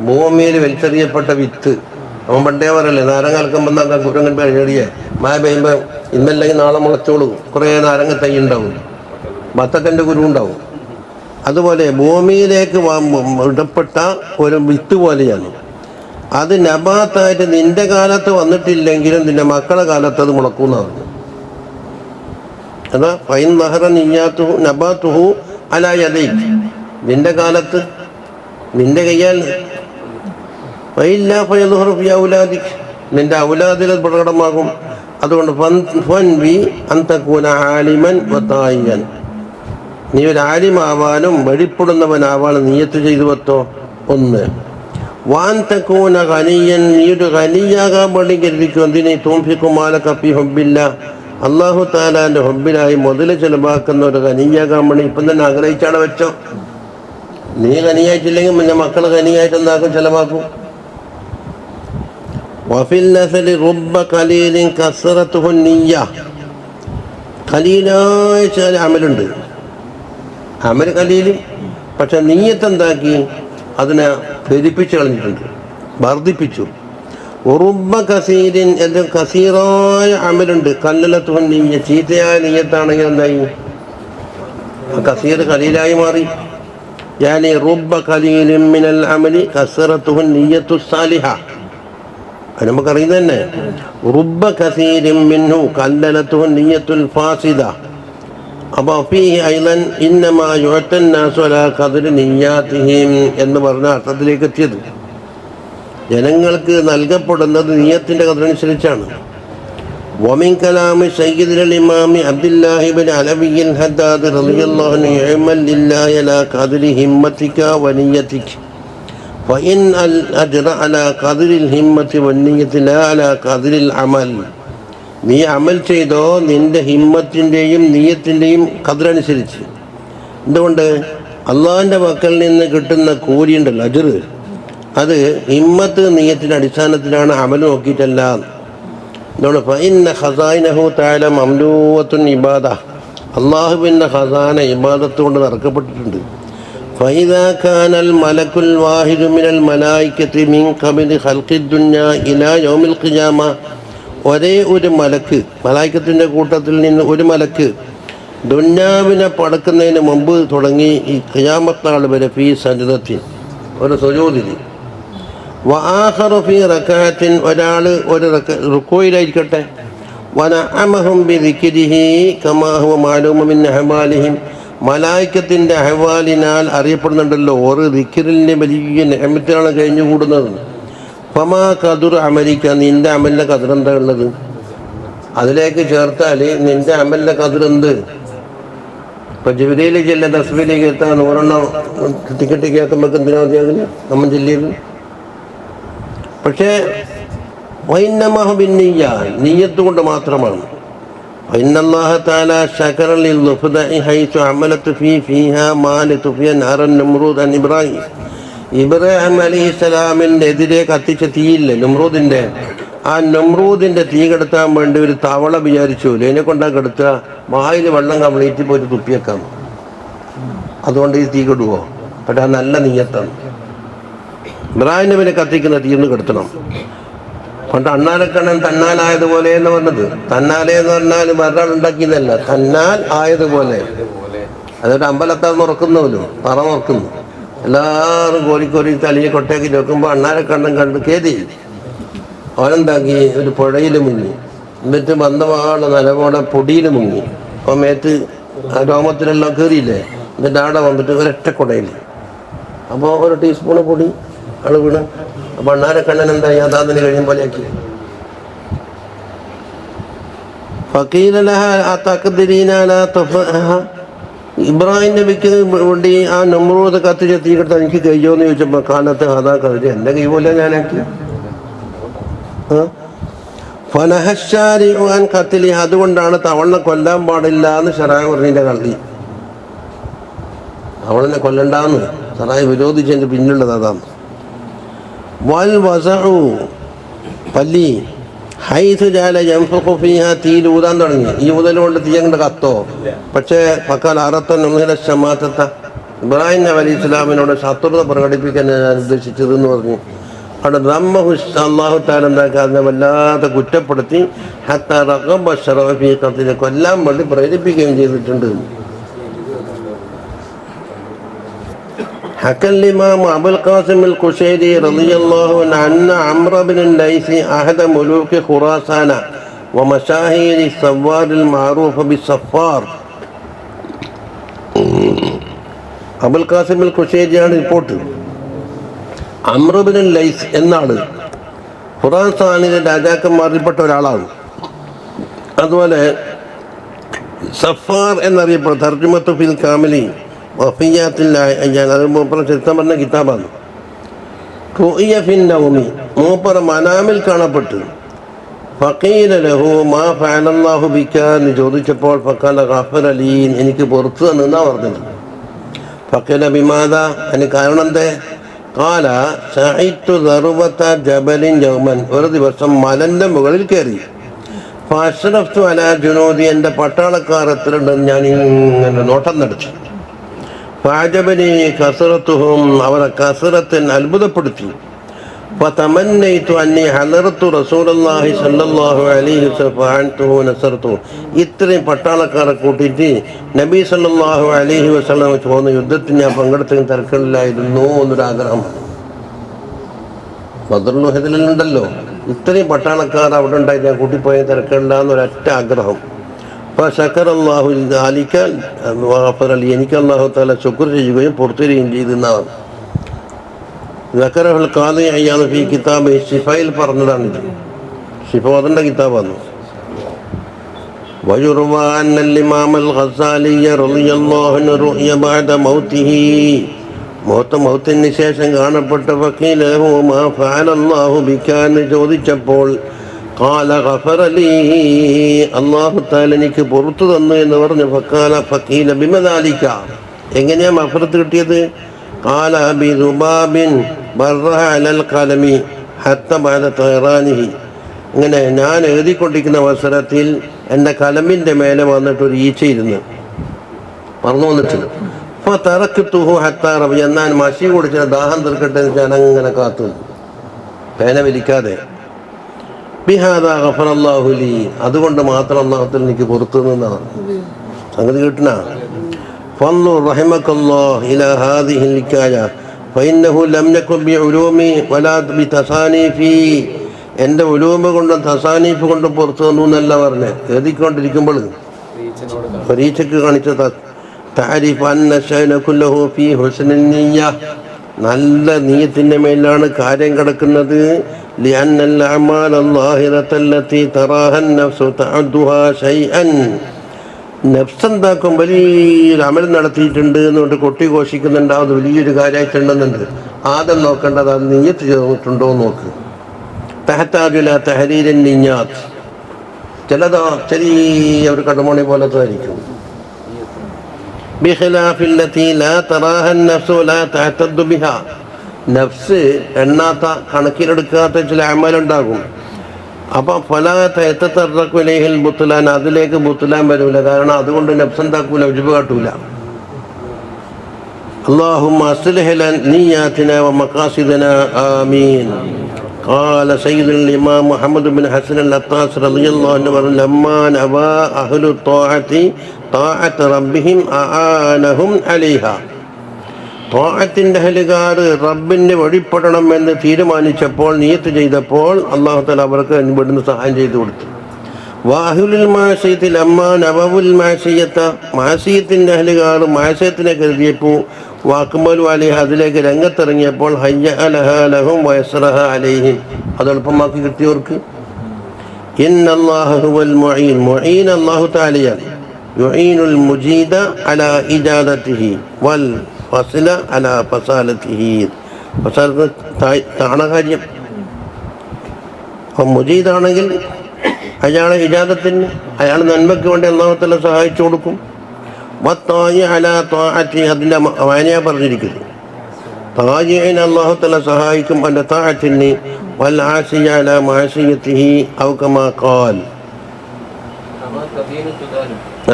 ഭൂമിയിൽ വലിച്ചെറിയപ്പെട്ട വിത്ത്. അവൻ പണ്ടേ പറയല്ലേ, നാരങ്ങ അലക്കുമ്പോൾ കുരങ്ങൻ പേടിയെ മഴ പെയ്യുമ്പോൾ ഇന്നല്ലെങ്കിൽ നാളെ മുളച്ചോളൂ. കുറേ നാരങ്ങ തൈ ഉണ്ടാവും, ബത്തക്കൻ്റെ കുരു ഉണ്ടാവും. അതുപോലെ ഭൂമിയിലേക്ക് ഇടപെട്ട ഒരു വിത്ത് പോലെയാണ് അത്. നബാത്തായിട്ട് നിന്റെ കാലത്ത് വന്നിട്ടില്ലെങ്കിലും നിന്റെ മക്കളുടെ കാലത്ത് അത് മുളക്കുന്നതാണ്. അതാ ഫൈൻ നഹറ നിയ്യാത്തുഹു നബാത്തുഹു അലാ യദൈക്, നിന്റെ കാലത്ത് നിന്റെ കയ്യാൽ. ഫൈല്ലാ ഫയദ്ഹറു ഫി ഔലാദിക്, നിന്റെ ഔലാദിൽ പ്രകടമാകും. അതുകൊണ്ട് ഫൻവി അൻ തകൂന ആലിമൻ വതായിയൻ, നീ ഒരു ആലിമാവാനും വെളിപ്പെടുന്നവനാവാനും നിയ്യത്ത് ചെയ്തു വെത്തോ. ഒന്ന് വാൻ തകൂന ഗനിയൻ, നീ ഒരു ഗനിയാകാൻ വേണ്ടി കരുതിക്കും. എന്തിന്? തുൻഫിഖു മാലക ഫി ഹുബ്ബില്ലാഹ്, അല്ലാഹു തആലാന്റെ ഹുബ്ബിലായി മുതൽ ചെലവാക്കുന്ന ഒരു ഗനിയാകാൻ വേണ്ടി ഇപ്പം തന്നെ ആഗ്രഹിച്ചാണ് വെച്ചോ. നീ ഗനിയായിട്ടില്ലെങ്കിൽ പിന്നെ മക്കൾ ഗനിയായിട്ട് എന്താക്കും? ചെലവാക്കും. വഫിൽ നസലി റുബ്ബ ഖലീലിൻ കസ്റത്തുഹു നിയ്യ, ഖലീലായ ചില അമലുണ്ട്, അമൽ ഖലീൽ. പക്ഷെ നീയത്ത് എന്താക്കി? അതിനെ പെരുപ്പിച്ച് കളഞ്ഞിട്ടുണ്ട്, വർദ്ധിപ്പിച്ചു. ഉറുബ്ബ കസീരിൻ, എൻ്റെ കസീറായ അമലുണ്ട്, കല്ലലത്തുഹു നിയ്യ, ചീത്തയായ നീയത്താണെങ്കിൽ എന്തായി? കസീർ ഖലീലായി മാറി. യാനി റുബ്ബ ഖലീലിൻ മിനൽ അമലി കസ്റത്തുഹു നിയ്യത്തു സാലിഹ. അത് നമുക്കറിയുന്നത് തന്നെ. റുബ്ബ കസീരിൻ മിൻഹു കല്ലലത്തുഹു നിയ്യത്തുൽ ഫാസിദ. അപ്പോൾ ഫീഹി അയ്ളൻ ഇന്നമാ യുഅത്തൻ നാസു അലാ ഖദ്രി നിയ്യാതിഹിം എന്ന് പറഞ്ഞ അർത്ഥത്തിലേക്ക് എത്തിയത്. ജനങ്ങൾക്ക് നൽകപ്പെടുന്നത് നിയ്യത്തിൻ്റെ ഖദ്റനുസരിച്ചാണ്. വമിൻ കലാമി സയ്യിദുൽ ഇമാമി അബ്ദുല്ലാഹി ഇബ്നു അലവിയ്യിൽ ഹദ്ദാദ് റളിയല്ലാഹു അൻഹു യഅമൽ ലില്ലാഹി അലാ ഖദ്രി ഹിമ്മതിക വ നിയ്യതിക ഫഇൻ അൽ അജ്റ അലാ ഖദ്രിൽ ഹിമ്മതി വ നിയ്യതി ലാ അലാ ഖദ്രിൽ അമൽ. നീ അമൽ ചെയ്തോ നിന്റെ ഹിമ്മത്തിൻ്റെയും നീയത്തിൻ്റെയും ഖദ്റനുസരിച്ച്. എന്തുകൊണ്ട്? അള്ളാഹിൻ്റെ മക്കളിൽ നിന്ന് കിട്ടുന്ന കൂലി ഉണ്ടല്ലോ, അജ്ർ, അത് ഹിമ്മത്ത് നീയത്തിൻ്റെ അടിസ്ഥാനത്തിലാണ് അമൽ നോക്കിയിട്ടല്ല. എന്തുകൊണ്ട്? ഫഇന്ന ഖസായിനഹു തആല മംലൂഅത്തുൻ ഇബാദ, അള്ളാഹുവിൻ്റെ ഖസാന ഇബാദത്ത് കൊണ്ട് നിറക്കപ്പെട്ടിട്ടുണ്ട്. فإذا كان الملك الواحد من الملائكة من قبل خلق الدنيا إلى يوم القيامة ഒരേ ഒരു മലക്ക് മലായിക്കത്തിൻ്റെ കൂട്ടത്തിൽ നിന്ന് ഒരു മലക്ക് ദുന്യാവിനെ പടക്കുന്നതിന് മുമ്പ് തുടങ്ങി ഈ ഖിയാമത്ത് വരെ ഫീ സജ്ദത്തിൻ ഒരു സുജൂദിൽ വആഖറു ഫീ റകഅത്തിൻ ഒരാൾ ഒരു റുകൂയിലായിരിക്കട്ടെ വനഅമഹും ബിദിക്രിഹി കമാ ഹുവ മഅലൂമു മിൻ അഹ്വാലിഹിം മലായിക്കത്തിൻ്റെ അഹ്വാലിനാൽ അറിയപ്പെടുന്നുണ്ടല്ലോ ഒരു ദിക്റിൻ്റെ വലിയ നിഅമത്താണ് കഴിഞ്ഞു കൂടുന്നത്. ഫമാ ഖദർ അമലിക നിൻ്റെ അമലിൻ്റെ ഖദർ എന്താ ഉള്ളത്? അതിലേക്ക് ചേർത്താൽ നിൻ്റെ അമലിൻ്റെ ഖദർ എന്ത്? ഇപ്പം ജിബ്രീൽ ചെല്ല തസ്ബീഹിലേക്ക് എത്താൻ 100 ടിക്കറ്റ് കേൾക്കുമ്പോൾ എന്തിനാ മതിയാകില്ല നമ്മൾ ജില്ലയിൽ. പക്ഷേ വൈന്നമഹു ബിന്നിയ്യ നിയ്യത്ത് കൊണ്ട് മാത്രമാണ്. വൈന്നല്ലാഹ തആല ശകറ ലിൽ ളുഫ്ദഇ ഹൈതു അമലതു ഫീഹാ മാ ലിതുഫിയ നാറൻ നമ്രൂദ് അൻ ഇബ്രാഹിം. ഇബ്രാഹിം അലൈഹിസ്സലാമിൻ്റെ എതിരെ കത്തിച്ച തീയില്ലേ നമ്രൂദിൻ്റെ, ആ നമ്രൂദിൻ്റെ തീ കെടുത്താൻ വേണ്ടി ഒരു തവള വിചാരിച്ചു ഇതിനെ കൊണ്ടാ കെടുത്തുക, വായിൽ വെള്ളം കംപ്ലീറ്റ് പോയിട്ട് തുപ്പിയേക്കാം, അതുകൊണ്ട് ഈ തീ കെടുവോ? പക്ഷെ അത് നല്ല നീയത്താണ്. ഇബ്രാഹിം നബിനെ കത്തിക്കുന്ന തീർന്ന് കെടുത്തണം. പണ്ട് അണ്ണാലക്കണ്ണൻ തന്നാലായതുപോലെ എന്ന് പറഞ്ഞത്, തന്നാലെ എന്ന് പറഞ്ഞാൽ വേറൊരാൾ ഉണ്ടാക്കിയതല്ല, തന്നാൽ ആയതുപോലെ. അതൊരു അമ്പലത്താന്ന് ഉറക്കുന്നവരും പറ ഉറക്കുന്നു. എല്ലാവരും കോരിക്കോരി തലയിൽ കൊട്ടയാക്കി നോക്കുമ്പോൾ അണ്ണാലക്കണ്ണൻ കണ്ട് കേതി അവനെന്താക്കി ഒരു പുഴയിൽ മുങ്ങി, എന്നിട്ട് ബന്ധവാള നിലപോലെ പൊടിയിൽ മുങ്ങി. അപ്പോൾ മേത്ത് ആ രോമത്തിലെല്ലാം കയറിയില്ലേ, എന്നിട്ട് അവിടെ വന്നിട്ട് ഒരൊറ്റ കുടയിൽ അപ്പോൾ ഒരു ടീസ്പൂണ് പൊടി ആൾ വീണ്. അപ്പോൾ അണ്ണാലക്കണ്ണൻ എന്താ യാഥാതിന് കഴിയുമ്പോഴേക്ക് ഫക്കീലലഹ ആ തഖ്ദിരീന ഇബ്രാഹിം നബിക്ക് വേണ്ടി ആ നമ്രൂദ് കത്തിച്ച തീ കെടുത്താൽ എനിക്ക് കഴിയുമോ എന്ന് ചോദിച്ചപ്പോൾ കാലത്ത് അതാ കത്തിച്ച് എൻ്റെ കൈ പോലെ ഞാനാക്കി. ഫനഹശാരിഅൻ ഖത്ലി അതുകൊണ്ടാണ് തവളനെ കൊല്ലാൻ പാടില്ല എന്ന് ശറഅ പറഞ്ഞതിൻ്റെ കള്ളി. തവളനെ കൊല്ലണ്ടാന്ന് ശറഅ വിരോധിച്ചതിൻ്റെ പിന്നിലുള്ളത് അതാണ്. വൽ വസഉ പല്ലി ഹൈസു ജാല യൻഫഖു ഫീഹാ തീയിൽ ഊതാൻ തുടങ്ങി. ഈ ഊതൽ കൊണ്ട് തീ അങ്ങോട്ട് കത്തോ? പക്ഷേ ഫഖാല അറത്ത നുഹില ശമാതത ഇബ്രാഹിം നബി അലൈഹി സ്വലാമിനോട് ശത്രുത പ്രകടിപ്പിക്കാൻ ഞാൻ ഉദ്ദേശിച്ചതെന്ന് പറഞ്ഞു. അവിടെ റമ്മഹു അല്ലാഹു തആല എന്താക്കി അതിനെ വല്ലാതെ കുറ്റപ്പെടുത്തി. ഹത്താ റഗബ ശറഅ ഫീ ഖത്ലിഹി കൊല്ലാൻ വേണ്ടി പ്രേരിപ്പിക്കുകയും ചെയ്തിട്ടുണ്ട്. حكى الإمام أبو القاسم القشيري رضي الله عنه أن عمرو بن الليث أحد ملوك خراسان ومشاهير السوار المعروف بالصفار. അബുൽ ഖാസിം അൽ ഖുശൈരിയാണ് റിപ്പോർട്ട്. അംറു ബിൻ ലൈസ് എന്നാണ് ഖുറാസാനിലെ രാജാക്കന്മാരിൽപ്പെട്ട ഒരാളാണ്. അതുപോലെ സഫാർ എന്നറിയപ്പെടും തർജുമത്തു ഫിൽ കാമിലി വഫിയാത്തില്ല അത് മൂപ്പറ ചരിത്രം പറഞ്ഞ കിതാബാണ്. റുഇയ ഫിൻ നൗമി മൂപ്പറ മനാമിൽ കാണപ്പെട്ടു. ഫഖീല ലഹു മാ ഫഅലല്ലാഹു ബിക എന്ന് ചോദിച്ചപ്പോൾ ഫഖാല ഗഫറ ലീ എനിക്ക് പുറത്തു തന്നെന്നാ പറഞ്ഞത്. ഫഖീല ബിമാദാ അതിന് കാരണം എന്തേ? ഖാല സഅയ്തു ദർവത ജബലിൻ യൗമൻ ഒരു ദിവസം മലൻ്റെ മുകളിൽ കയറി. ഫഅശ്റഫ്തു അലാ ജുനൂദി എൻ്റെ പട്ടാളക്കാർ എത്രയുണ്ടെന്ന് ഞാൻ ഇങ്ങനെ നോട്ടം നടത്തി. ഫഅജബനി കസറത്തുഹും അവരെ കസറത്തിൻ അത്ഭുതപ്പെടുത്തി. ഫതമന്നൈതു അന്നി ഹളറത്തു റസൂലുള്ളാഹി സ്വല്ലല്ലാഹു അലൈഹി വസല്ലം ഫഅൻതുഹു നസറത്തു ഇത്രയും പട്ടാളക്കാരെ കൂട്ടിയിട്ട് നബി സല്ലല്ലാഹു അലൈഹി വസല്ലം പോകുന്ന യുദ്ധത്തിൽ ഞാൻ പങ്കെടുത്തതിന് തിരക്കില്ലായിരുന്നു എന്നൊരാഗ്രഹം. ബദറുൽ ഉഹദിലുണ്ടല്ലോ ഇത്രയും പട്ടാളക്കാർ അവിടെ ഉണ്ടായി ഞാൻ കൂട്ടിപ്പോയ തിരക്കില്ല എന്നൊരൊറ്റ ആഗ്രഹം. അപ്പോൾ ശക്കറല്ലാഹു ദാലിക വഗഫറ ലി എനിക്ക് അല്ലാഹു തആല ശുക്ർ ചെയ്യുകയും പുറത്തുവരികയും ചെയ്തെന്നാണ്. ദക്കറഹുൽ ഖാദി അയ്യാദ് ഫീ കിതാബ് ശിഫയിൽ പറഞ്ഞതാണിത്. ശിഫ അതിൻ്റെ കിതാബാണ്. വയുർവാ അന്നൽ ഇമാമൽ ഖസാലി റളിയല്ലാഹു അൻഹു റുഅയ ബഅദ മൗതിഹി മൗത്തിന് ശേഷം കാണപ്പെട്ട ഫഖീല ലഹു മാ ഫഅലല്ലാഹു ബിക എന്ന് ചോദിച്ചപ്പോൾ ഖാല ഗഫറ ലീ അല്ലാഹു തആല എനിക്ക് പുറത്തു തന്നു എന്ന് പറഞ്ഞു. ഫഖീല ബിമദാലിക എങ്ങനെയാ മഗ്ഫിറത്ത് കിട്ടിയത്? ഖാല ബിദുബാബിൻ ബർറഹ അലൽ ഖലമി ഹത്ത ബഅദ തഹറാനിഹി ഇങ്ങനെ ഞാൻ എഴുതിക്കൊണ്ടിരിക്കുന്ന അവസരത്തിൽ എൻ്റെ കലമിൻ്റെ മേലെ വന്നിട്ടൊരു ഈച്ചയിരുന്ന് പറന്നു വന്നിട്ടുണ്ട്. അപ്പോൾ തറക്കിത്തുഹു ഹത്താറബി, എന്നാൽ മഷി കുടിച്ച ദാഹം തീർക്കട്ടെ ഞാൻ അങ്ങനെ കാത്തു പേന വലിക്കാതെ. ബിഹാദാ ഗഫറല്ലാഹു ലി, അതുകൊണ്ട് മാത്രം അല്ലാഹുവിൽ എനിക്ക് പുറത്തു നിന്നാണ് സംഗതി കിട്ടണ. ഫൻദുർ റഹിമക്കല്ലാഹ് ഇലാ ഹാദിഹിൽ ഹിക്കായ ഫഇന്നഹു ലം യകുൻ ബിഉലൂമി വലാ ബിതസാനീഫി, എൻ്റെ ഉലൂമ കൊണ്ടും തസാനീഫ് കൊണ്ടും പുറത്തു വന്നു എന്നല്ല പറഞ്ഞ് എഴുതിക്കൊണ്ടിരിക്കുമ്പോൾ പരീക്ഷയ്ക്ക് കാണിച്ച താരിഫ് അന്ന ശഅന കുല്ലഹു ഫീ ഹുസ്നിൻ നിയ്യ, നല്ല നീയത്തിൻ്റെ മേലാണ് കാര്യം കിടക്കുന്നത്. ലിഅന്നൽ അഅമാല അല്ലാഹിറത്തല്ലത്തി തറാഹൻ നഫ്സു തഅദ്ദുഹാ ശൈഅൻ, നഫ്സ് എന്താക്കും വലിയൊരു അമൽ നടത്തിയിട്ടുണ്ട് എന്നുകൊണ്ട് കൊട്ടി ഘോഷിക്കുന്നുണ്ട്, അത് വലിയൊരു കാര്യമായിട്ടുണ്ടെന്നുണ്ട്. ആദ്യം നോക്കേണ്ടത് അത് നീയത്ത് ചേർന്നിട്ടുണ്ടോ എന്ന് നോക്ക്. തഹ്താജുല തഹരീരൻ നിയ്യാത്ത്, ചിലതോ ചെറിയ ഒരു കടുമണി പോലത്തായിരിക്കും. ബിഖിലാഫില്ലത്തി ലാ തറാഹൻ നഫ്സു ലാ തഅതദ്ദു ബിഹാ, നഫ്സ് എണ്ണാത്ത കണക്കിലെടുക്കാത്ത ചില അമലുണ്ടാകും. അപ്പം ഫലാ തയത്തറക്കു ഇലൈഹിൽ ബുത്ലാൻ, അതിലേക്ക് ബുത്ലാൻ വരൂല, കാരണം അതുകൊണ്ട് നഫ്സ് എന്താക്കൂല, ഉജ്ബ് കാട്ടൂല. അല്ലാഹുമ്മ അസ്ലിഹ് ലനാ നിയ്യാതിനാ വ മഖാസിദനാ ആമീൻ. قال سيد الإمام محمد بن حسن العطاس رضي الله عنه لما نوى أهل الطاعة طاعة ربهم أعانهم عليها, ത്വാഅത്തിൻ്റെ അഹ്ലുകാർ റബ്ബിനെ വഴിപ്പെടണം എന്ന് തീരുമാനിച്ചപ്പോൾ, നിയത്ത് ചെയ്തപ്പോൾ അല്ലാഹു തആല അവർക്ക് ഇവിടുന്ന് സഹായം ചെയ്തു കൊടുത്തു. വാഹുലുൽ മാസിയത്തിൽ അമ്മാ നവവുൽ മാസിയത്ത, മാസിയത്തിൻ്റെ അഹ്ലുകാർ മാസിയത്തിനെ കരുതിയപ്പോൾ വാക്കുമൽ അലൈഹ, അതിലേക്ക് രംഗത്തിറങ്ങിയപ്പോൾ ഹയ്യ അലഹ ലഹും വയസ്റഹ അലൈഹിം, അത് എളുപ്പമാക്കി കിട്ടിയവർക്ക്. ഇന്നല്ലാഹു ഹുവൽ മുഈൻ, മുഈൻ അല്ലാഹു തആലയാണ്. യുഈനുൽ മുജീദ അലാ ഇജാദതിഹി വൽ ഫസ്ല അലാ ഫസാലതിഹി, താണ കാര്യം. അപ്പം മുജീദാണെങ്കിൽ അയാളെ ഇജാദത്തിന്, അയാൾ നന്മയ്ക്ക് വേണ്ടി അല്ലാഹു തആല സഹായിച്ചു കൊടുക്കും. വത്തായി അലാ ത്വാഅതി, അതിൻ്റെ വായനയാ പറഞ്ഞിരിക്കുന്നത്. തായിഅന് അല്ലാഹു തആല സഹായിക്കും അവൻ്റെ താഅത്തിന്. വൽ ആസിയ അലാ മാസിയതിഹി ഔ കമാ ഖാൽ,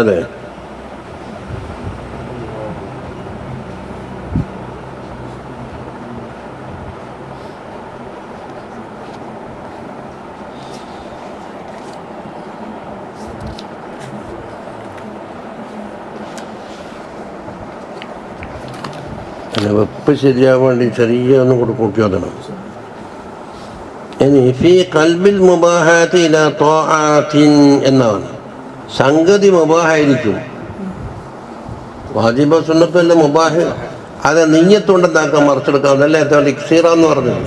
അതെ. വെപ്പ് ശരിയാവാൻ വേണ്ടി ചെറിയ ഒന്നും കൂടെ കൂട്ടിയോതണം. ഇനി ഫീ ഖൽബിൽ മുബാഹാത്തി ഇലാ ത്വാഅത്തിൻ എന്നാണ്. സംഗതി മുബാഹായിരിക്കും, വാജിബ സുന്നത്തല്ല മുബാഹ്, അത് നീയത്തുകൊണ്ടെന്നാക്കാൻ മറിച്ചെടുക്കാം. അതല്ലേ ഇക്സീറ എന്ന് പറഞ്ഞത്.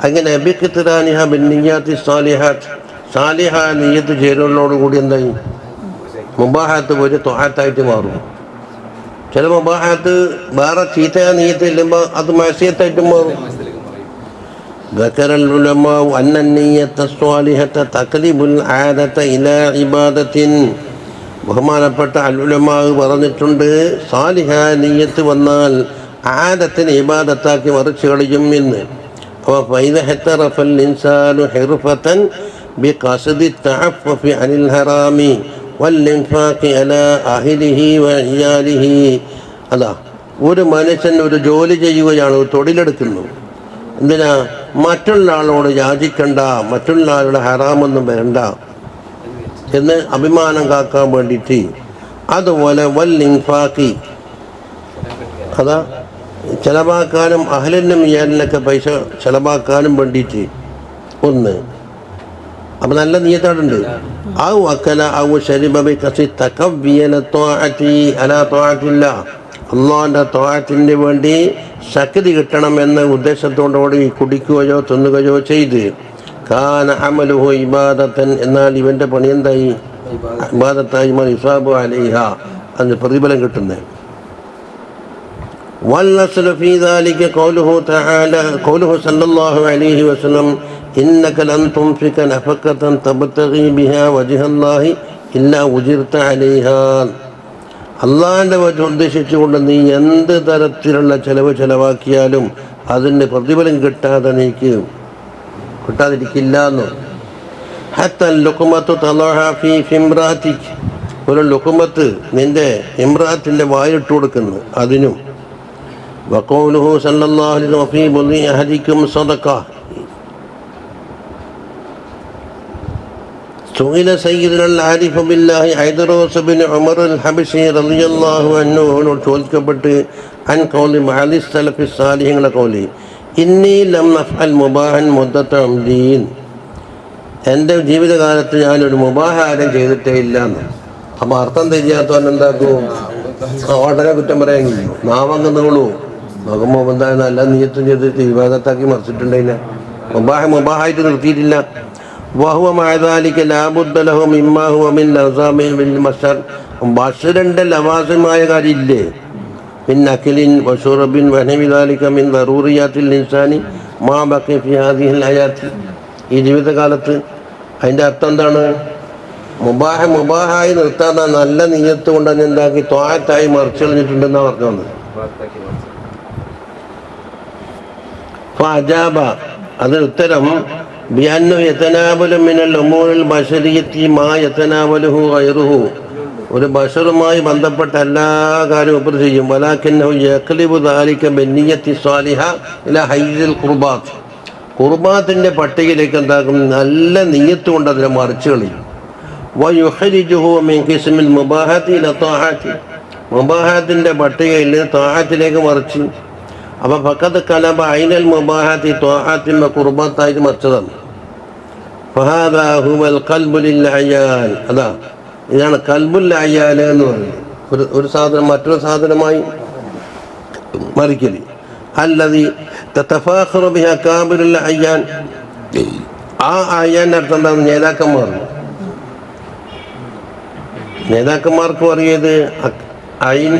അങ്ങനെ ബിഖ്തിറാനിഹ ബിന്നിയ്യാത്തി സാലിഹാത്ത്, സാലിഹ നീയത്ത് ചേരുവതോടുകൂടി എന്തായി മുബാഹാത്ത് ഒരു ത്വാഅത്തായിട്ട് മാറും. ചില മുബാഹാത്ത് വേറെ ചീത്തയാ നീയത്ത് ഇല്ലുമ്പോൾ അത് മഅസിയത്തായിട്ടും മാറും. ذكر العلماء أن النية الصالحة تقلب العادة إلى عبادة, ബഹുമാനപ്പെട്ട അൽഉലമാ പറഞ്ഞിട്ടുണ്ട്, സാലിഹ നീയത്ത് വന്നാൽ ആദത്തിനെ ഇബാദത്താക്കി മറിച്ച് കളയും എന്ന്. അപ്പോൾ ഫൈദ ഹത്തറഫൽ ഇൻസാനു ഹിർഫതൻ ബിഖസ്ദി തഅഫഫി അനിൽ ഹറാമി വൽഇൻഫാഖി അലാ അഹ്ലിഹി വഇയാലിഹി. അതാ, ഒരു മനുഷ്യൻ ഒരു ജോലി ചെയ്യുകയാണ്, ഒരു തൊഴിലെടുക്കുന്നു. എന്തിനാ? മറ്റുള്ള ആളോട് യാചിക്കണ്ട, മറ്റുള്ള ആളുടെ ഹറാമൊന്നും വരണ്ട എന്ന് അഭിമാനം കാക്കാൻ വേണ്ടിയിട്ട്. അതുപോലെ വൽ ഇൻഫാഖി, അതാ ചെലവാക്കാനും അഹ്ലിനും ഇയാലിനൊക്കെ പൈസ ചെലവാക്കാനും വേണ്ടിയിട്ട് ഒന്ന്. അപ്പം നല്ല നീയത്താടുണ്ട്. ഔ അക്കല ഔ ശരിബ ബികസി തകവ്വിയല ത്വാഅതി അലാ ത്വാഅത്തില്ലാ, അള്ളാഹിൻ്റെ ത്വാഅത്തിന് വേണ്ടി ശക്തി കിട്ടണം എന്ന ഉദ്ദേശത്തോടുകൂടി കുടിക്കുകയോ തിന്നുകയോ ചെയ്ത് കാന അമലുഹു ഇബാദത്തൻ, എന്നാൽ ഇവൻ്റെ പണി എന്തായി? ഇബാദത്തായി ഇസാബു അലൈഹ, അതിന് പ്രതിഫലം കിട്ടുന്നത്. والأصل في ذلك قوله صلى الله عليه وسلم إنك لن تنفق نفقة تبتغي بها وجه الله إلا أجرت عليها. അള്ളാഹിൻ്റെ വജ് ഉദ്ദേശിച്ചുകൊണ്ട് നീ എന്ത് തരത്തിലുള്ള ചെലവാക്കിയാലും അതിൻ്റെ പ്രതിഫലം കിട്ടാതിരിക്കില്ല എന്ന്. ഹത്തൽ ലുഖ്മത്തു തളഅ ഫീ ഫിംറാതിക്, ഒരു ലുഖ്മത്ത് നിൻ്റെ ഇമ്രാത്തിൻ്റെ വായിലിട്ട് കൊടുക്കുന്നു, അതിനും വഖൗലുഹു സല്ലല്ലാഹു അലൈഹി വസല്ലം ഫീ ബുദി അഹദിക്കും സദഖ. സുഇല സയ്യിദുൽ ആരിഫ് ബില്ലാഹി ഹൈദറൂസ് ബിൻ ഉമർ അൽ ഹബശി റളിയല്ലാഹു അൻഹു ചോദിക്കപ്പെട്ട് അൻ ഖൗലി മഅലി സലഫി സാലിഹിങ്ങളുടെ ഖൗലി ഇന്നി ലം നഫ്അൽ മുബാഹൻ മുദ്ദത അംദീൻ. എൻ്റെ ജീവിതകാലത്ത് ഞാനൊരു മുബാഹാരം ചെയ്തിട്ടേ ഇല്ല എന്ന്. അപ്പോൾ അർത്ഥം തിരിയാത്തവൻ എന്താക്കും? ഓട്ടനെ കുറ്റം പറയാൻ കഴിയും. നാവങ്ങുന്നുള്ളൂ നോക്കുമ്പോൾ എന്താ നല്ല നീയത്തും ചെയ്തിട്ട് വിവാദത്താക്കി മറിച്ചിട്ടുണ്ടായില്ല. മുബാഹായിട്ട് നിർത്തിയിട്ടില്ല. വഹുവ മഅദാലിക ലാ ബുദ്ദ ലഹു മിമ്മാ ഹുവ മിൻ ലസാമിൻ ബിൽ മശർ. ബശറിൻ്റെ ലവാസിമായ കാര്യമില്ലേ? മിൻ അഖിലിൻ വശുറബിൻ വനഹി ദാലിക മിൻ ദറൂറിയാത്തിൽ ഇൻസാനി മാ ബഖി ഫി ഹാദിഹിൽ ഹയാത്തി. ഈ ജീവിതകാലത്ത് അതിൻ്റെ അർത്ഥം എന്താണ്? മുബാഹായി നിർത്താൻ നല്ല നീയത്ത് കൊണ്ട് തന്നെ എന്താക്കി ത്വാഅത്തായി മറിച്ചു കളഞ്ഞിട്ടുണ്ടെന്നാണ് പറഞ്ഞു വന്നത്. ഫഅജാബ, അതിന് ഉത്തരം ബിഅന്നഹു യതനാവലു മിനൽ ഉമൂറിൽ ബശരിയത്തി മാ യതനാവലുഹു ഗൈറുഹു. ഒരു ബശറുമായി ബന്ധപ്പെട്ട എല്ലാ കാര്യവും ഉപരി ചെയ്യും. വലാകിന്നഹു യഖ്ലിബു ദാലിക ബിന്നിയ്യത്തി സ്വാലിഹ ഇലാ ഹയ്യിൽ ഖുർബാത്ത്. ഖുർബാത്തിൻ്റെ പട്ടികയിലേക്ക് എന്താക്കും? നല്ല നീയത്ത് കൊണ്ട് അതിനെ മറിച്ചു കളയും. വയുഖ്രിജുഹു മിൻ ഖിസ്മിൽ മുബാഹത്തി ഇലാ ത്വാഅത്തി. മുബാഹത്തിൻ്റെ പട്ടികയിൽ ത്വാഅത്തിലേക്ക് മറിച്ച്. അപ്പോൾ ഫഖദ് കലബ ഐനൽ മുബാഹത്തി ത്വാഅത്തിൻ്റെ ഖുർബാത്തായിട്ട് മറിച്ചതാണ്. ഫഹാദാ ഹുവൽ ഖൽബുൽ അയ്യാൻ. അതാ ഇതാണ് കൽബുൽ അയ്യാൻ എന്ന് പറയുന്നത്. ഒരു സാധനം മറ്റൊരു സാധനമായി മറിക്കൽ. അല്ലദീ തതഫാഖറു ബിഹാ കാബിറുൽ അയ്യാൻ. ആ അയ്യാൻ്റെ അർത്ഥം എന്താണ്? നേതാക്കന്മാർ. നേതാക്കന്മാർക്ക് പറയുന്നത് അയിൻ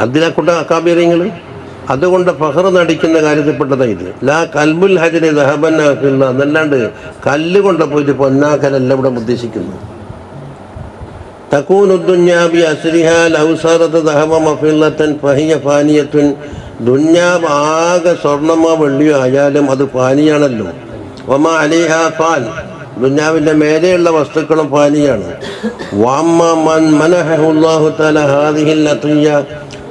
അതിനെക്കൊണ്ട് അക്കാബിറിങ്ങൾ. അതുകൊണ്ട് ഫഹർ നടിക്കുന്ന കാര്യത്തിൽപ്പെട്ടതാണ് ഇത്. ലാ കൽബുൽ ഹജരി ദഹബന്നാക്കില്ല എന്നല്ലാണ്ട് കല്ല് കൊണ്ട് പോയിട്ട് പൊന്നാക്കലല്ല ഇവിടെ ഉദ്ദേശിക്കുന്നു. തകൂനു ദുനിയാ ബി അസ്രിഹാ ലൗ സാറത് ദഹബ മഫില്ലത്തൻ ഫഹിയ ഫാനിയത്തുൻ. ദുനിയാവ് ആകെ സ്വർണ്ണമോ വെള്ളിയോ ആയാലും അത് ഫാനിയാണല്ലോ. വമാ അലൈഹാ ഫാൻ. ദുനിയാവിൻ്റെ മേലെയുള്ള വസ്തുക്കളും ഫാനിയാണ്. വഅമ്മ മൻ മനഹഹുല്ലാഹു തആല ഹാദിഹിൽ അത്തിയ.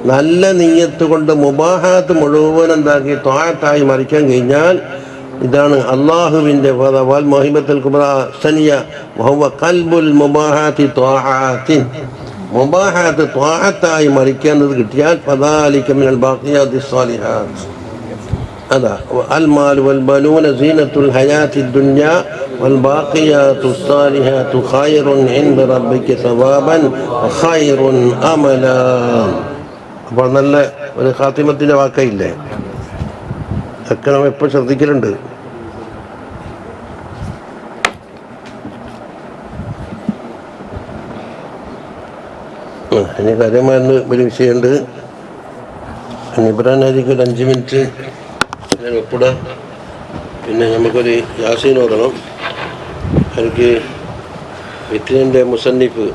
നല്ല നീയത്ത് കൊണ്ട് മുബാഹാത്ത് മുഴുവൻ എന്താക്കി ത്വാഅത്തായി മറിക്കാൻ കഴിഞ്ഞാൽ ഇതാണ് അള്ളാഹുവിൻ്റെ വൽ മുഹിബത്തുൽ കുബ്ര സനിയ വഹുവ ഖൽബുൽ മുബാഹാത്തി ത്വാഅത്തിൻ. മുബാഹാത്ത് ത്വാഅത്തായി മറിക്കുന്നത് കിട്ടിയാൽ ഫദാലിക മിനൽ ബാഖിയാത്തിസ് സ്വാലിഹാത്ത്. അതാ അൽ മാൽ വൽ ബനൂന സീനത്തുൽ ഹയാത്തിദ് ദുനിയ വൽ ബാഖിയാത്തുസ് സ്വാലിഹാത്തു ഖൈറുൻ ഇൻദ റബ്ബിക സവാബൻ ഖൈറുൻ അമലാ. അപ്പോൾ നല്ല ഒരു ഖാത്തിമത്തിൻ്റെ വാക്കയില്ലേ? ഒക്കെ നമ്മൾ എപ്പോൾ ശ്രദ്ധിക്കലുണ്ട്. ഇനി കാര്യമായിരുന്നു ഒരു വിഷയമുണ്ട്. ഇബ്രാനായിരിക്കും ഒരു 5 മിനിറ്റ് ഞാൻ ഒപ്പിടാം. പിന്നെ നമുക്കൊരു യാസീൻ ഓതണം. എനിക്ക് വിത്തിൻ്റെ മുസന്നിഫ്